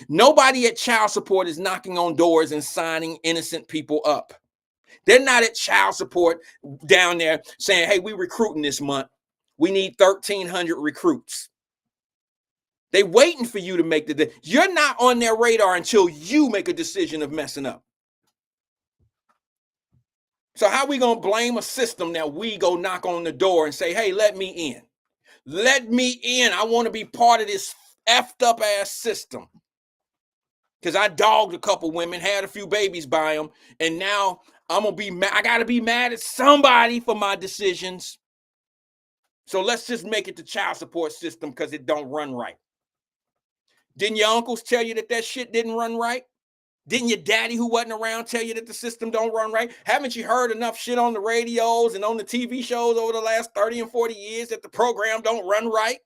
Speaker 3: Nobody at child support is knocking on doors and signing innocent people up. They're not at child support down there saying, hey, we recruiting this month. We need 1,300 recruits. They waiting for you to make the, you're not on their radar until you make a decision of messing up. So how we going to blame a system that we go knock on the door and say, hey, let me in. Let me in. I want to be part of this effed up ass system. Because I dogged a couple women, had a few babies by them, and now I'm going to be mad. I got to be mad at somebody for my decisions. So let's just make it the child support system because it don't run right. Didn't your uncles tell you that that shit didn't run right? Didn't your daddy who wasn't around tell you that the system don't run right? Haven't you heard enough shit on the radios and on the TV shows over the last 30 and 40 years that the program don't run right?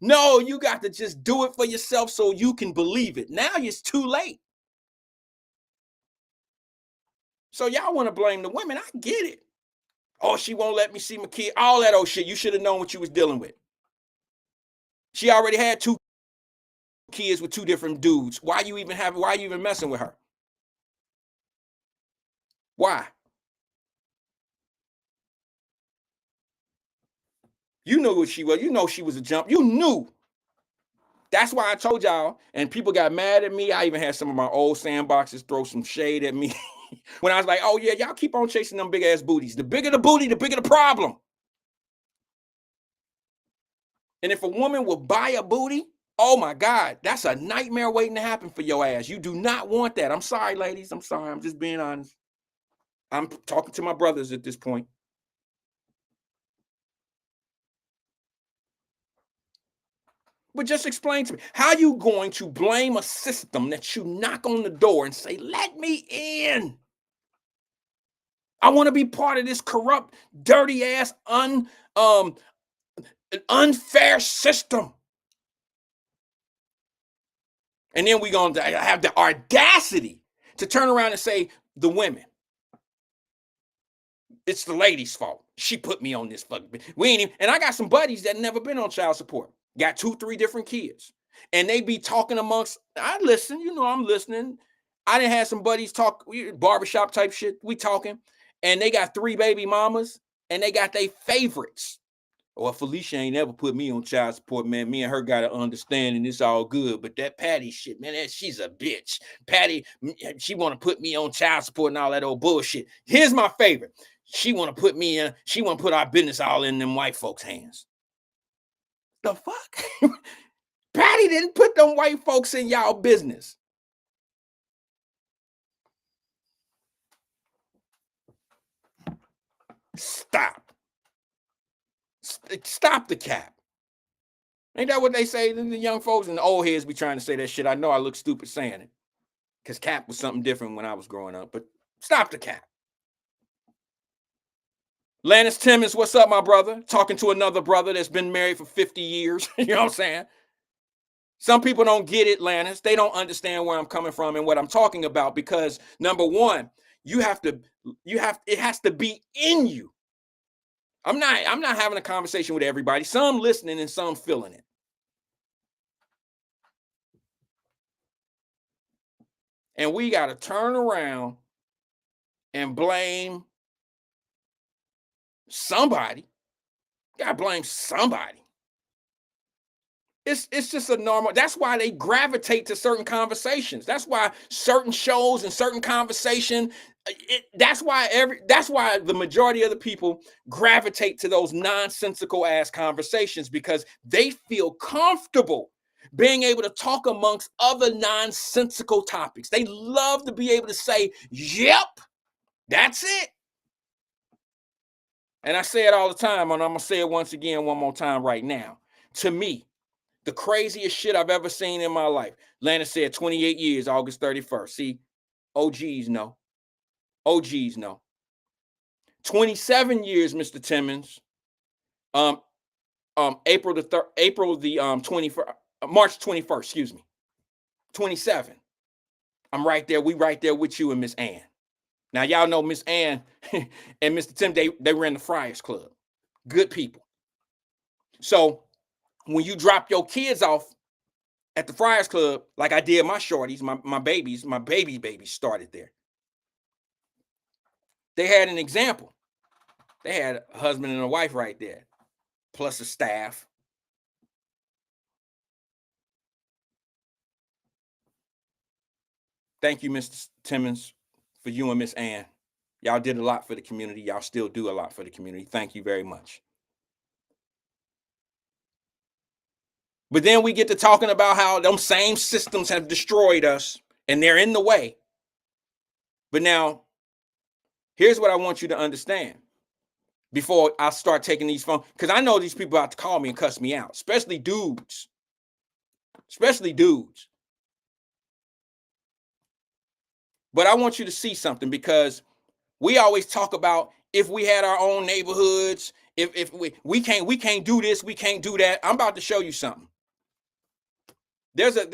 Speaker 3: No, you got to just do it for yourself so you can believe it. Now it's too late. So y'all want to blame the women. I get it. Oh, she won't let me see my kid. All that old shit. You should have known what you was dealing with. She already had 2 kids with 2 different dudes. Why you even messing with her? Why? You knew what she was. You know she was a jump. You knew. That's why I told y'all, and people got mad at me. I even had some of my old sandboxes throw some shade at me when I was like, oh yeah, y'all keep on chasing them big ass booties. The bigger the booty, the bigger the problem. And if a woman will buy a booty, oh my God, that's a nightmare waiting to happen for your ass. You do not want that. I'm sorry, ladies. I'm sorry. I'm just being honest. I'm talking to my brothers at this point. But just explain to me, how you going to blame a system that you knock on the door and say, let me in? I want to be part of this corrupt, dirty ass, unfair system. And then we're going to have the audacity to turn around and say, the women, it's the lady's fault. She put me on this fucking. We ain't even, and I got some buddies that never been on child support. Got 2, 3 different kids. And they be talking amongst, I listen, you know, I'm listening. I done had some buddies talk, barbershop type shit. We talking. And they got 3 baby mamas and they got their favorites. Well, Felicia ain't never put me on child support, man. Me and her got to understand and it's all good. But that Patty shit, man, she's a bitch. Patty, she want to put me on child support and all that old bullshit. Here's my favorite. She want to put me in, she want to put our business all in them white folks' hands. The fuck? Patty didn't put them white folks in y'all business. Stop. Stop the cap. Ain't that what they say? The young folks and the old heads be trying to say that shit. I know I look stupid saying it because cap was something different when I was growing up, but stop the cap. Lannis Timmons, what's up, my brother? Talking to another brother that's been married for 50 years. You know what I'm saying? Some people don't get it, Lannis. They don't understand where I'm coming from and what I'm talking about because number one, it has to be in you. I'm not having a conversation with everybody. Some listening and some feeling it. And we got to turn around and blame somebody. You got to blame somebody. It's just a normal. That's why they gravitate to certain conversations. That's why certain shows and certain conversation. That's why the majority of the people gravitate to those nonsensical ass conversations because they feel comfortable being able to talk amongst other nonsensical topics. They love to be able to say, "Yep, that's it." And I say it all the time, and I'm gonna say it once again, one more time right now. To me, the craziest shit I've ever seen in my life. Lana said 28 years, August 31st. See, OGs know. OGs know. 27 years, Mr. Timmons. April the 21st, March 21st, excuse me. 27. I'm right there. We right there with you and Miss Ann. Now, y'all know Miss Ann and Mr. Tim, they ran the Friars Club. Good people. So when you drop your kids off at the Friars Club, like I did my shorties, my babies started there. They had an example. They had a husband and a wife right there, plus a staff. Thank you, Mr. Timmons, for you and Miss Ann. Y'all did a lot for the community. Y'all still do a lot for the community. Thank you very much. But then we get to talking about how them same systems have destroyed us and they're in the way. But now, here's what I want you to understand before I start taking these phones, because I know these people about to call me and cuss me out, especially dudes. But I want you to see something because we always talk about if we had our own neighborhoods, if we can't do this, we can't do that. I'm about to show you something. There's a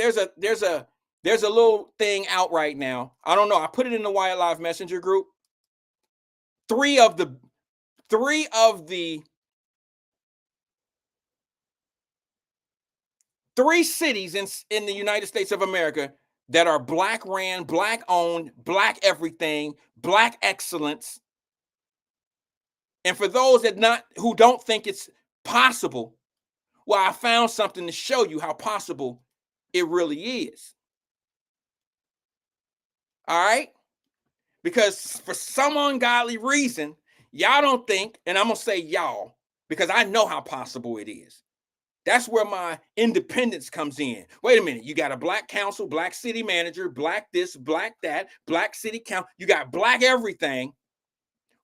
Speaker 3: little thing out right now. I don't know. I put it in the Wyatt Live Messenger group. Three of the three cities in the United States of America that are black ran, black owned, black everything, black excellence. And for those who don't think it's possible, well, I found something to show you how possible it really is. All right? Because for some ungodly reason, y'all don't think, and I'm going to say y'all, because I know how possible it is. That's where my independence comes in. Wait a minute. You got a black council, black city manager, black this, black that, black city council. You got black everything.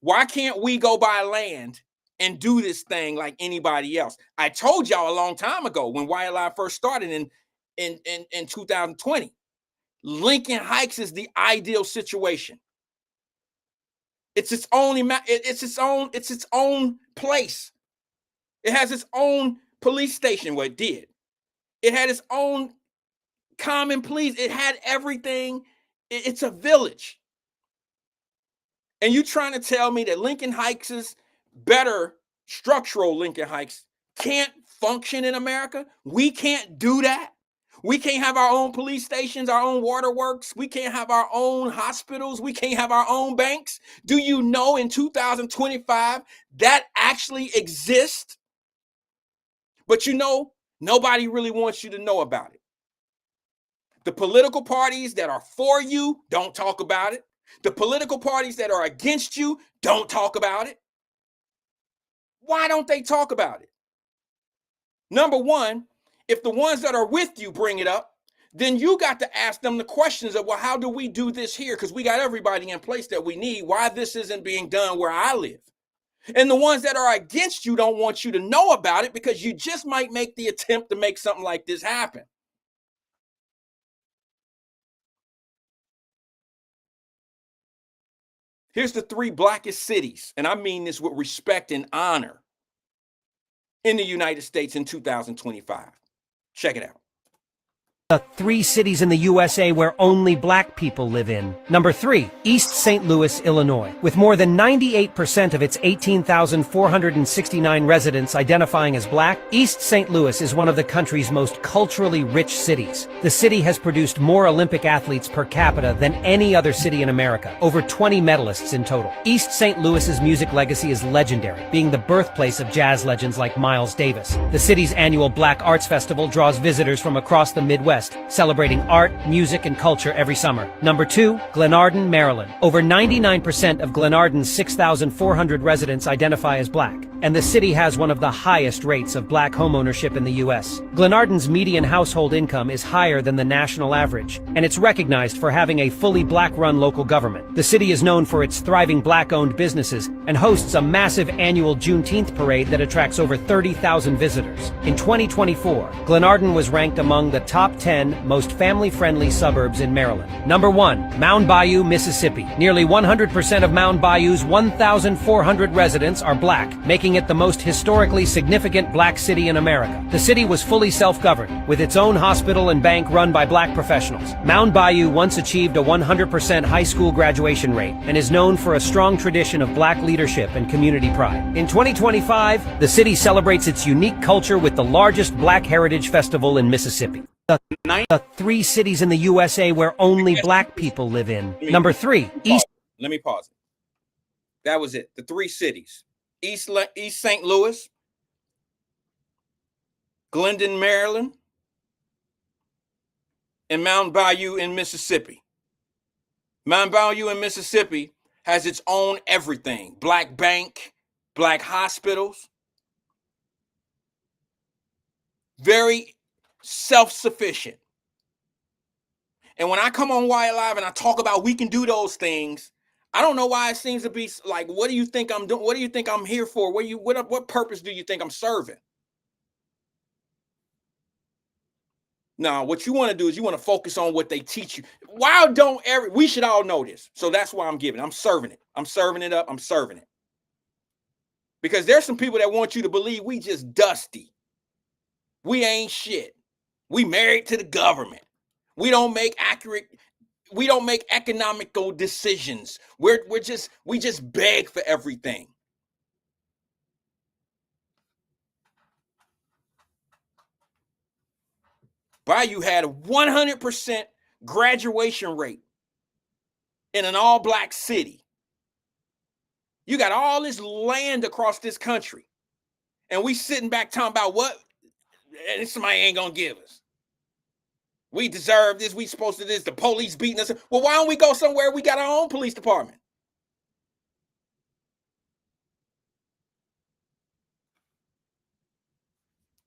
Speaker 3: Why can't we go buy land and do this thing like anybody else? I told y'all a long time ago when Wyatt Live first started in 2020. Lincoln Heights is the ideal situation. It's its own place. It has its own police station. Well, it did. It had its own common police. It had everything. It's a village. And you trying to tell me that Lincoln Heights is better, structural Lincoln Heights can't function in America? We can't do that. We can't have our own police stations, our own waterworks. We can't have our own hospitals. We can't have our own banks. Do you know in 2025 that actually exists? But you know, nobody really wants you to know about it. The political parties that are for you don't talk about it. The political parties that are against you don't talk about it. Why don't they talk about it? Number one, if the ones that are with you bring it up, then you got to ask them the questions of, well, how do we do this here? Because we got everybody in place that we need. Why this isn't being done where I live? And the ones that are against you don't want you to know about it because you just might make the attempt to make something like this happen. Here's the 3 blackest cities, and I mean this with respect and honor, in the United States in 2025. Check it out.
Speaker 8: The 3 cities in the USA where only black people live in. Number 3, East St. Louis, Illinois. With more than 98% of its 18,469 residents identifying as black, East St. Louis is one of the country's most culturally rich cities. The city has produced more Olympic athletes per capita than any other city in America, over 20 medalists in total. East St. Louis's music legacy is legendary, being the birthplace of jazz legends like Miles Davis. The city's annual Black Arts Festival draws visitors from across the Midwest, celebrating art, music, and culture every summer. Number 2, Glenarden, Maryland. Over 99% of Glenarden's 6,400 residents identify as black, and the city has one of the highest rates of black homeownership in the U.S. Glenarden's median household income is higher than the national average, and it's recognized for having a fully black-run local government. The city is known for its thriving black-owned businesses and hosts a massive annual Juneteenth parade that attracts over 30,000 visitors. In 2024, Glenarden was ranked among the top 10 most family-friendly suburbs in Maryland. Number 1, Mound Bayou, Mississippi. Nearly 100% of Mound Bayou's 1,400 residents are black, making it the most historically significant black city in America. The city was fully self-governed, with its own hospital and bank run by black professionals. Mound Bayou once achieved a 100% high school graduation rate and is known for a strong tradition of black leadership and community pride. In 2025, the city celebrates its unique culture with the largest Black Heritage Festival in Mississippi. The 3 cities in the USA where only black people live in. Number 3, East.
Speaker 3: Let me pause it. That was it. The 3 cities: East St. Louis, Glendon, Maryland, and Mound Bayou in Mississippi. Mound Bayou in Mississippi has its own everything: black bank, black hospitals. Very self-sufficient. And when I come on Wyatt Live and I talk about we can do those things, I don't know why it seems to be like, what do you think I'm doing? What do you think I'm here for? What purpose do you think I'm serving? No, what you want to do is you want to focus on what they teach you. Why don't we should all know this. So that's why I'm giving. I'm serving it. I'm serving it up. I'm serving it. Because there's some people that want you to believe we just dusty. We ain't shit. We married to the government. We don't make economical decisions. We just beg for everything. Bayou had a 100% graduation rate in an all-black city. You got all this land across this country, and we sitting back talking about what somebody ain't gonna give us. We deserve this. We supposed to this. The police beating us. Well, why don't we go somewhere we got our own police department?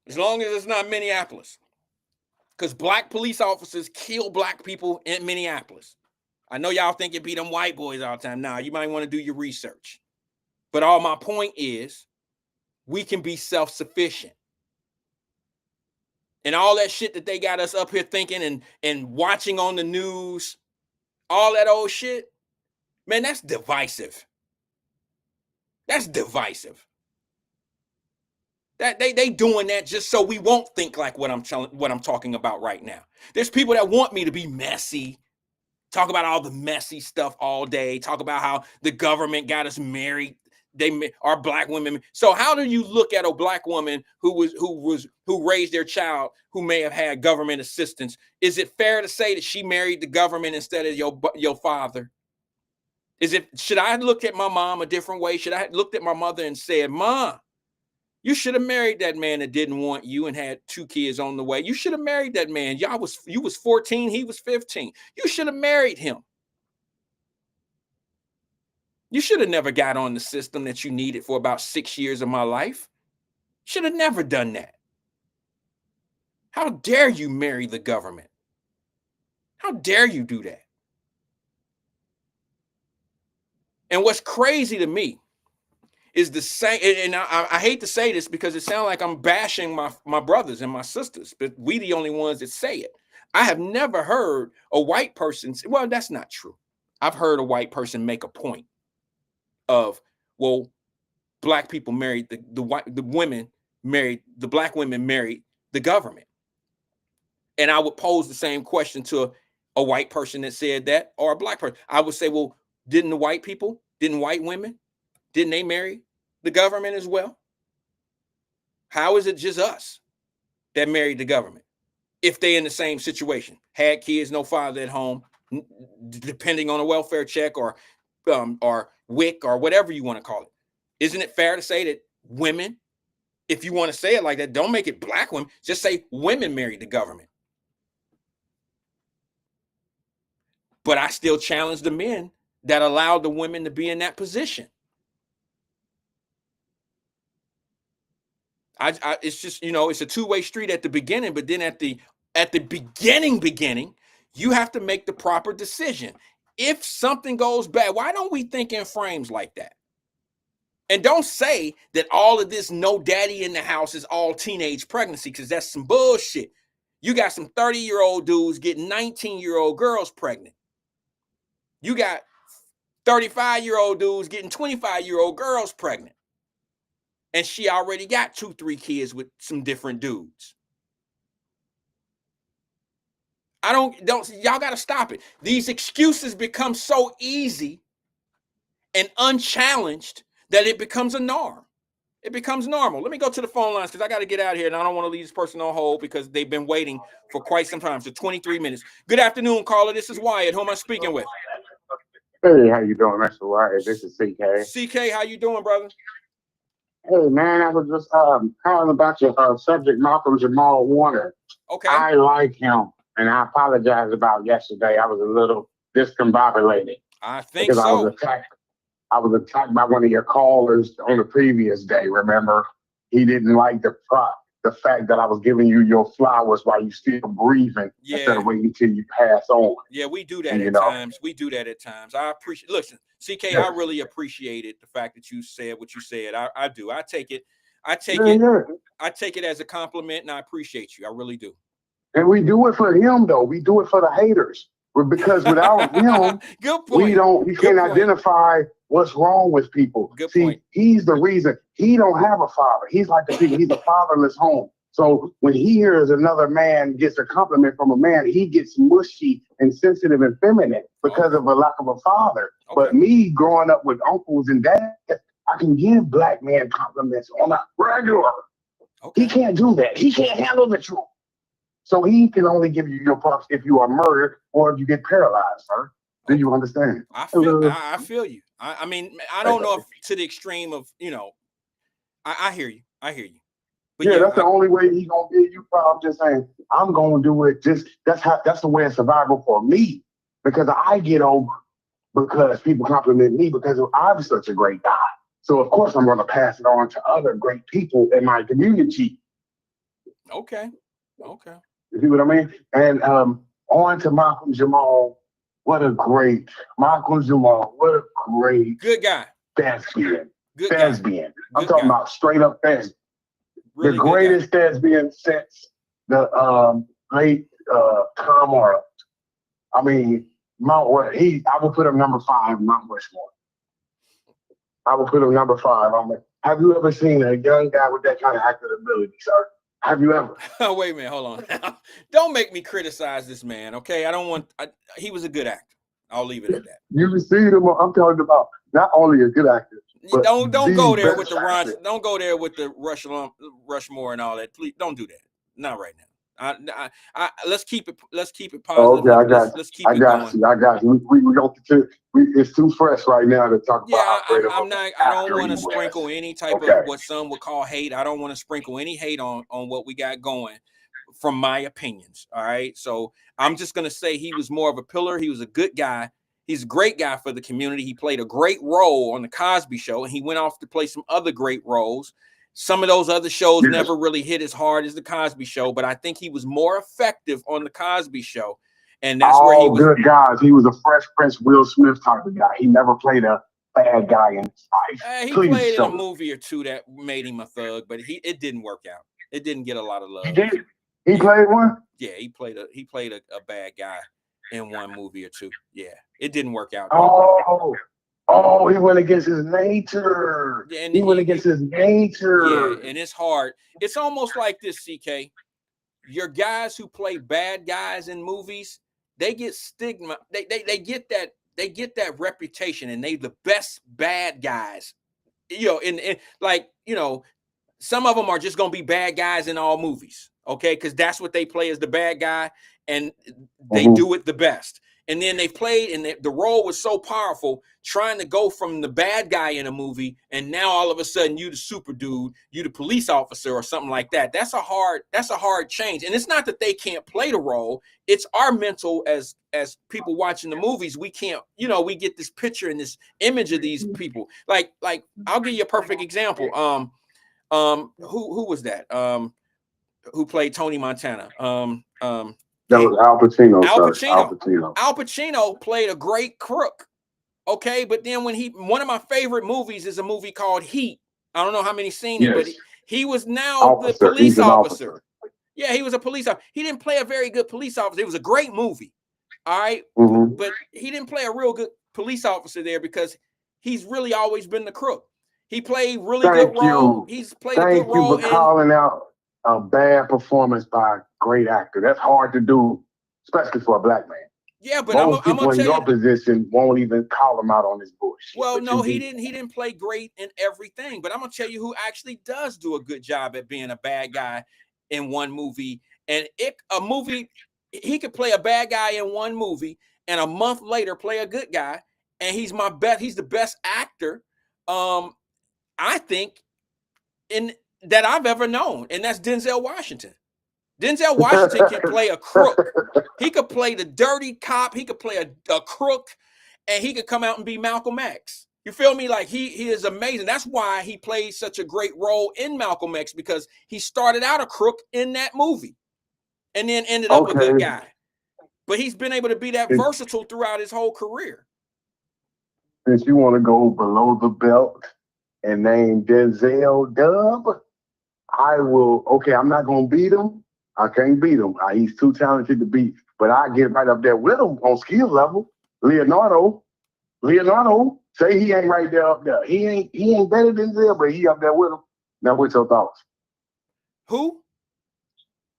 Speaker 3: As long as it's not Minneapolis. Because black police officers kill black people in Minneapolis. I know y'all think it be them white boys all the time. Nah, you might want to do your research. But all my point is, we can be self-sufficient. And all that shit that they got us up here thinking and watching on the news, all that old shit, man, that's divisive. That's divisive. That they doing that just so we won't think like what I'm talking about right now. There's people that want me to be messy, talk about all the messy stuff all day, talk about how the government got us married. They are black women. So how do you look at a black woman who raised their child who may have had government assistance? Is it fair to say that she married the government instead of your father? Should I look at my mom a different way? Should I have looked at my mother and said, "Ma, you should have married that man that didn't want you and had 2 kids on the way. You should have married that man. You was 14, he was 15. You should have married him. You should have never got on the system that you needed for about 6 years of my life. Should have never done that. How dare you marry the government? How dare you do that?" And what's crazy to me is the same, and I hate to say this because it sounds like I'm bashing my brothers and my sisters, but we the only ones that say it. I have never heard a white person say, well, that's not true. I've heard a white person make a point. of, well, black people married the women married, the black women married the government. And I would pose the same question to a white person that said that, or a black person. I would say, well, didn't white women, didn't they marry the government as well? How is it just us that married the government? If they in the same situation, had kids, no father at home, depending on a welfare check or WIC or whatever you want to call it. Isn't it fair to say that women, if you want to say it like that, don't make it black women, just say women married the government. But I still challenge the men that allowed the women to be in that position. It's just, it's a two-way street at the beginning, but then at the beginning, you have to make the proper decision. If something goes bad, why don't we think in frames like that? And don't say that all of this no daddy in the house is all teenage pregnancy, because that's some bullshit. You got some 30-year-old dudes getting 19-year-old girls pregnant. You got 35-year-old dudes getting 25-year-old girls pregnant. And she already got 2-3 kids with some different dudes. Y'all got to stop it. These excuses become so easy and unchallenged that it becomes a norm. It becomes normal. Let me go to the phone lines because I got to get out of here, and I don't want to leave this person on hold because they've been waiting for quite some time. So 23 minutes. Good afternoon, caller. This is Wyatt. Who am I speaking with?
Speaker 9: Hey, how you doing, Mr. Wyatt? This is CK.
Speaker 3: CK, how you doing, brother?
Speaker 9: Hey, man, I was just calling about your subject, Malcolm Jamal Warner.
Speaker 3: Okay.
Speaker 9: I like him, and I apologize about yesterday. I was a little discombobulated.
Speaker 3: I think
Speaker 9: because
Speaker 3: so.
Speaker 9: I was attacked by one of your callers on the previous day. Remember, he didn't like the fact that I was giving you your flowers while you still breathing instead of waiting until you pass on.
Speaker 3: Yeah, we do that at times. We do that at times. I appreciate. Listen, CK, I really appreciated the fact that you said what you said. I do. I take it. I take it as a compliment, and I appreciate you. I really do.
Speaker 9: And we do it for him, though. We do it for the haters. Because without him,
Speaker 3: good point.
Speaker 9: We can't identify what's wrong with people.
Speaker 3: Good
Speaker 9: See,
Speaker 3: point.
Speaker 9: He's the reason. He don't have a father. He's like the people. He's a fatherless home. So when he hears another man gets a compliment from a man, he gets mushy and sensitive and feminine because of a lack of a father. Okay. But me growing up with uncles and dads, I can give black men compliments on a regular. Okay. He can't do that. He can't handle the truth. So he can only give you your props if you are murdered or if you get paralyzed, sir. Do you understand?
Speaker 3: I feel you. I mean, I don't know if to the extreme of, I hear you. I hear you. But
Speaker 9: yeah, that's the only way he's gonna give you props. I'm just saying, I'm gonna do it. That's the way of survival for me. Because I get over because people compliment me because I'm such a great guy. So of course I'm gonna pass it on to other great people in my community.
Speaker 3: Okay.
Speaker 9: You see what I mean? And on to Malcolm Jamal. What a great
Speaker 3: good guy.
Speaker 9: Thespian.
Speaker 3: Good
Speaker 9: thespian.
Speaker 3: Guy.
Speaker 9: I'm talking about straight up thespian. Really the greatest thespian since the late Tom Morrow. I mean, I would put him number 5, Mount Rushmore. I would put him number 5. Have you ever seen a young guy with that kind of acting ability, sir? Have you ever?
Speaker 3: Oh, wait a minute. Hold on. Don't make me criticize this man, okay? He was a good actor. I'll leave it at that.
Speaker 9: You see him. I'm talking about not only a good actor. But
Speaker 3: don't go there with the don't go there with the Rushmore and all that. Please don't do that. Not right now. Let's keep it positive.
Speaker 9: Okay, I got
Speaker 3: let's keep it going.
Speaker 9: I got you. We don't. It's too fresh right now to talk about.
Speaker 3: I don't want to sprinkle any type of what some would call hate. I don't want to sprinkle any hate on what we got going from my opinions. All right. So I'm just gonna say he was more of a pillar. He was a good guy. He's a great guy for the community. He played a great role on the Cosby Show, and he went off to play some other great roles. Some of those other shows never really hit as hard as the Cosby Show, but I think he was more effective on the Cosby Show. And that's where he was.
Speaker 9: Good guys. He was a Fresh Prince, Will Smith type of guy. He never played a bad guy in his life.
Speaker 3: He played in a movie or two that made him a thug, but it didn't work out. It didn't get a lot of love.
Speaker 9: He did? He played one?
Speaker 3: Yeah, he played a bad guy in one movie or two. Yeah, it didn't work out.
Speaker 9: Oh, he went against his nature.
Speaker 3: And
Speaker 9: He went against his nature.
Speaker 3: yeah, and it's hard. It's almost like this, CK. Your guys who play bad guys in movies, they get stigma. They get that reputation, and they the best bad guys. You know, and like, you know, some of them are just gonna be bad guys in all movies, okay? Because that's what they play as the bad guy, and they do it the best. And then they played, and the role was so powerful, trying to go from the bad guy in a movie, and now all of a sudden you the super dude, you the police officer or something like that. That's a hard change. And it's not that they can't play the role. It's our mental as people watching the movies. We can't, you know, we get this picture and this image of these people. Like I'll give you a perfect example. Who was that? Who played Tony Montana?
Speaker 9: That was Al Pacino.
Speaker 3: Al Pacino played a great crook. Okay, but then one of my favorite movies is a movie called Heat. I don't know how many seen it, but he was now the police officer. Yeah, he was a police officer. He didn't play a very good police officer. It was a great movie. All right, but he didn't play a real good police officer there because he's really always been the crook. He played really good role. He's played a good role.
Speaker 9: Thank you for calling out a bad performance by a great actor. That's hard to do, especially for a black man.
Speaker 3: Yeah, but
Speaker 9: most
Speaker 3: I'm
Speaker 9: people in your position won't even call him out on his bullshit.
Speaker 3: Well, no, he didn't play great in everything. But I'm gonna tell you who actually does do a good job at being a bad guy in one movie. And he could play a bad guy in one movie, and a month later play a good guy, and he's the best actor. I think that I've ever known, and that's Denzel Washington. Denzel Washington can play a crook. He could play the dirty cop. He could play a crook, and he could come out and be Malcolm X. You feel me? Like he is amazing. That's why he played such a great role in Malcolm X, because he started out a crook in that movie and then ended up a good guy. But he's been able to be that versatile throughout his whole career.
Speaker 9: Since you want to go below the belt and name Denzel Dub, I will. Okay, I'm not gonna beat him. I can't beat him. He's too talented to beat. But I get right up there with him on skill level. Leonardo, say he ain't right there up there. He ain't better than Denzel, but he up there with him. Now, what's your thoughts?
Speaker 3: Who?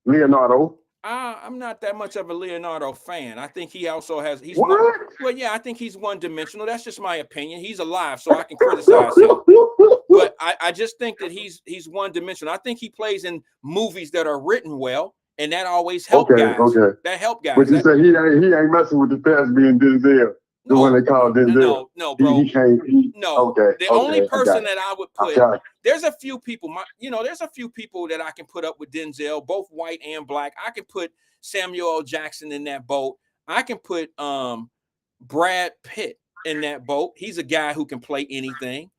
Speaker 9: Leonardo.
Speaker 3: I'm not that much of a Leonardo fan. I think he also has. Well, yeah, I think he's one-dimensional. That's just my opinion. He's alive, so I can criticize him. But I just think that he's one-dimensional. I think he plays in movies that are written well, and that always helps guys. Okay. That help guys.
Speaker 9: But you say he ain't messing with the past being Denzel. The one they call Denzel.
Speaker 3: No, bro.
Speaker 9: He can't.
Speaker 3: The only person that I would put. There's a few people. There's a few people that I can put up with Denzel, both white and black. I can put Samuel L. Jackson in that boat. I can put Brad Pitt in that boat. He's a guy who can play anything.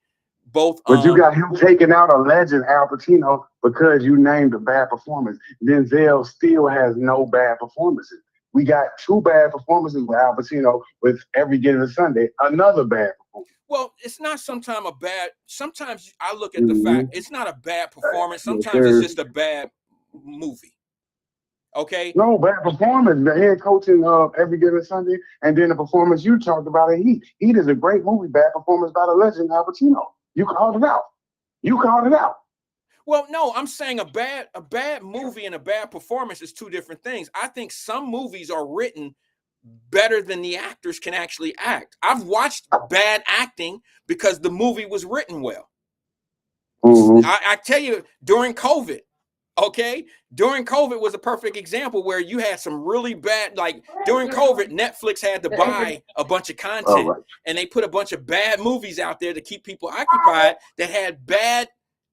Speaker 3: Both.
Speaker 9: But you got him taking out a legend, Al Pacino, because you named a bad performance. Denzel still has no bad performances. We got 2 bad performances with Al Pacino with Every Given Sunday, another bad performance.
Speaker 3: Well, it's not sometimes a bad. Sometimes I look at the fact it's not a bad performance. Sometimes it's just a bad movie. Okay.
Speaker 9: No, bad performance. The head coaching of Every Given Sunday, and then the performance you talked about in Heat. Heat is a great movie. Bad performance by the legend Al Pacino. You called it out.
Speaker 3: Well, no, I'm saying a bad movie and a bad performance is two different things. I think some movies are written better than the actors can actually act. I've watched bad acting because the movie was written well. I tell you, during COVID, during COVID was a perfect example where you had some really bad, like during COVID, Netflix had to buy a bunch of content and they put a bunch of bad movies out there to keep people occupied that had bad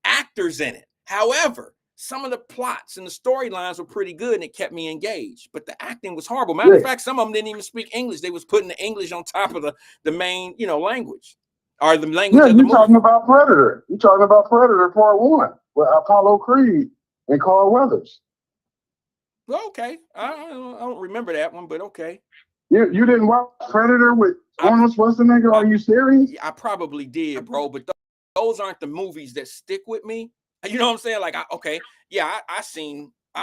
Speaker 3: actors in it. However, some of the plots and the storylines were pretty good and it kept me engaged, but the acting was horrible. Matter of fact, some of them didn't even speak English. They was putting the English on top of the main, language or the language of the movie.
Speaker 9: Talking about Predator. You're talking about Predator Part 1 with Apollo Creed and Carl Weathers.
Speaker 3: Well, okay. I don't remember that one, but okay.
Speaker 9: You didn't watch Predator with Arnold Schwarzenegger? Are you serious?
Speaker 3: I probably did, bro, but those aren't the movies that stick with me. You know what I'm saying? Like, I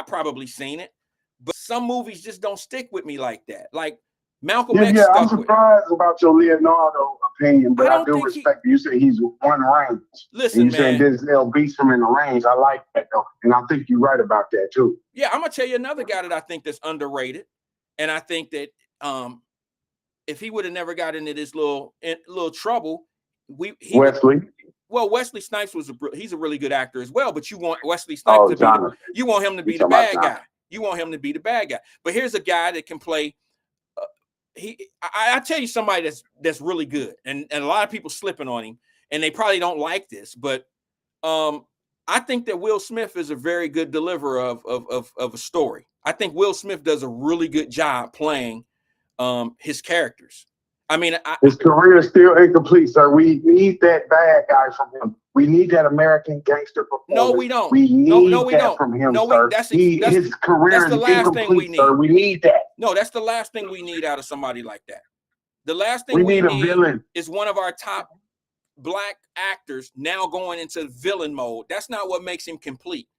Speaker 3: probably seen it, but some movies just don't stick with me like that. Like Malcolm
Speaker 9: Yeah,
Speaker 3: X
Speaker 9: yeah. I'm
Speaker 3: stuck with.
Speaker 9: surprised about your Leonardo opinion, but
Speaker 3: I
Speaker 9: I
Speaker 3: don't
Speaker 9: do
Speaker 3: think he.
Speaker 9: respect you say he's one range.
Speaker 3: Listen,
Speaker 9: And you saying
Speaker 3: man.
Speaker 9: Denzel beats him in the range. I like that though. And I think you're right about that too.
Speaker 3: Yeah, I'm gonna tell you another guy that I think that's underrated, and I think that if he would have never got into this little trouble,
Speaker 9: Wesley.
Speaker 3: well, Wesley Snipes he's a really good actor as well, but you want Wesley Snipes
Speaker 9: Oh,
Speaker 3: to be
Speaker 9: Jonathan.
Speaker 3: you want him to be
Speaker 9: You
Speaker 3: the
Speaker 9: talking about
Speaker 3: bad guy.
Speaker 9: Jonathan.
Speaker 3: You want him to be the bad guy. But here's a guy that can play. I tell you somebody that's really good, and a lot of people slipping on him, and they probably don't like this, but I think that Will Smith is a very good deliverer of a story. I think Will Smith does a really good job playing his characters. I mean,
Speaker 9: his career is still incomplete, sir. We need that bad guy from him. We need that American gangster performance.
Speaker 3: No, we don't.
Speaker 9: We need
Speaker 3: no, we
Speaker 9: that
Speaker 3: don't.
Speaker 9: from him,
Speaker 3: No,
Speaker 9: sir.
Speaker 3: that's
Speaker 9: his career
Speaker 3: the
Speaker 9: is
Speaker 3: last thing we
Speaker 9: incomplete,
Speaker 3: need.
Speaker 9: sir. We need that.
Speaker 3: No, that's the last thing we need out of somebody like that. The last thing
Speaker 9: We
Speaker 3: we
Speaker 9: need a villain.
Speaker 3: is one of our top black actors now going into villain mode. That's not what makes him complete.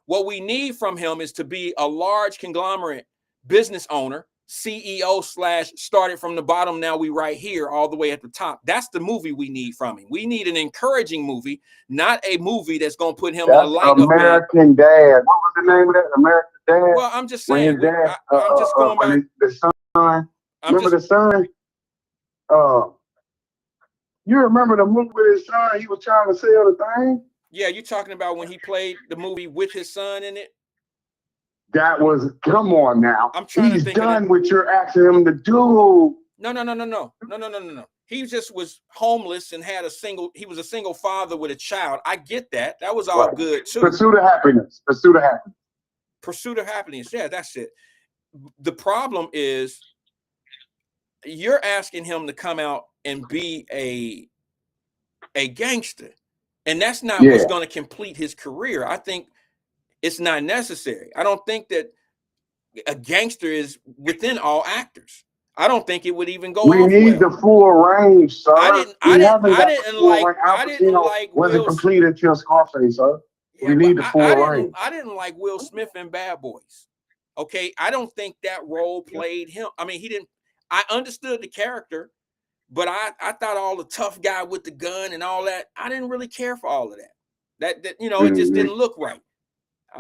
Speaker 3: What we need from him is to be a large conglomerate business owner, CEO / started from the bottom. Now we right here all the way at the top. That's the movie we need from him. We need an encouraging movie, not a movie that's going to put him in a light
Speaker 9: American Dad. What was the name of that? American Dad.
Speaker 3: Well, I'm just saying.
Speaker 9: When his dad,
Speaker 3: I'm just going back.
Speaker 9: The son. The son? You remember the movie with his son? He was trying to sell the thing.
Speaker 3: Yeah, you're talking about when he played the movie with his son in it.
Speaker 9: That was, come on now.
Speaker 3: I'm trying
Speaker 9: He's
Speaker 3: to think
Speaker 9: done what you're asking him to do.
Speaker 3: No. He just was homeless and he was a single father with a child. I get that. That was all good too.
Speaker 9: Pursuit of Happiness.
Speaker 3: Pursuit of Happiness. Yeah, that's it. The problem is you're asking him to come out and be a gangster. And that's not what's going to complete his career. I think it's not necessary. I don't think that a gangster is within all actors. I don't think it would even go.
Speaker 9: We need the full range, sir.
Speaker 3: I didn't like
Speaker 9: wasn't complete until Scarface, sir.
Speaker 3: Yeah,
Speaker 9: we need the full range.
Speaker 3: I didn't like Will Smith in Bad Boys. Okay, I don't think that role played him. I mean, he didn't. I understood the character, but I thought all the tough guy with the gun and all that. I didn't really care for all of that. That it just didn't look right.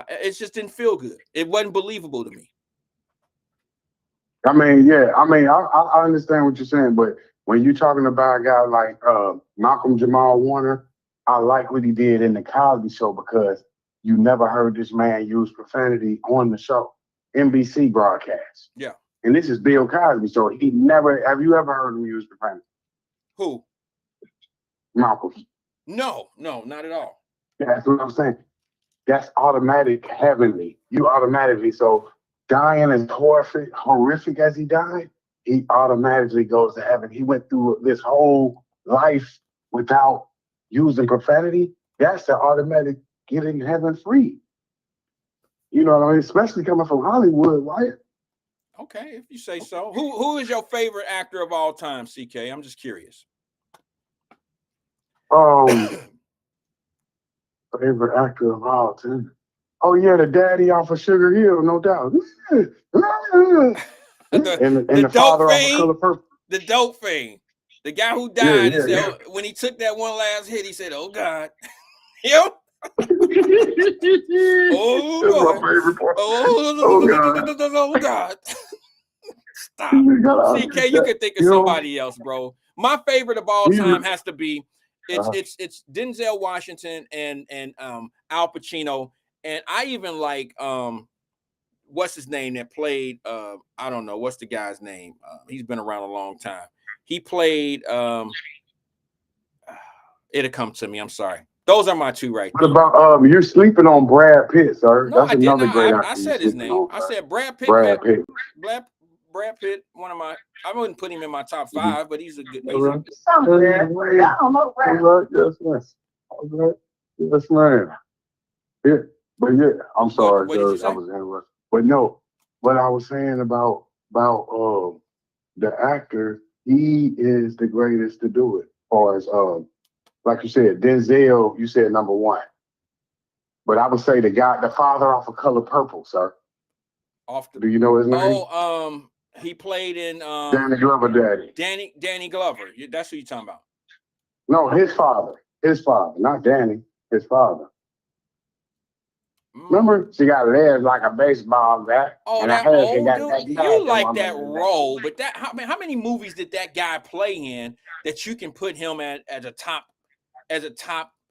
Speaker 3: It just didn't feel good. It wasn't believable to me.
Speaker 9: I mean, yeah. I mean, I understand what you're saying, but when you're talking about a guy like Malcolm Jamal Warner, I like what he did in the Cosby Show because you never heard this man use profanity on the show, NBC broadcast.
Speaker 3: Yeah.
Speaker 9: And this is Bill Cosby, so he never. Have you ever heard him use profanity?
Speaker 3: Who?
Speaker 9: Malcolm.
Speaker 3: No, not at all.
Speaker 9: That's what I'm saying. That's automatic heavenly. You automatically, so dying as horrific as he died, he automatically goes to heaven. He went through this whole life without using profanity. That's the automatic getting heaven free. You know what I mean? Especially coming from Hollywood, Wyatt.
Speaker 3: Okay, if you say so. Who is your favorite actor of all time, CK? I'm just curious.
Speaker 9: Favorite actor of all time. Oh yeah, the daddy off of Sugar Hill, no doubt. the father off of Color Purple.
Speaker 3: The dope fiend. The guy who died. When he took that one last hit, he said, "Oh God." Him? Oh God. Stop. CK, you could think of somebody else, bro. My favorite of all time has to be it's Denzel Washington and Al Pacino. And I even like what's his name that played I don't know what's the guy's name. He's been around a long time. He played it'll come to me. I'm sorry. Those are my two right there.
Speaker 9: What about you're sleeping on Brad Pitt, sir?
Speaker 3: No,
Speaker 9: that's another great actor.
Speaker 3: I said his name. I said Brad Pitt. Brad Pitt, one of my, I wouldn't put him in my top 5, but he's a good. I
Speaker 9: don't know. Yes, man. Yeah, but yeah, I'm sorry, I was interrupted. But no, what I was saying about the actor, he is the greatest to do it. As far as like you said, Denzel, you said number 1. But I would say the father off of Color Purple, sir.
Speaker 3: Do
Speaker 9: you know his name?
Speaker 3: He played in
Speaker 9: Danny Glover daddy.
Speaker 3: Danny Glover. That's who you're talking about.
Speaker 9: No, his father. His father, not Danny. His father. Remember, she got legs like a baseball bat.
Speaker 3: Oh,
Speaker 9: and
Speaker 3: that
Speaker 9: her head
Speaker 3: old
Speaker 9: got
Speaker 3: dude.
Speaker 9: that
Speaker 3: You like
Speaker 9: woman
Speaker 3: that
Speaker 9: in
Speaker 3: role, but that how many movies did that guy play in that you can put him as a top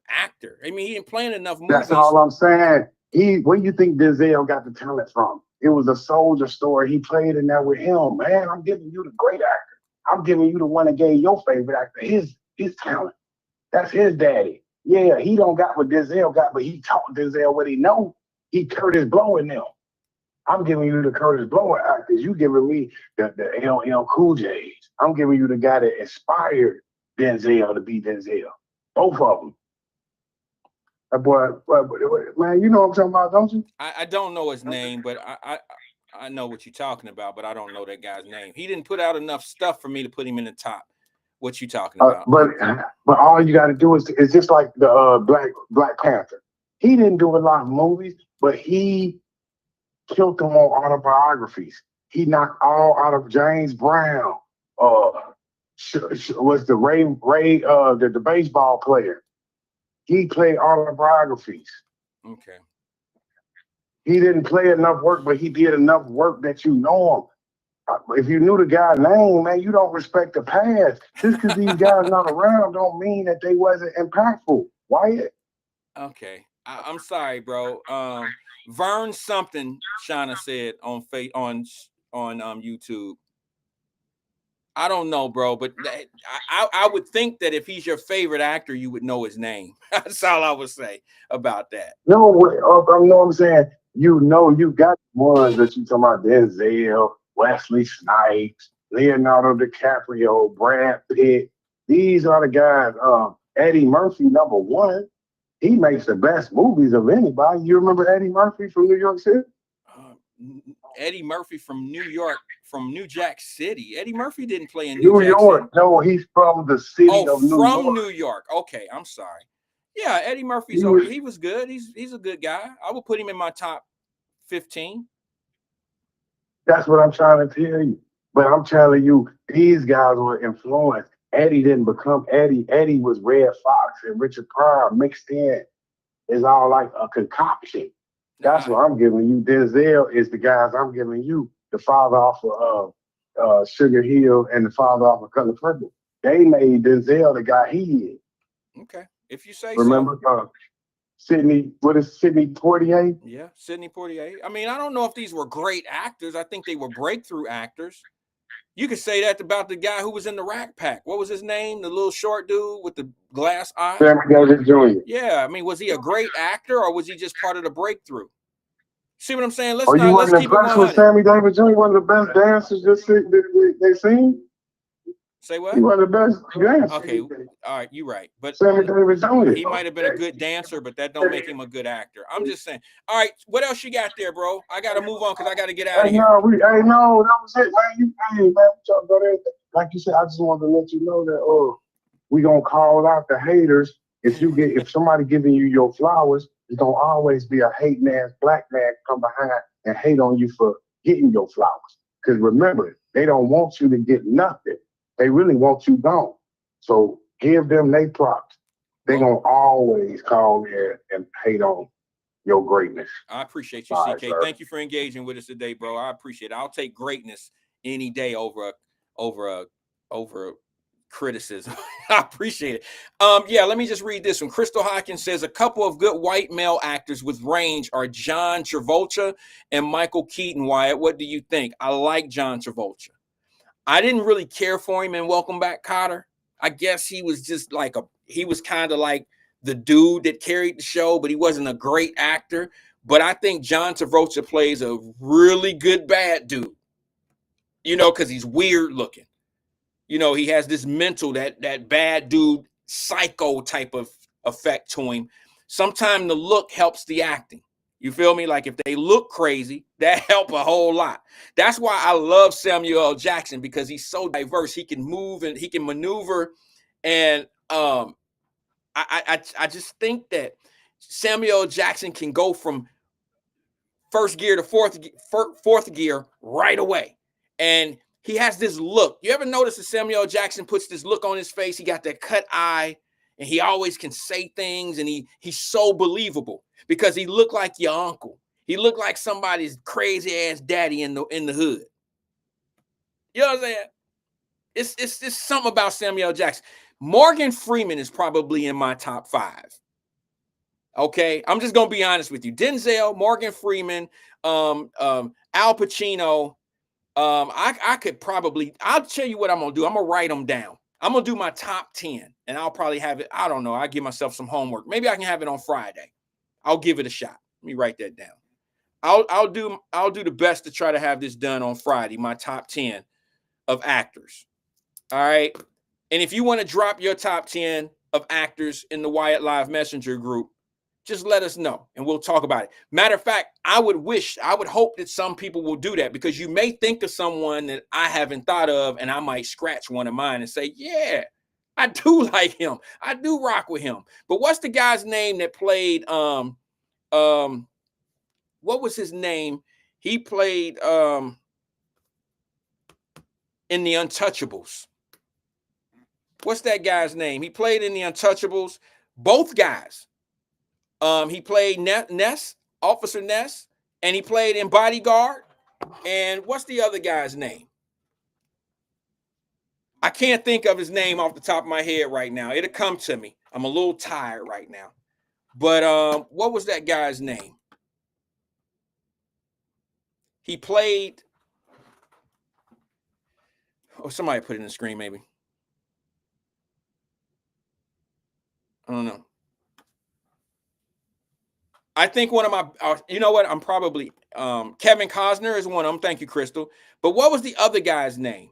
Speaker 3: actor? I mean, he didn't play in enough movies.
Speaker 9: That's all I'm saying. Where do you think Denzel got the talent from? It was a soldier story. He played in there with him. Man, I'm giving you the great actor. I'm giving you the one that gave your favorite actor his talent. That's his daddy. Yeah, he don't got what Denzel got, but he taught Denzel what he know. He Curtis Blow in them. I'm giving you the Curtis Blow actors. You giving me the LL Cool J's. I'm giving you the guy that inspired Denzel to be Denzel. Both of them. That boy, man, you know what I'm talking about, don't you?
Speaker 3: I don't know his name, but I know what you're talking about, but I don't know that guy's name. He didn't put out enough stuff for me to put him in the top. What you talking about?
Speaker 9: But all you got to do is just like the Black Panther. He didn't do a lot of movies, but he killed them on autobiographies. He knocked all out of James Brown. Was the the baseball player? He played autobiographies.
Speaker 3: Okay.
Speaker 9: He didn't play enough work, but he did enough work that you know him. If you knew the guy's name, man, you don't respect the past. Just because these guys not around don't mean that they wasn't impactful. Wyatt?
Speaker 3: Okay. I'm sorry, bro. Vern something Shauna said on YouTube. I don't know, bro, but I would think that if he's your favorite actor, you would know his name. That's all I would say about that.
Speaker 9: No, I know what I'm saying. You know, you got ones that you talking about: Denzel, Wesley Snipes, Leonardo DiCaprio, Brad Pitt. These are the guys. Eddie Murphy, number one. He makes the best movies of anybody. You remember Eddie Murphy from New York City?
Speaker 3: Eddie Murphy from New York, from New Jack City. Eddie Murphy didn't play in
Speaker 9: New
Speaker 3: Jack
Speaker 9: York.
Speaker 3: City.
Speaker 9: No, he's from the city of New York.
Speaker 3: From New York. Okay, I'm sorry. Yeah, Eddie Murphy's he was good. He's a good guy. I would put him in my top 15.
Speaker 9: That's what I'm trying to tell you. But I'm telling you, these guys were influenced. Eddie didn't become Eddie. Eddie was Red Fox and Richard Pryor mixed in. It's all like a concoction. That's what I'm giving you. Denzel is the guys I'm giving you. The father off of Sugar Hill and the father off of Color Purple. They made Denzel the guy he is.
Speaker 3: Okay, if you say
Speaker 9: Remember,
Speaker 3: so.
Speaker 9: Sidney Poitier?
Speaker 3: Yeah, Sidney Poitier. I mean, I don't know if these were great actors. I think they were breakthrough actors. You could say that about the guy who was in the Rat Pack. What was his name? The little short dude with the glass eye?
Speaker 9: Sammy Davis Jr.
Speaker 3: Yeah, I mean, was he a great actor or was he just part of the breakthrough? See what I'm saying? Let's
Speaker 9: you
Speaker 3: let's
Speaker 9: wasn't
Speaker 3: keep it
Speaker 9: impressed
Speaker 3: 100.
Speaker 9: with Sammy Davis Jr., one of the best dancers they seen?
Speaker 3: Say what?
Speaker 9: He was the best dancer.
Speaker 3: Okay, all right, you're right. But
Speaker 9: Sammy Davis Jr.
Speaker 3: He might have been a good dancer, but that don't make him a good actor. I'm just saying. All right, what else you got there, bro? I got to move on because I got to get out of here.
Speaker 9: No, that was it, man. Like you said, I just wanted to let you know that we gonna call out the haters. If somebody giving you your flowers, it's gonna always be a hating ass black man come behind and hate on you for getting your flowers. Because remember, they don't want you to get nothing. They really want you gone. So give them their props. They're going to always call in and hate on your greatness.
Speaker 3: I appreciate you, CK.
Speaker 9: Sir.
Speaker 3: Thank you for engaging with us today, bro. I appreciate it. I'll take greatness any day over criticism. I appreciate it. Yeah, let me just read this one. Crystal Hawkins says a couple of good white male actors with range are John Travolta and Michael Keaton. Wyatt, what do you think? I like John Travolta. I didn't really care for him in Welcome Back, Kotter. I guess he was just like he was kind of like the dude that carried the show, but he wasn't a great actor. But I think John Travolta plays a really good bad dude, because he's weird looking. He has this mental, that bad dude, psycho type of effect to him. Sometimes the look helps the acting. You feel me? Like if they look crazy, that help a whole lot. That's why I love Samuel L. Jackson, because he's so diverse. He can move and he can maneuver. And I just think that Samuel L. Jackson can go from first gear to fourth gear right away. And he has this look. You ever notice that Samuel Jackson puts this look on his face? He got that cut eye, and he always can say things, and he's so believable because he looked like your uncle. He looked like somebody's crazy ass daddy in the hood. You know what I'm saying? It's just something about Samuel Jackson. Morgan Freeman is probably in my top 5. Okay, I'm just gonna be honest with you. Denzel, Morgan Freeman, Al Pacino. I could probably. I'll tell you what I'm gonna do. I'm gonna write them down. I'm gonna do my top 10, and I'll probably have it. I don't know. I'll give myself some homework. Maybe I can have it on Friday. I'll give it a shot. Let me write that down. I'll do the best to try to have this done on Friday. My top 10 of actors. All right. And if you want to drop your top 10 of actors in the Wyatt Live Messenger group, just let us know and we'll talk about it. Matter of fact, I would hope that some people will do that, because you may think of someone that I haven't thought of, and I might scratch one of mine and say, yeah, I do like him. I do rock with him. But what's the guy's name that played, what was his name? He played in The Untouchables. What's that guy's name? He played in The Untouchables. Both guys. He played Ness, Officer Ness, and he played in Bodyguard. And what's the other guy's name? I can't think of his name off the top of my head right now. It'll come to me. I'm a little tired right now. But what was that guy's name? He played. Oh, somebody put it in the screen, maybe. I don't know. I think one of my, you know what? I'm probably, Kevin Costner is one of them. Thank you, Crystal. But what was the other guy's name?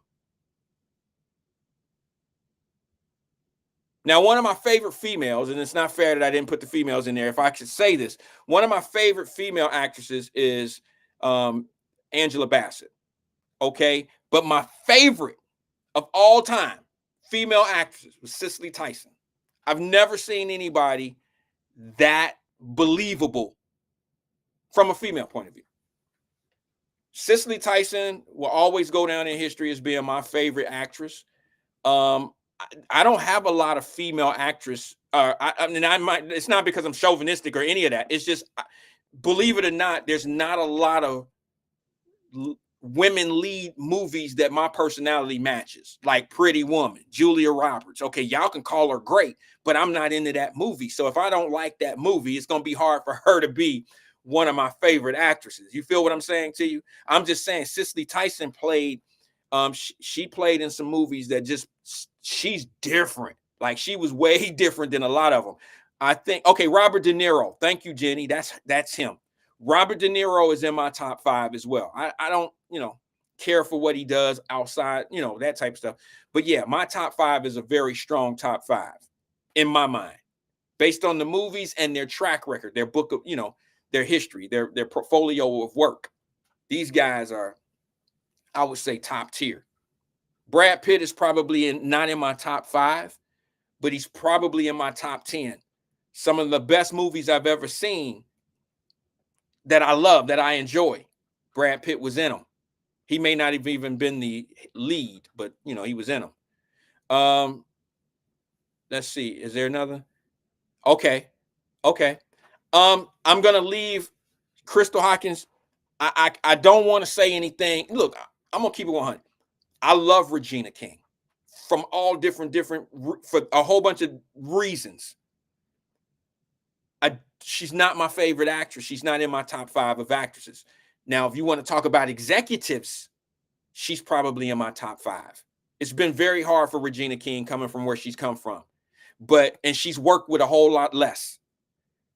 Speaker 3: Now, one of my favorite females, and it's not fair that I didn't put the females in there. If I could say this, one of my favorite female actresses is Angela Bassett. Okay. But my favorite of all time female actresses was Cicely Tyson. I've never seen anybody that believable from a female point of view. Cicely Tyson will always go down in history as being my favorite actress. I don't have a lot of female actress. It's not because I'm chauvinistic or any of that. It's just, believe it or not, there's not a lot of women lead movies that my personality matches, like Pretty Woman, Julia Roberts. Okay, y'all can call her great, but I'm not into that movie. So if I don't like that movie, it's going to be hard for her to be one of my favorite actresses. You feel what I'm saying to you? I'm just saying Cicely Tyson played, she played in some movies that just, she's different. Like, she was way different than a lot of them. I think, okay, Robert De Niro. Thank you, Jenny. That's him. Robert De Niro is in my top 5 as well. I don't, care for what he does outside, that type of stuff. But yeah, my top 5 is a very strong top 5 in my mind, based on the movies and their track record, their book of, their history, their portfolio of work. These guys are, I would say, top tier. Brad Pitt is probably not in my top 5, but he's probably in my top 10. Some of the best movies I've ever seen that I love, that I enjoy, Brad Pitt was in them. He may not have even been the lead, but he was in them. Let's see. Is there another? Okay. I'm gonna leave Crystal Hawkins. I don't want to say anything. Look, I'm gonna keep it 100. I love Regina King from all different for a whole bunch of reasons. She's not my favorite actress. She's not in my top 5 of actresses. Now, if you want to talk about executives, she's probably in my top 5. It's been very hard for Regina King coming from where she's come from, and she's worked with a whole lot less.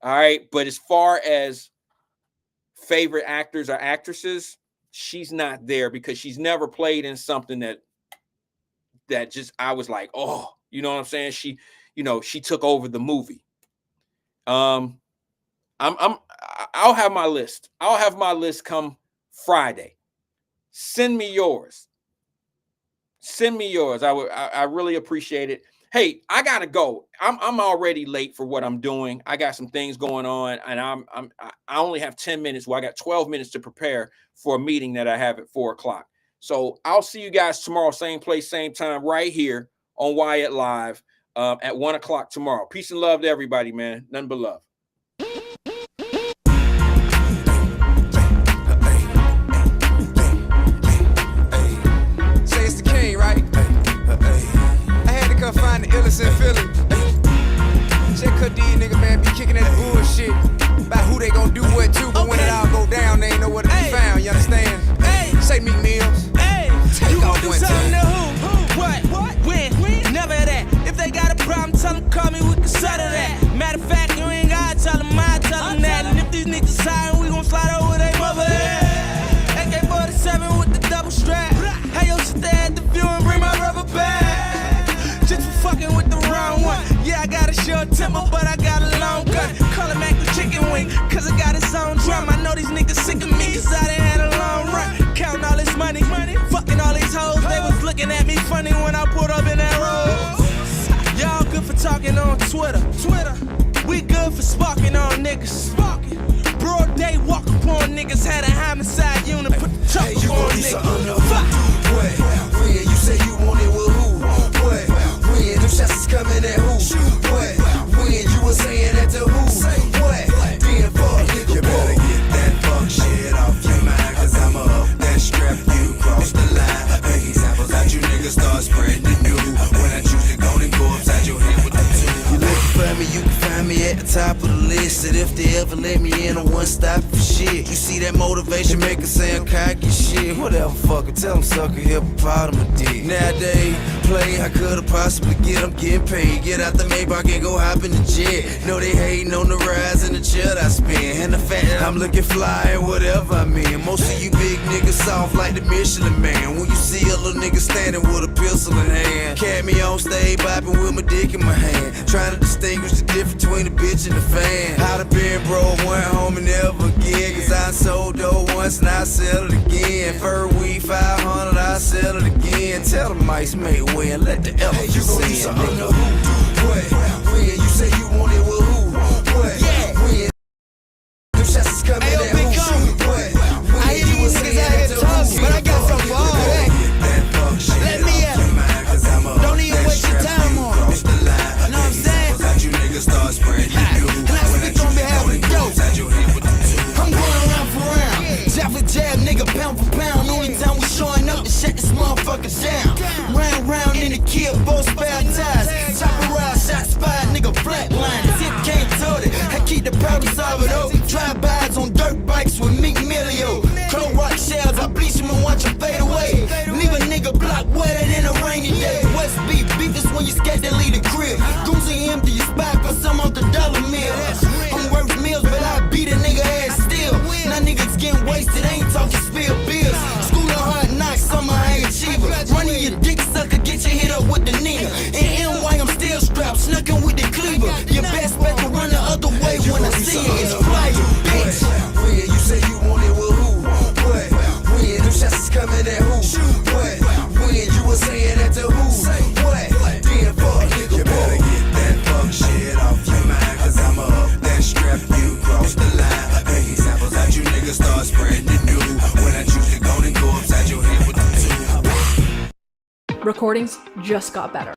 Speaker 3: All right. But as far as favorite actors or actresses, she's not there, because she's never played in something that just, I was like, oh, you know what I'm saying? She took over the movie. I'll have my list. I'll have my list come Friday. Send me yours. I really appreciate it. Hey, I gotta go. I'm already late for what I'm doing. I got some things going on, and I only have 10 minutes. Well, I got 12 minutes to prepare for a meeting that I have at 4:00. So I'll see you guys tomorrow, same place, same time, right here on Wyatt Live at 1 o'clock tomorrow. Peace and love to everybody, man. Nothing but love.
Speaker 10: Say it's the king, right? I had to come find the illest in Philly. Check cut these nigga, man, be kicking that bullshit about who they gonna do what to, but when it all go down, they ain't know where to be found, you understand? Say Meek Mills.
Speaker 11: You gon' do something to who? What? When? Never that. If they got a problem, tell them call me, we can settle that. Matter of fact, you ain't gotta tell them, I tell them that. And if these niggas high, we gon' slide over they mother head. AK-47 with the double strap. Hey, yo, sit there at the view and bring my rubber back. Just for fucking with the wrong one. Yeah, I got a short temper, but I got a long gun. Call it Mac the chicken wing, cause I got its own drum. I know these niggas sick of me, cause I done had a long run. Counting all this money, fucking all these hoes. They was looking at me funny when I pulled up in that road. Y'all good for talking on Twitter. We good for sparking on niggas. Broad day walk upon niggas, had a homicide unit, put the truck on niggas. Fuck.
Speaker 10: When you say you want it with who? What? When them shots is coming at who? What? When you was saying that to who? What? Being fuck, nigga, you better get that fuck shit off your mind, cause I'm up that strap, you cross the line. Make examples out you niggas start spreading the news. When I choose to go, then go upside your head with the two. You looking for me, you can find me at the top of the list. And if they ever let me in, I one stop for shit. You see that motivation make it sound cocky shit. Whatever, fucker, tell them sucker hippopotamus. Nowadays, play, I could've possibly get them getting paid. Get out the Maybach and go hop in the jet. Know they hating on the rise and the chill I spin. And the fact that I'm looking fly and whatever I mean. Most of you big niggas soft like the Michelin Man. When you see a little nigga standing with a pistol in hand. Cat me on stage, bopping with my dick in my hand. Trying to distinguish the difference between the bitch and the fan. I'd have been broke, went home and never again. Cause I sold dough once and I sell it again. Fur weed 500, I sell it again. Tell the mice made way and let the elephant sing. Nigga, who? What? When you say you want it with who? What? When them shots is coming at who? What?
Speaker 11: I hear these niggas out here talking, but I got something for all that. Let me out. Don't even waste your time on it. You know what I'm saying? And I speak on behalf of yo. I'm going round for round. Jab for jab, nigga, pound for pound. Only time we showing up to shut this motherfucker down. Round in the kill, both spare ties. Chopper ride, shot spot, nigga, flatline. Tip can't tote it. I keep the problem solver though. Drive-bys on dirt bikes with Meek Millio. Chrome rock shells, I bleach them and watch them fade away. Leave a nigga block wetter than a rainy day. West beef is when you scared to leave the crib. Goosey empty your spot for some of the dollar meal. I'm worth meals, but I beat a nigga ass still. Now niggas getting wasted, ain't talking spill bills. School of hard knocks, summer high achiever. Running your dick sucker, get your hit up with the Nina. And NY, I'm still strapped, snucking with the cleaver. Your best bet to run the other way when I see it is flyer, bitch.
Speaker 10: When you say you want it with who? What? When them shots is coming at who? What? When you was saying that to who? What? Being fuck, nigga, you better get that fuck shit off your mind, cause I'm up that strap, you cross the line. Make examples out you niggas start spreading the news. When I choose to go, then go upside your head with the two.
Speaker 12: Recordings just got better.